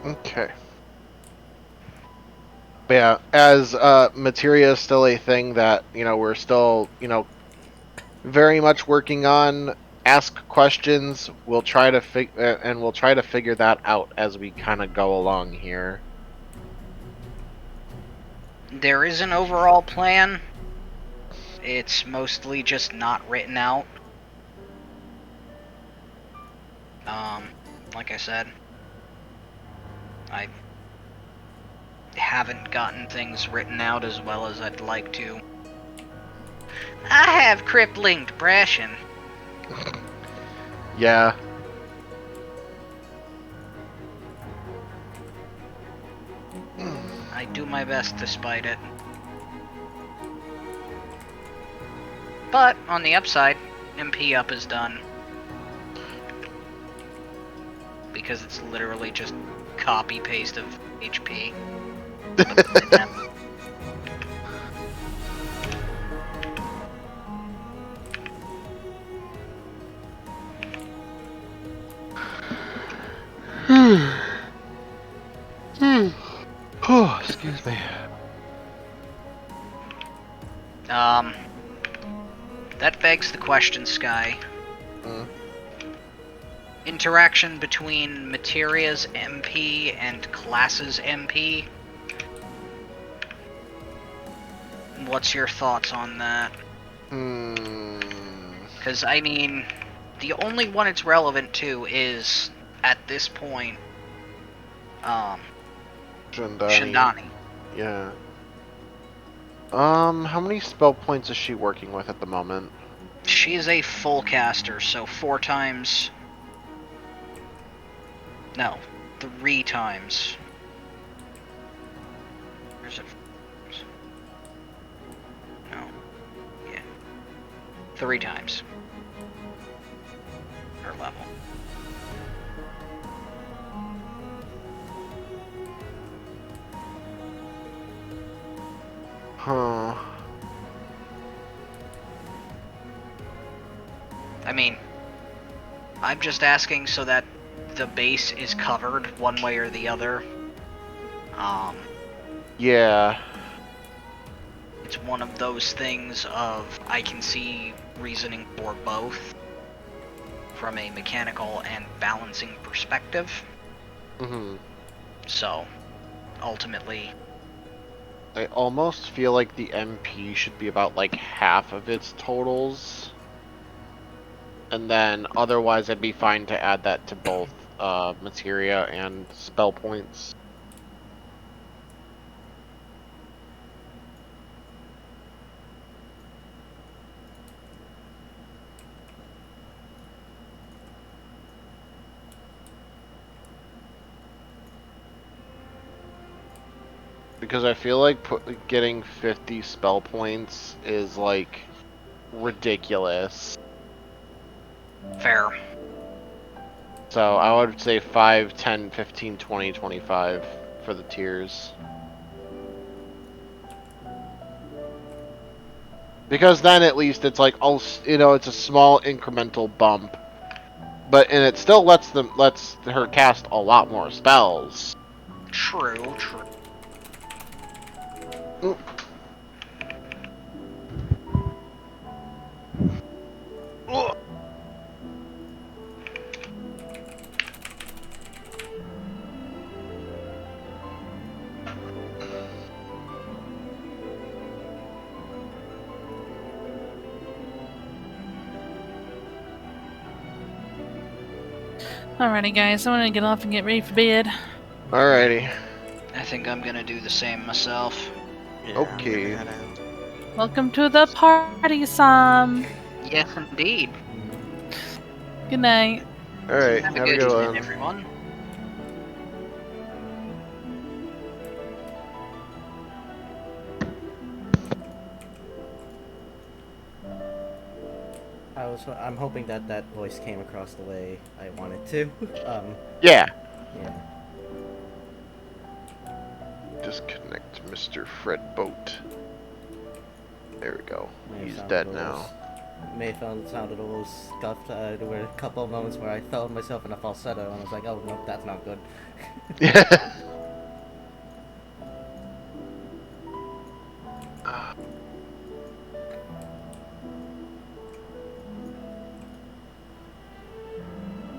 Okay. But yeah, as materia is still a thing that, we're still, very much working on, ask questions, we'll try to figure that out as we kind of go along here. There is an overall plan. It's mostly just not written out. Like I said, I haven't gotten things written out as well as I'd like to. I have crippling depression. Yeah. I do my best despite it. But, on the upside, MP up is done. Because it's literally just copy-paste of HP. Oh, excuse me. That begs the question, Sky. Mm. Interaction between Materia's MP and Class's MP. What's your thoughts on that? Because, I mean, the only one it's relevant to is, at this point, Shandani. Yeah. How many spell points is she working with at the moment? She is a full caster, so 4 times... No, 3 times. Where's it? No. Yeah. 3 times. Her level. Huh. I mean, I'm just asking so that the base is covered one way or the other. Yeah. It's one of those things of I can see reasoning for both from a mechanical and balancing perspective. Mm-hmm. So, ultimately, I almost feel like the MP should be about like half of its totals. And then otherwise I'd be fine to add that to both materia and spell points. Because I feel like getting 50 spell points is like ridiculous. fair. So I would say 5, 10, 15, 20, 25 for the tiers. Because then at least it's like, it's a small incremental bump. And it still lets her cast a lot more spells. True, true. Ooh. Ugh. Alrighty, guys, I'm gonna get off and get ready for bed. Alrighty. I think I'm gonna do the same myself. Yeah, I'm gonna Okay. head out. Welcome to the party, Sam. Yes, indeed. Good night. Alright, Have a have a good good evening, one. everyone. I'm hoping that voice came across the way I wanted to. Yeah. Yeah. Disconnect Mr. Fred Boat. There we go. May have He's sounded dead a little now. May have sounded a little scuffed. There were a couple of moments where I felt myself in a falsetto, and I was like, "Oh no, that's not good." Yeah.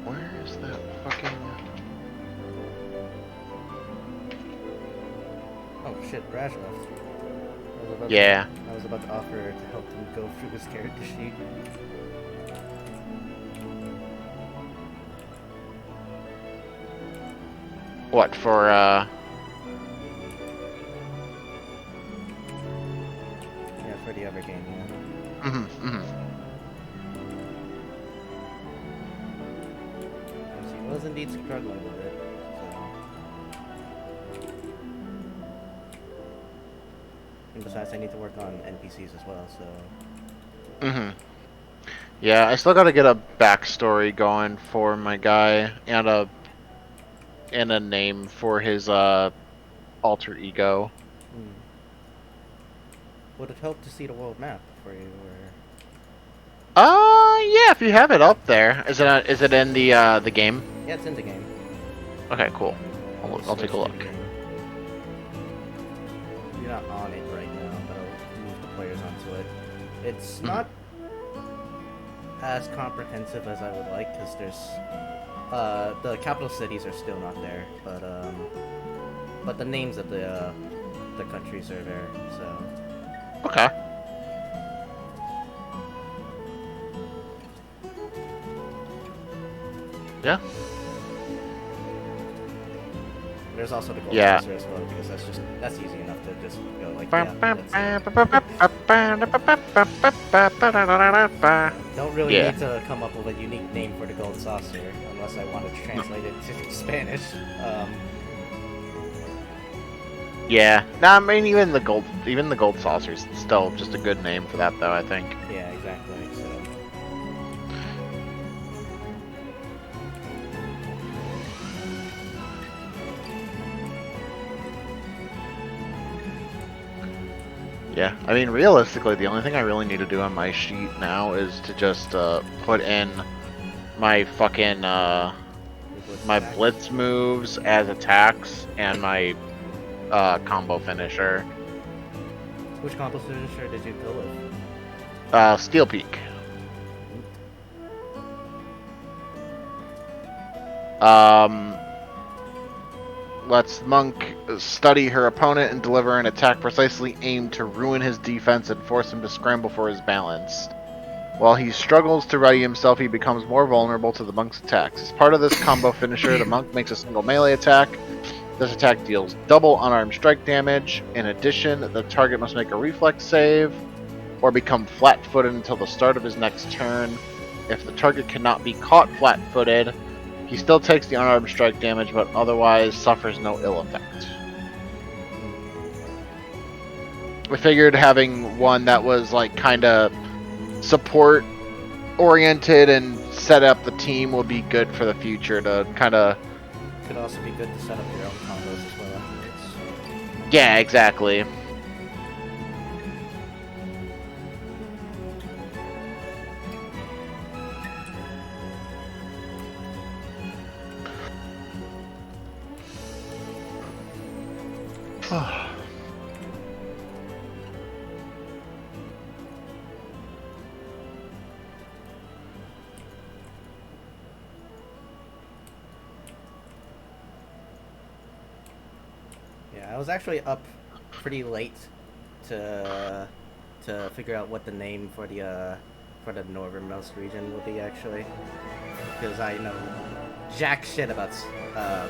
Where is that fucking... Oh shit, Rash left. Yeah. I was about to offer to help him go through his character sheet. What, for, Yeah, for the other game, yeah. Because he was indeed struggling with it, so... And besides, I need to work on NPCs as well, so... Yeah, I still gotta get a backstory going for my guy, and a name for his, alter ego. Would it help to see the world map for you, or... Yeah, if you have it up there. Is it in the game? Yeah, it's in the game. Okay, cool. I'll take a switch to look. the game. You're not on it right now, but I'll move the players onto it. It's not as comprehensive as I would like, because there's... the capital cities are still not there, but the names of the countries are there, so... Okay. Yeah. There's also the gold Yeah. saucer as well, because that's easy enough to just go like, don't really Yeah. need to come up with a unique name for the gold saucer, unless I wanted to translate it to Spanish. Yeah. Nah, I mean even the gold saucer's still just a good name for that though, I think. Yeah, exactly, so... Yeah. I mean realistically the only thing I really need to do on my sheet now is to just put in my fucking my blitz moves as attacks and my combo finisher. Which combo finisher did you go with? Steel Peak. Lets Monk study her opponent and deliver an attack precisely aimed to ruin his defense and force him to scramble for his balance. While he struggles to ready himself, he becomes more vulnerable to the Monk's attacks. As part of this combo finisher, the Monk makes a single melee attack. This attack deals double unarmed strike damage. In addition, the target must make a reflex save or become flat-footed until the start of his next turn. If the target cannot be caught flat-footed, he still takes the unarmed strike damage, but otherwise suffers no ill effect. I figured having one that was like kind of support-oriented and set up the team will be good for the future to kind of... Could also be good to set up your own combos as well afterwards. Yeah, exactly. Yeah, I was actually up pretty late to figure out what the name for the northernmost region will be actually, because I know jack shit about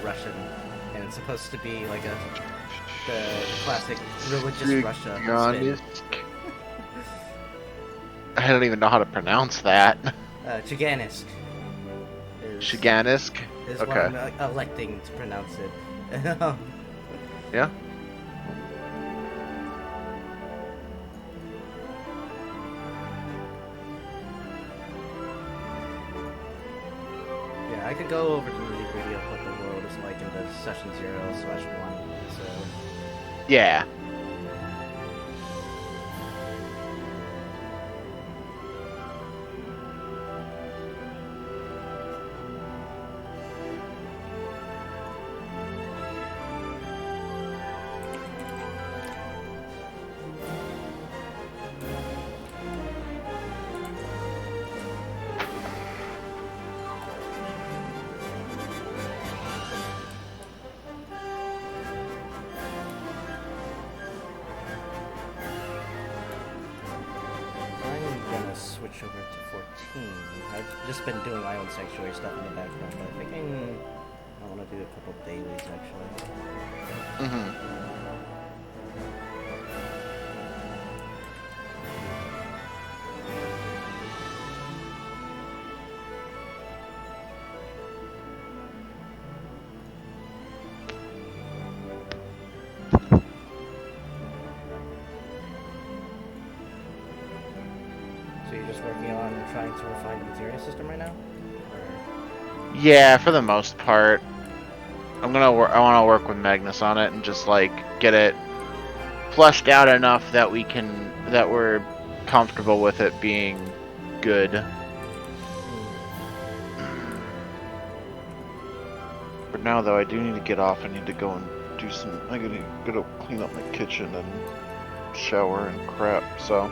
Russian, and it's supposed to be like the classic religious Russia spin. Chiganisk. I don't even know how to pronounce that. Chiganisk. Chiganisk? Is Okay. what I'm electing to pronounce it. Yeah? Yeah, I could go over the nitty-gritty of what the world is like in the session 0/1. So Yeah. I'm gonna switch over to 14. I've just been doing my own sanctuary stuff in the background, but I'm thinking I want to do a couple dailies actually. Mm-hmm. So you're just working on trying to refine the materia system right now? Or... Yeah, for the most part. I want to work with Magnus on it and just like get it fleshed out enough that we're comfortable with it being good. For now, though, I do need to get off. I need to go and do some. I gotta go clean up my kitchen and shower and crap. So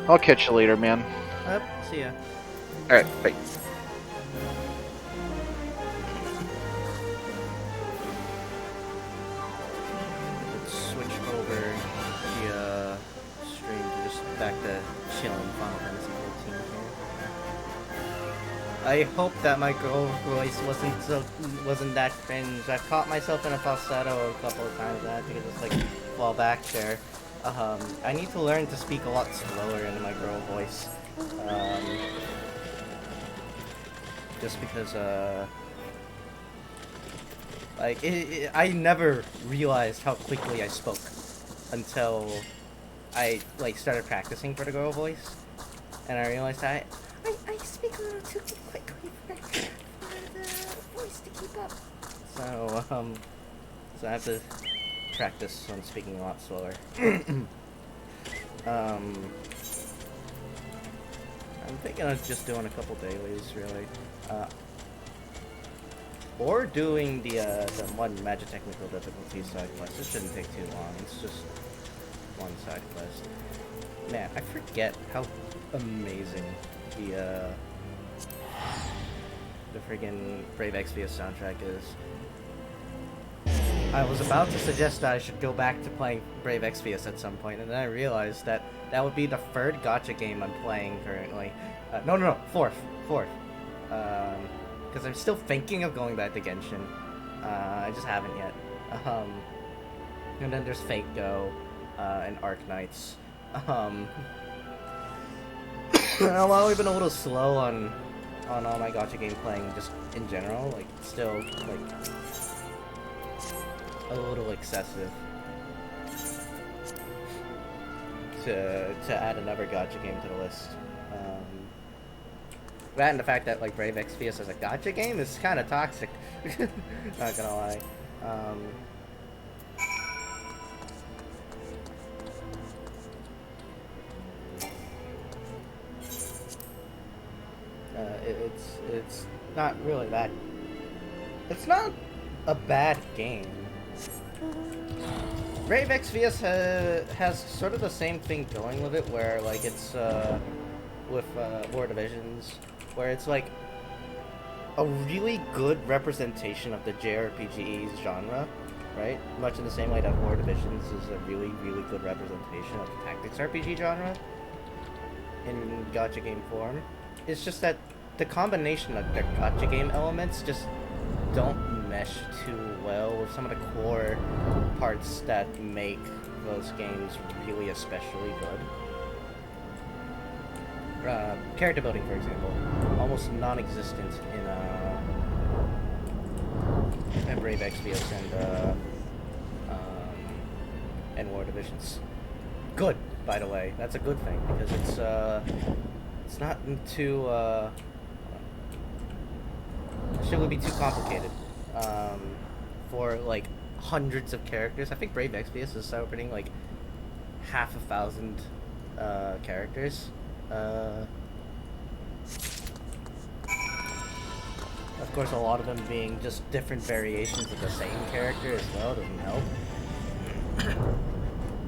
Yeah. I'll catch you later, man. Yep, see ya. All right, bye. Let's switch over the stream to just back to chilling Final Fantasy 14 here. I hope that my girl voice wasn't that cringe. I've caught myself in a falsetto a couple of times and I had to just like fall back there. I need to learn to speak a lot slower in my girl voice. Just because like I never realized how quickly I spoke until I like started practicing for the girl voice, and I realized I speak a little too quickly for the voice to keep up. So so I have to practice on speaking a lot slower. I'm thinking of just doing a couple dailies, really. Or doing the one magic technical difficulty side quest. It shouldn't take too long. It's just one side quest. Man, I forget how amazing the friggin' Brave Exvius soundtrack is. I was about to suggest that I should go back to playing Brave Exvius at some point, and then I realized that that would be the third gacha game I'm playing currently. No, fourth. Because I'm still thinking of going back to Genshin. I just haven't yet. And then there's Fate Go, and Arc Knights. While I've been a little slow on all my gacha game playing just in general, like still like a little excessive to add another gacha game to the list. That and the fact that like Brave Exvius as a gacha game is kind of toxic. Not gonna lie. It's not really that. It's not a bad game. Brave Exvius has sort of the same thing going with it, where like it's with War Divisions, where it's like a really good representation of the JRPG genre, right? Much in the same way that War Divisions is a really, really good representation of the tactics RPG genre in gacha game form. It's just that the combination of the gacha game elements just don't mesh too well with some of the core parts that make those games really especially good. Character building, for example, almost non-existent in Brave Exvius and War Divisions. Good, by the way. That's a good thing because it's not too shit would be too complicated for like hundreds of characters. I think Brave Exvius is celebrating like 500,000 characters. Of course, a lot of them being just different variations of the same character as well doesn't help.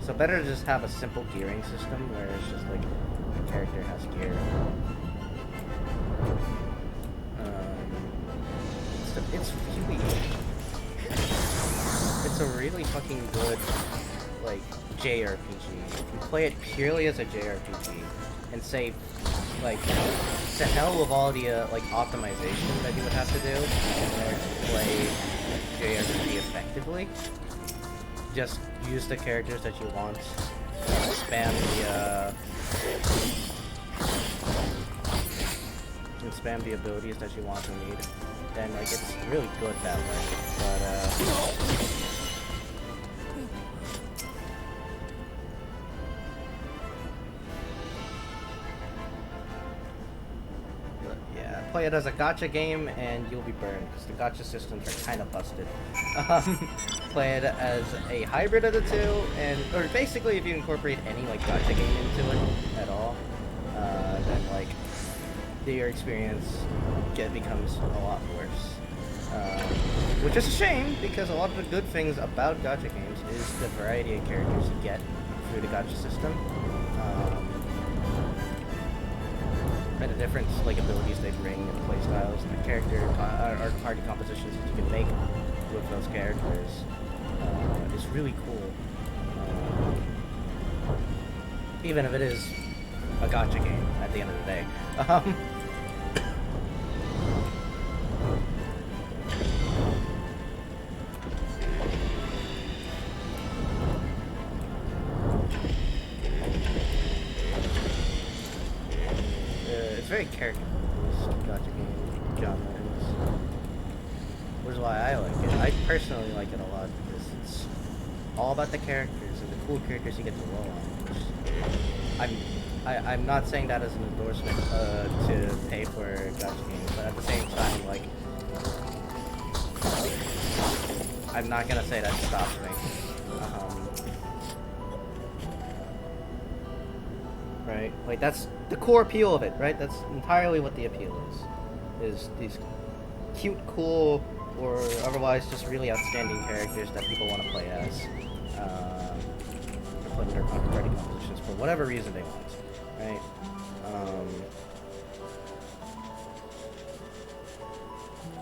So better to just have a simple gearing system where it's just like the character has gear. It's a really fucking good like JRPG. If you play it purely as a JRPG and say like to hell with all the like optimization that you would have to do in order to play JRPG effectively. Just use the characters that you want. Spam the abilities that you want and need. Then like it's really good that way. But yeah, play it as a gacha game and you'll be burned because the gacha systems are kind of busted. Play it as a hybrid of the two, or basically if you incorporate any like gacha game into it at all, then like your experience becomes a lot worse. Which is a shame because a lot of the good things about gacha games is the variety of characters you get through the gacha system. And the different like abilities they bring and playstyles and the character or party compositions that you can make with those characters is really cool. Even if it is a gacha game at the end of the day. It's very character-focused gacha game genre, which is why I like it. I personally like it a lot because it's all about the characters and the cool characters you get to roll on. I'm not saying that as an endorsement to pay for gacha games, but at the same time, like, I'm not gonna say that stops me. Right? Like, that's the core appeal of it, right? That's entirely what the appeal is these cute, cool, or otherwise just really outstanding characters that people want to play as. To put in their party compositions for whatever reason they want, right?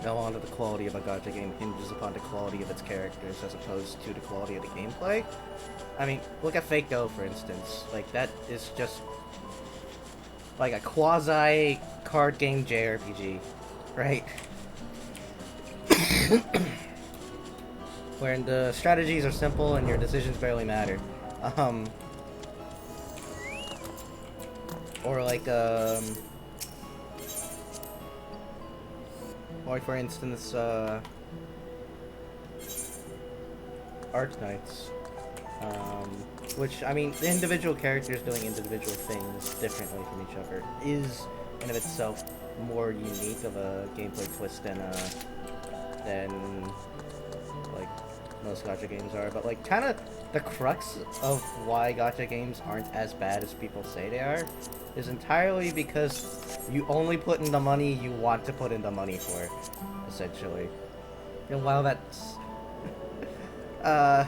Now on to the quality of a gacha game hinges upon the quality of its characters as opposed to the quality of the gameplay. I mean, look at Fate Go, for instance. Like, that is just like a quasi card game JRPG, right? Wherein the strategies are simple and your decisions barely matter. Or like for instance, Archknights. Which, I mean, the individual characters doing individual things differently from each other is, in of itself, more unique of a gameplay twist than like, most gacha games are. But, like, kind of the crux of why gacha games aren't as bad as people say they are is entirely because you only put in the money you want to put in the money for, essentially. And while that's I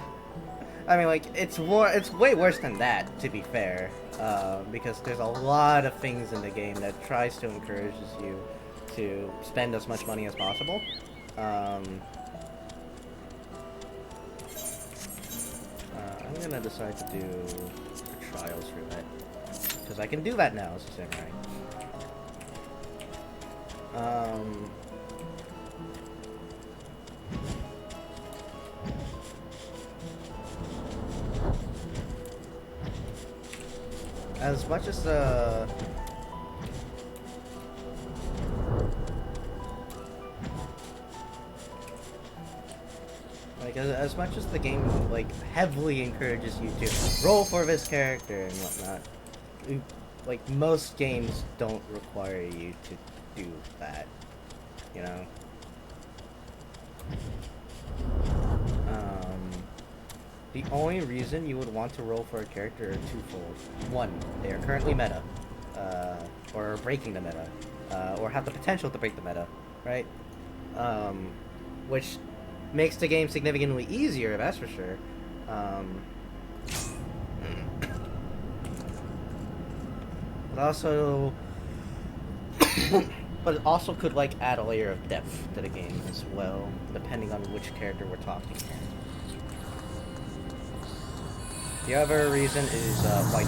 mean, like, it's way worse than that, to be fair. Because there's a lot of things in the game that tries to encourages you to spend as much money as possible. I'm gonna decide to do the trials roulette. Because I can do that now as a samurai. As much as like as much as the game like heavily encourages you to roll for this character and whatnot, like most games don't require you to do that, you know. The only reason you would want to roll for a character are twofold. One, they are currently meta, or breaking the meta, or have the potential to break the meta, right? Which makes the game significantly easier, that's for sure. But also, but it also could like add a layer of depth to the game as well, depending on which character we're talking about. The other reason is like,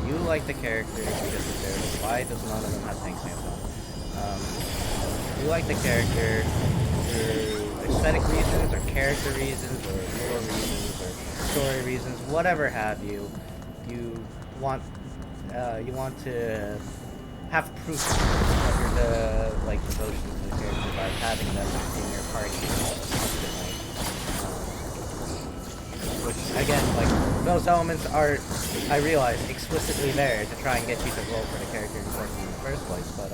you like the characters because of their why does none of them have tank stance on? You like the character for aesthetic reasons, or character reasons, or lore reasons, or story reasons, whatever have you. You want to have proof of your like devotion to the character by having them in your party constantly. Which, again, like, those elements are, I realize, explicitly there to try and get you to roll for the character in the first place, but,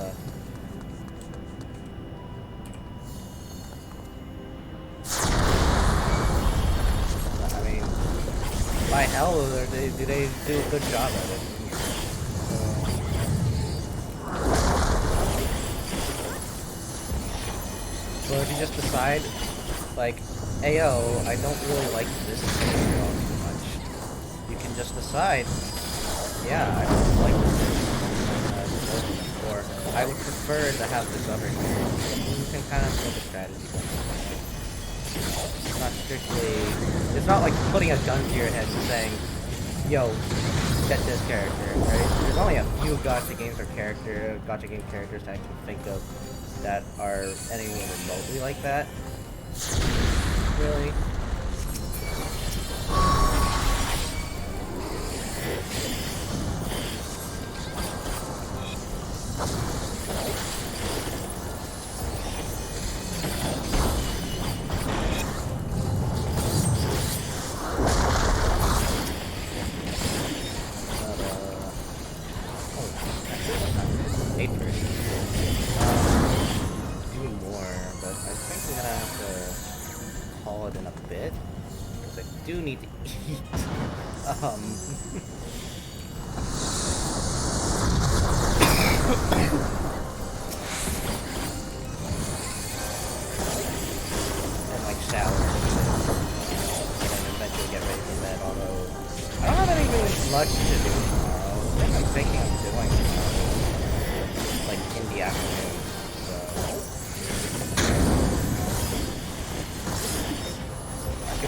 I mean, by hell, do they do a good job at it? So if you just decide, like, Ayo, I don't really like this character all too much. You can just decide, yeah, I don't like this or I would prefer to have this other character. You can kind of build a strategy going on. It's not strictly, it's not like putting a gun to your head and saying, yo, get this character, right? There's only a few gacha games or gacha game characters that I can think of that are anyone remotely like that. Really? Do need to eat. And like shower. And then eventually get ready for bed, although I don't have anything much to do tomorrow. I think I'm thinking of doing like in the afternoon.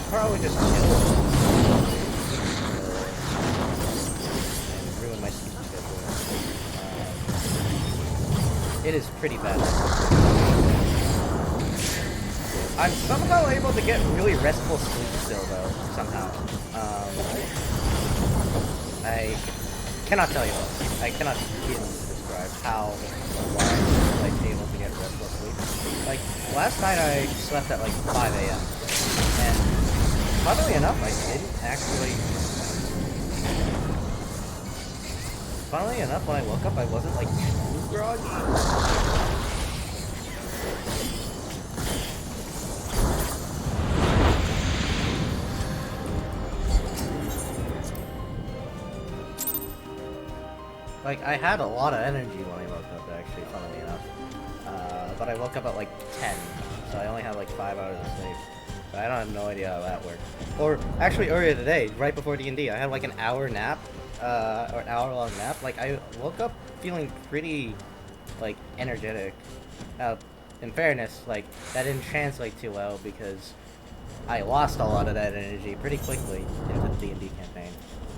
Probably just chill and ruin my sleep schedule. It is pretty bad. I'm somehow able to get really restful sleep still, though, somehow. I cannot tell you what. I cannot begin to describe how or why I'm able to get restful sleep. Like, last night I slept at like 5 a.m. and funnily enough, I didn't actually... Funnily enough, when I woke up, I wasn't, like, too groggy. Like, I had a lot of energy when I woke up, actually, funnily enough. But I woke up at, like, 10, so I only had, like, 5 hours of sleep. So I don't have no idea how that works. Or actually earlier today, right before D&D, I had like an hour nap, or an hour-long nap. Like I woke up feeling pretty, like, energetic. In fairness, like that didn't translate too well because I lost a lot of that energy pretty quickly into the D&D campaign.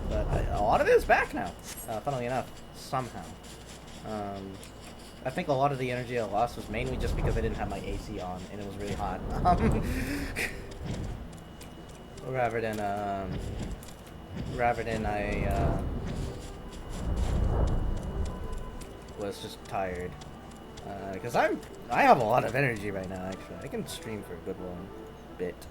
But a lot of it is back now, funnily enough, somehow. I think a lot of the energy I lost was mainly just because I didn't have my AC on and it was really hot. Rather than I was just tired. Because I have a lot of energy right now, actually. I can stream for a good long bit.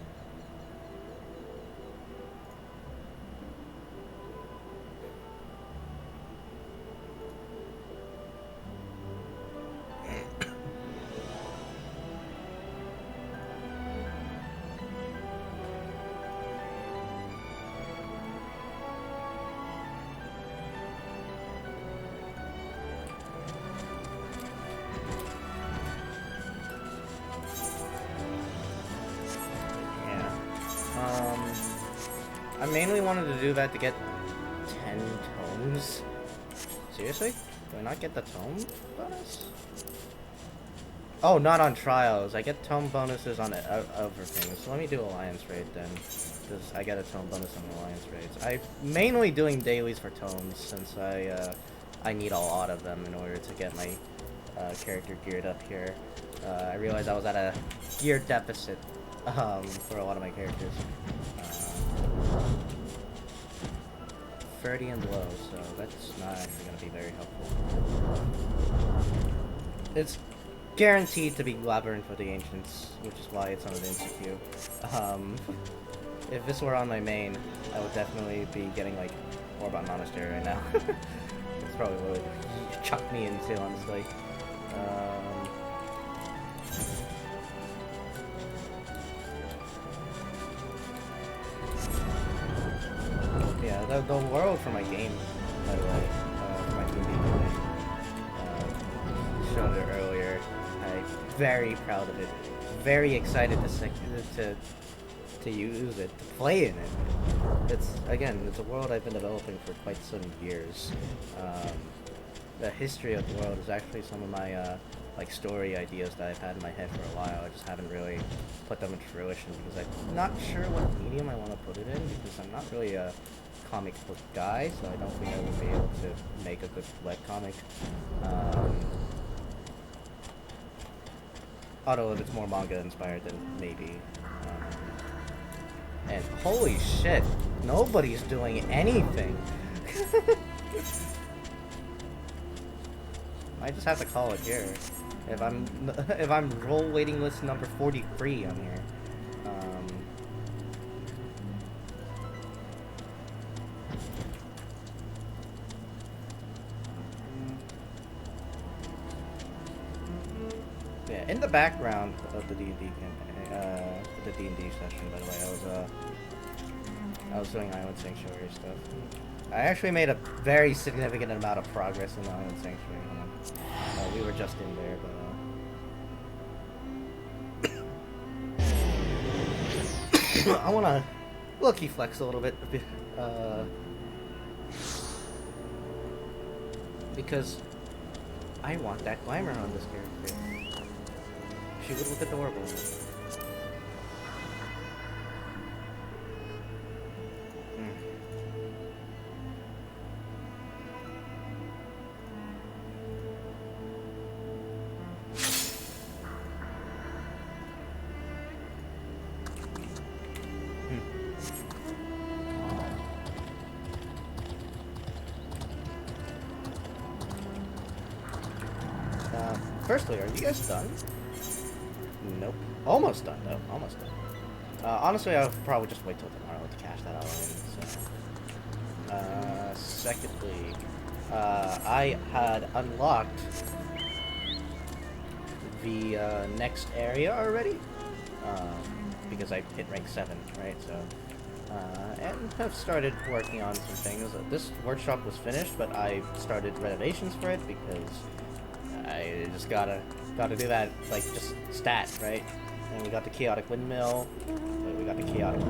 I mainly wanted to do that to get 10 tomes. Seriously? Do I not get the tome bonus? Oh, not on trials. I get tome bonuses on other things. So let me do Alliance Raid then. Because I get a tome bonus on Alliance Raids. I'm mainly doing dailies for tomes since I need a lot of them in order to get my character geared up here. I realized I was at a gear deficit for a lot of my characters. 30 and below, so that's not actually going to be very helpful. It's guaranteed to be Labyrinth for the Ancients, which is why it's on the Institute. If this were on my main, I would definitely be getting like Orbon Monastery right now. That's probably what it would chuck me into, honestly. Yeah, the world for my game, by the way, for my D&D campaign, showed it earlier. I'm very proud of it. Very excited to use it, to play in it. It's a world I've been developing for quite some years. The history of the world is actually some of my like story ideas that I've had in my head for a while. I just haven't really put them into fruition because I'm not sure what medium I want to put it in, because I'm not really a comic book guy, so I don't think I would be able to make a good webcomic. Although if it's more manga inspired, then maybe. And holy shit, nobody's doing anything. I just have to call it here. If I'm roll waiting list number 43 on here. Yeah, in the background of the D&D campaign, the D&D session, by the way, I was doing Island Sanctuary stuff. I actually made a very significant amount of progress in the Island Sanctuary. We were just in there, but I want to low-key flex a little bit, because I want that glamour on this character. She would look adorable. Firstly, are you guys done? Nope. Almost done, though. Almost done. Honestly, I'll probably just wait till tomorrow to cash that out in, so... secondly, I had unlocked the next area already, because I hit rank 7, right, so... and have started working on some things. This workshop was finished, but I started renovations for it because I just gotta do that, like, just stat, right? And we got the chaotic windmill. Wait, got the chaotic.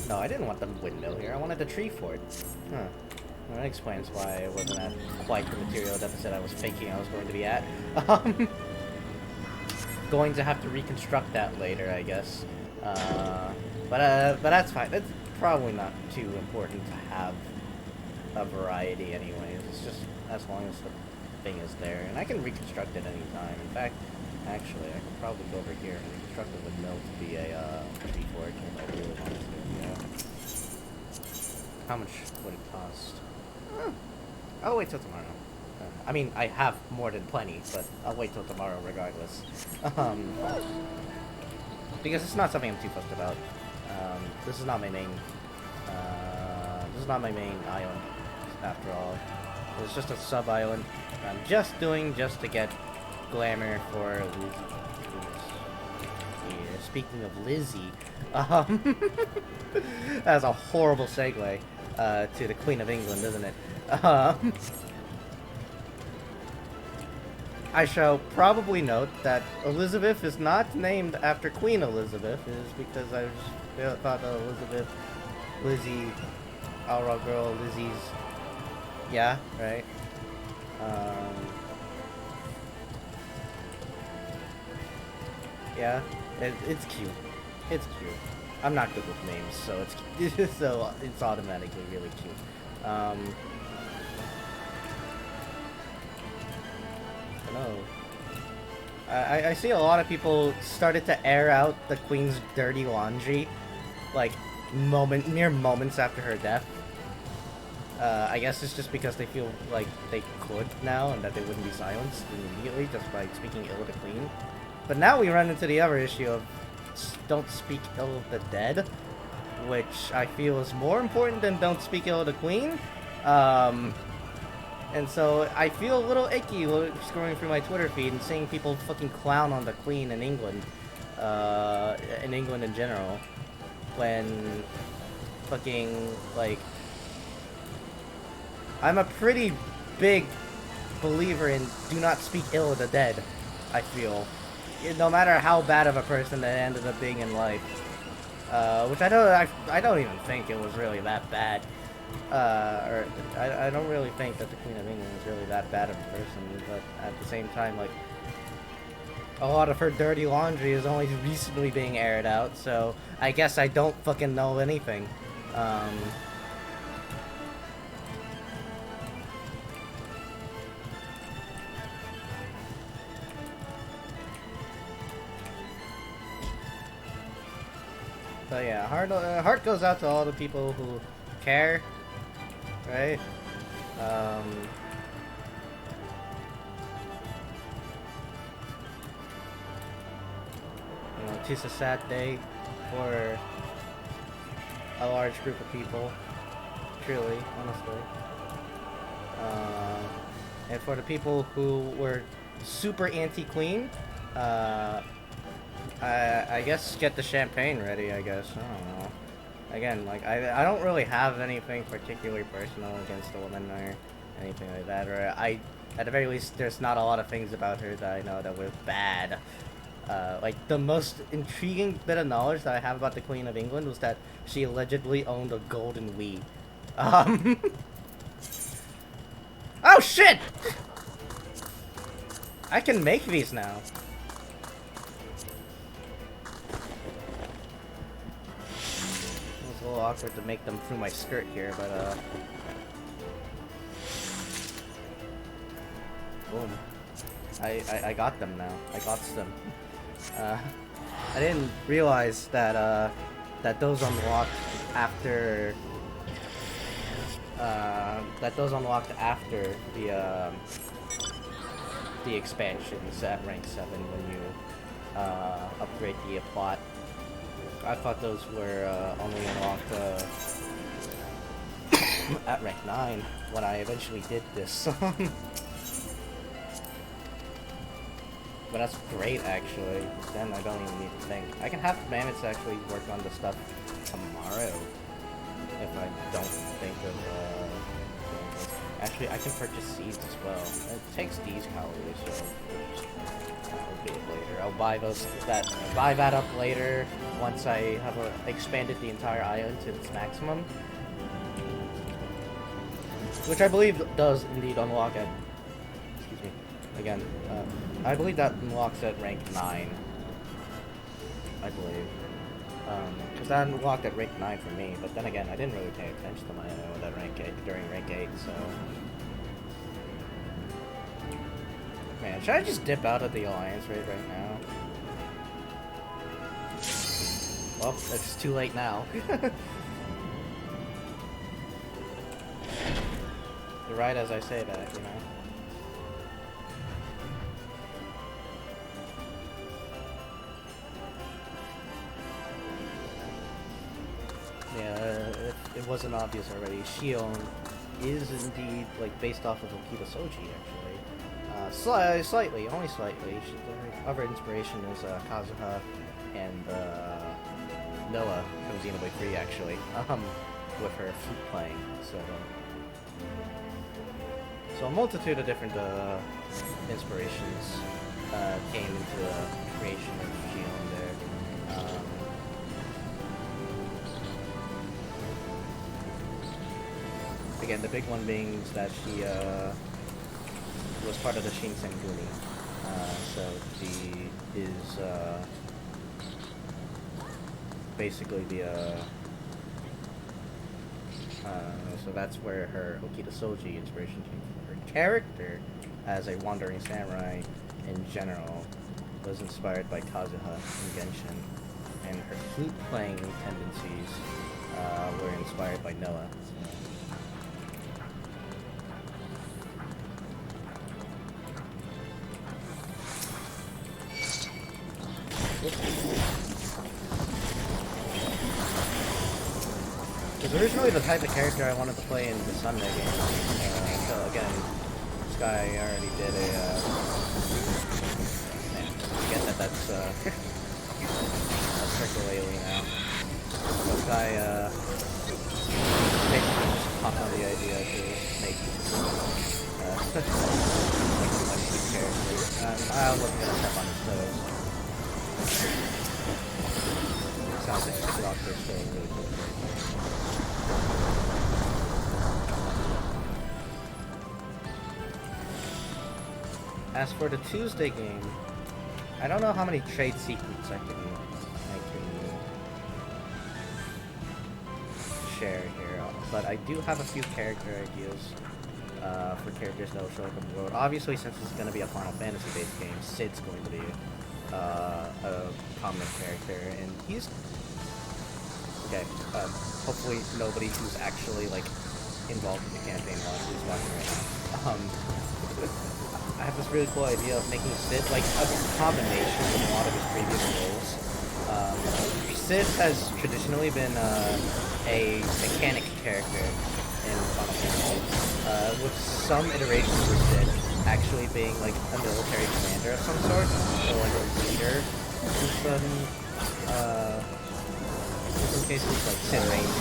No, I didn't want the windmill here. I wanted the tree fort. Huh. Well, that explains why I wasn't at quite the material deficit I was thinking I was going to be at. Going to have to reconstruct that later, I guess. But that's fine. It's probably not too important to have a variety anyways. It's just as long as the thing is there. And I can reconstruct it anytime. In fact, actually, I could probably go over here and reconstruct the windmill to be a tree fort if I really wanted to, How much would it cost? I'll wait till tomorrow. I mean, I have more than plenty, but I'll wait till tomorrow regardless. Because it's not something I'm too fussed about. This is not my main. This is not my main island, after all. It's just a sub-island. I'm just doing just to get glamour for Lizzie. Yeah, speaking of Lizzie, that's a horrible segue to the Queen of England, isn't it? I shall probably note that Elizabeth is not named after Queen Elizabeth. It is because I just thought that Elizabeth, Lizzie, our girl, Lizzie's. Yeah, right. Yeah, it's cute. It's cute. I'm not good with names, so it's automatically really cute. I don't know. I see a lot of people started to air out the Queen's dirty laundry, like mere moments after her death. I guess it's just because they feel like they could now and that they wouldn't be silenced immediately just by speaking ill of the Queen. But now we run into the other issue of don't speak ill of the dead, which I feel is more important than don't speak ill of the Queen. And so I feel a little icky scrolling through my Twitter feed and seeing people fucking clown on the Queen in England in general, when fucking, like, I'm a pretty big believer in do not speak ill of the dead, I feel. No matter how bad of a person they ended up being in life. Which I don't even think it was really that bad. I don't really think that the Queen of England was really that bad of a person, but at the same time, like, a lot of her dirty laundry is only recently being aired out, so I guess I don't fucking know anything. So yeah, heart goes out to all the people who care, right? You know, it's a sad day for a large group of people, truly, honestly. And for the people who were super anti-Queen, I guess get the champagne ready, I guess. I don't know. Again, like, I don't really have anything particularly personal against the woman or anything like that. Or at the very least, there's not a lot of things about her that I know that were bad. Like, the most intriguing bit of knowledge that I have about the Queen of England was that she allegedly owned a golden Wii. Oh shit! I can make these now. It's a little awkward to make them through my skirt here, but boom. I got them now. I got them. I didn't realize that that those unlocked after the expansions at rank 7 when you upgrade the plot. I thought those were only unlocked at rank 9 when I eventually did this. But that's great, actually. Then I don't even need to think. I can have Mammoths actually work on the stuff tomorrow if I don't think of actually, I can purchase seeds as well. It takes these calories, so I'll do it later. I'll buy that up later once I have expanded the entire island to its maximum, which I believe does indeed unlock at. Excuse me. Again, I believe that unlocks at rank 9. I believe. Because that unlocked at rank 9 for me, but then again, I didn't really pay attention to my MMO at rank 8 during rank 8, so. Man, should I just dip out of the alliance raid right now? Well, it's too late now. You're right as I say that, you know? Yeah, it wasn't obvious already. Shion is indeed, like, based off of Okita Soji, actually. Slightly, only slightly. The other inspiration is Kazuha and Noah from Xenoblade 3, actually, with her flute playing. So a multitude of different inspirations came into the creation of Shion there. Again, the big one being that she was part of the Shinsengumi. So she is basically the so that's where her Okita Soji inspiration came from. Her character as a wandering samurai in general was inspired by Kazuha in Genshin, and her flute playing tendencies were inspired by Noah. It was originally the type of character I wanted to play in the Sunday game. So again, this guy already did a. Man, forget that's Circularly now. This guy basically just popped on the idea to make like two characters. I wasn't gonna step on his toes. Sounds like the doctor's doing really cool. As for the Tuesday game, I don't know how many trade secrets I can share here, but I do have a few character ideas for characters that will show up on the road. Obviously, since it's going to be a Final Fantasy-based game, Sid's going to be a prominent character, and he's okay. Hopefully, nobody who's actually like involved in the campaign is watching right now. I have this really cool idea of making Sid like a combination of a lot of his previous roles. Sid has traditionally been a mechanic character in Final Fantasy, with some iterations of Sid actually being like a military commander of some sort, or like a leader in some cases, like Sid Ranger,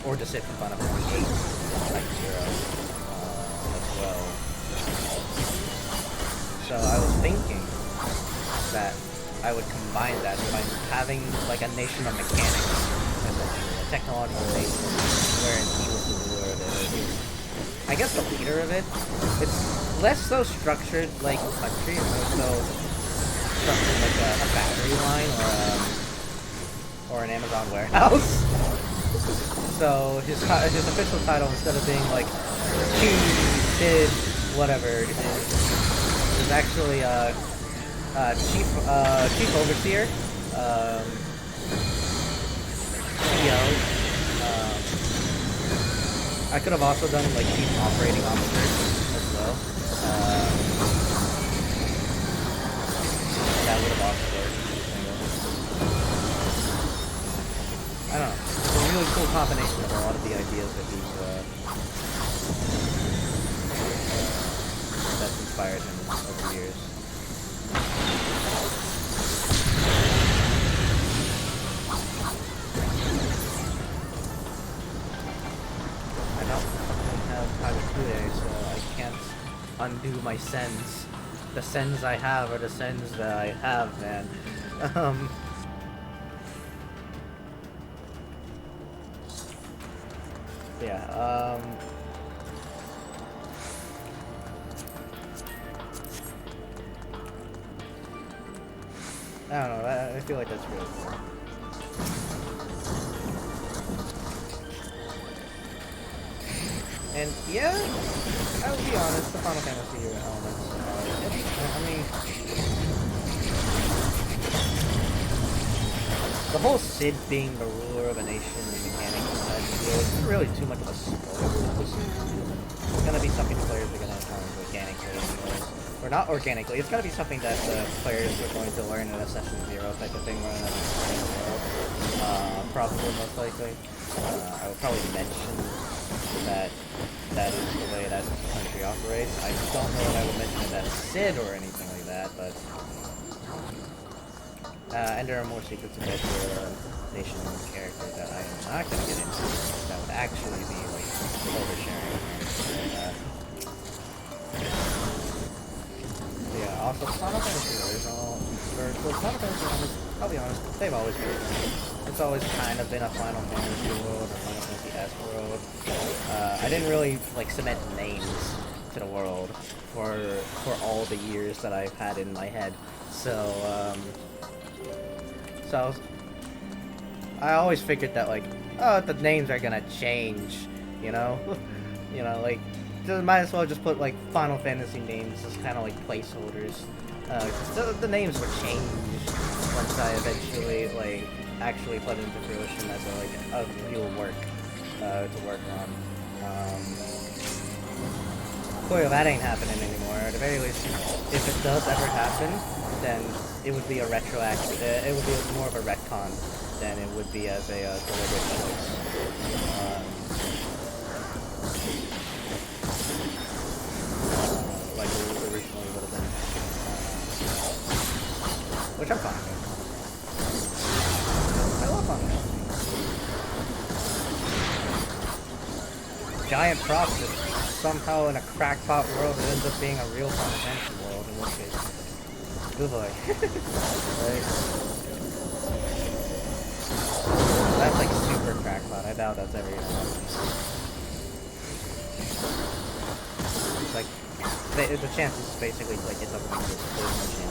or the Sid from Final Fantasy 8, like Zero, as well. So I was thinking that I would combine that by having like a nation of mechanics, essentially, a technological nation, wherein he was the ruler of it. He was, I guess, the leader of it. It's less so structured like a country, and more so structured like a battery line or an Amazon warehouse. So his official title, instead of being like King, Sid, whatever, is actually Chief Overseer, CEO. I could have also done like Chief Operating Officer as well. That would have also worked. I don't know. It's a really cool combination of a lot of the ideas that that's inspired him over the years. I don't have Private Kude, so I can't undo my sins. The sins I have are the sins that I have, man. Yeah, I don't know, I feel like that's really cool. And yeah, I will be honest, the Final Fantasy elements are, I mean, the whole Cid being the ruler of a nation and mechanics and that isn't really too much of a spoiler. It's gonna be something the players are gonna encounter organically anyways. Or not organically, it's gonna be something that the players are going to learn in a Session 0 type of thing rather than a world. Probably, most likely. I would probably mention that that is the way that country operates. I don't know if I would mention it as Cid or anything like that, but... and there are more secrets about your nation character that I am not going to get into. That would actually be, like, oversharing. Yeah, also, Final Fantasy original, or Final Fantasy, I'll be honest, they've always been. It's always kind of been a Final Fantasy world, or Final Fantasy-esque world. I didn't really, like, cement names to the world for all the years that I've had in my head. So I always figured that, like, oh, the names are gonna change, you know? You know, like, might as well just put, like, Final Fantasy names as kind of, like, placeholders. Cause the names would change once I eventually, like, actually put it into fruition as, a real work, to work on. Clearly that ain't happening anymore. At the very least, if it does ever happen, then it would be a retroact. It would be more of a retcon than it would be as a deliberate choice. Like it originally would have been, which I'm fine with. I love Final Fantasy. Giant props if somehow in a crackpot world it ends up being a real Final Fantasy world, in which case, good boy. Right? That's like super crackpot. I doubt that's ever gonna happen. It's like the chances basically like it's up to the chance.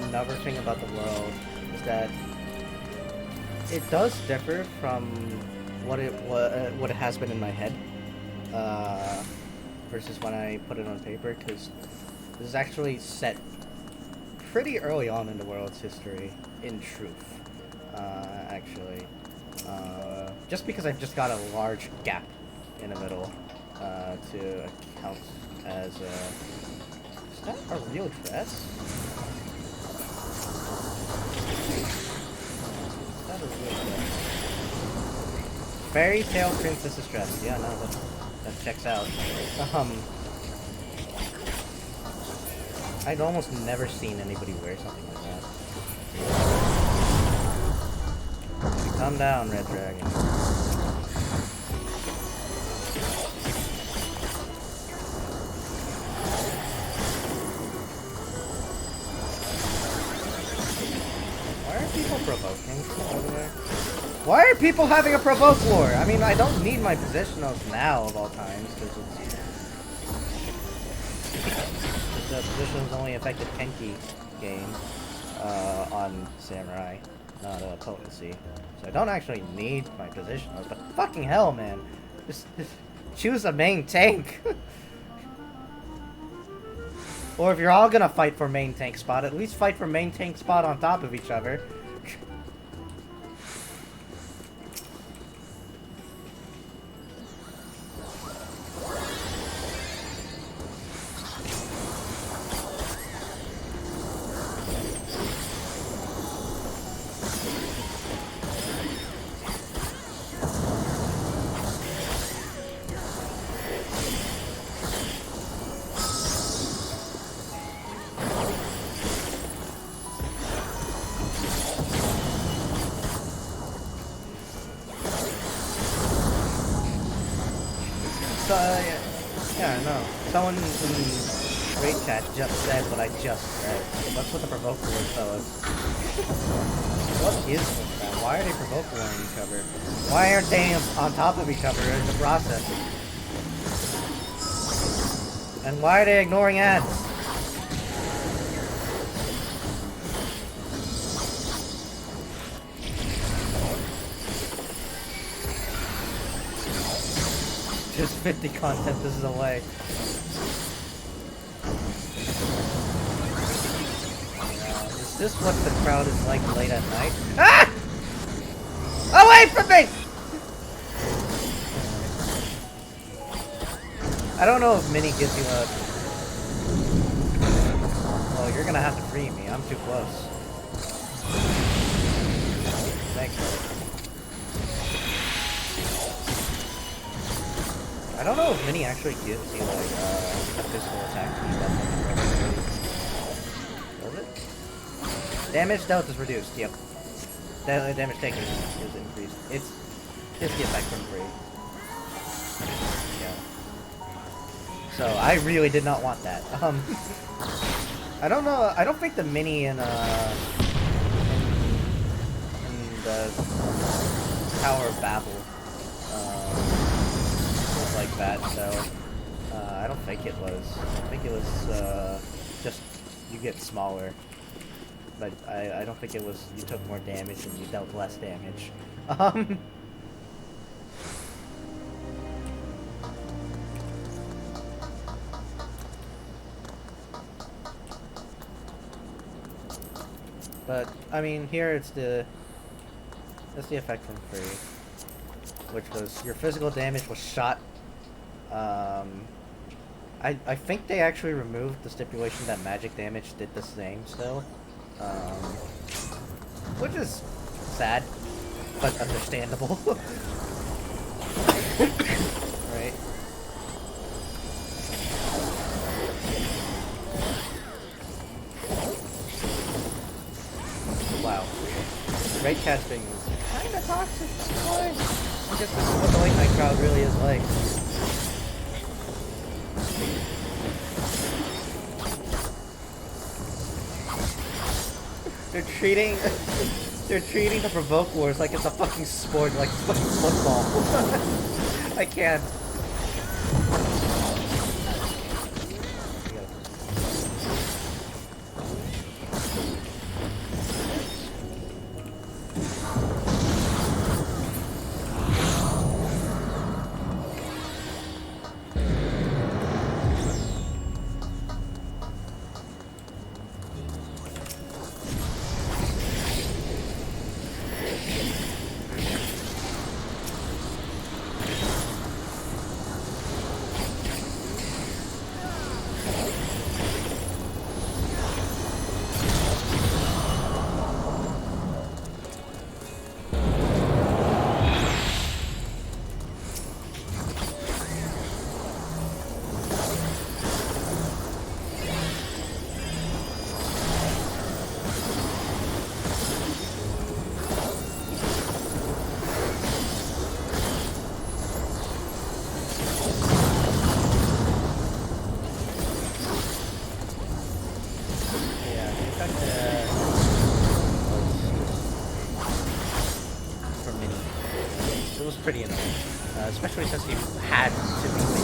Another thing about the world is that it does differ from what it has been in my head versus when I put it on paper, because this is actually set pretty early on in the world's history, in truth, actually. Just because I've just got a large gap in the middle to account as is that a real dress? Fairy Tale Princess's dress. Yeah, no, that checks out. I'd almost never seen anybody wear something like that. Calm down, Red Dragon. Why are people provoking, by the way? Why are people having a provoke war? I mean, I don't need my positionals now of all times, because the positionals only affected Kenki game on Samurai, not potency. So I don't actually need my positionals, but fucking hell, man. Just choose a main tank. Or if you're all gonna fight for main tank spot, at least fight for main tank spot on top of each other. Someone in Raid Chat just said what I just said. What's with the provoke wars, fellas? What is with that? Why are they provoke warring each other? Why aren't they on top of each other in the process? And why are they ignoring ads? Just 50 content, this is a way. Is this what the crowd is like late at night? Ah! Away from me! I don't know if Mini gives you a... Well, you're gonna have to free me, I'm too close. Thanks, buddy. I don't know if Mini actually gives you, like, a physical attack speed up. Does it? Damage dealt is reduced, yep. Damage taken is increased. It's just the effect from free. Yeah. So, I really did not want that. I don't know, I don't think the Mini in the Tower of Babel, like that, so I don't think it was. I think it was just you get smaller, but I don't think it was you took more damage and you dealt less damage. But I mean, here it's the effect from free, which was your physical damage was shot. I think they actually removed the stipulation that magic damage did the same still, which is sad, but understandable. Right? Wow. Raid casting is kinda toxic, boy. I guess this is what the late night crowd really is like. They're treating the provoke wars like it's a fucking sport, like it's fucking football. I can't. Pretty annoying, especially since you had to be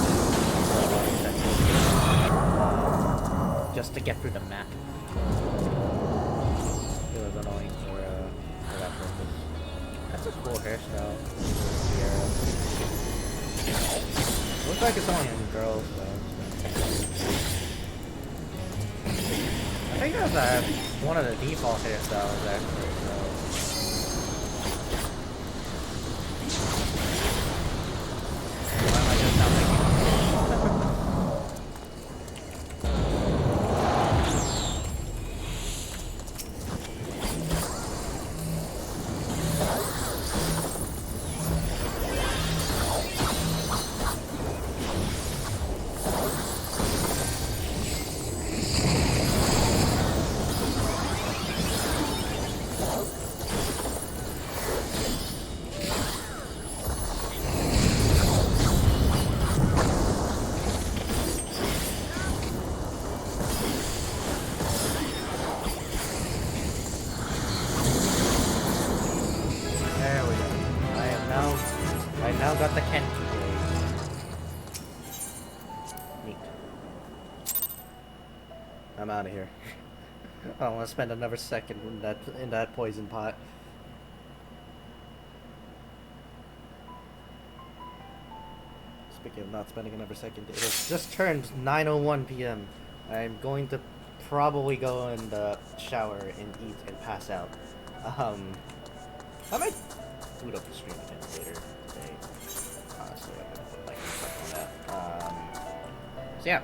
just to get through the map. It was annoying for that purpose. That's a cool hairstyle. Looks like it's only in girls though. I think that's one of the default hairstyles actually. So. now got the Kenki blade. Neat. I'm out of here. I don't want to spend another second in that poison pot. Speaking of not spending another second, it has just turned 9:01 p.m. I'm going to probably go in the shower and eat and pass out. I might boot up the stream again later today. Honestly, I'm gonna put like stuff on that. So yeah.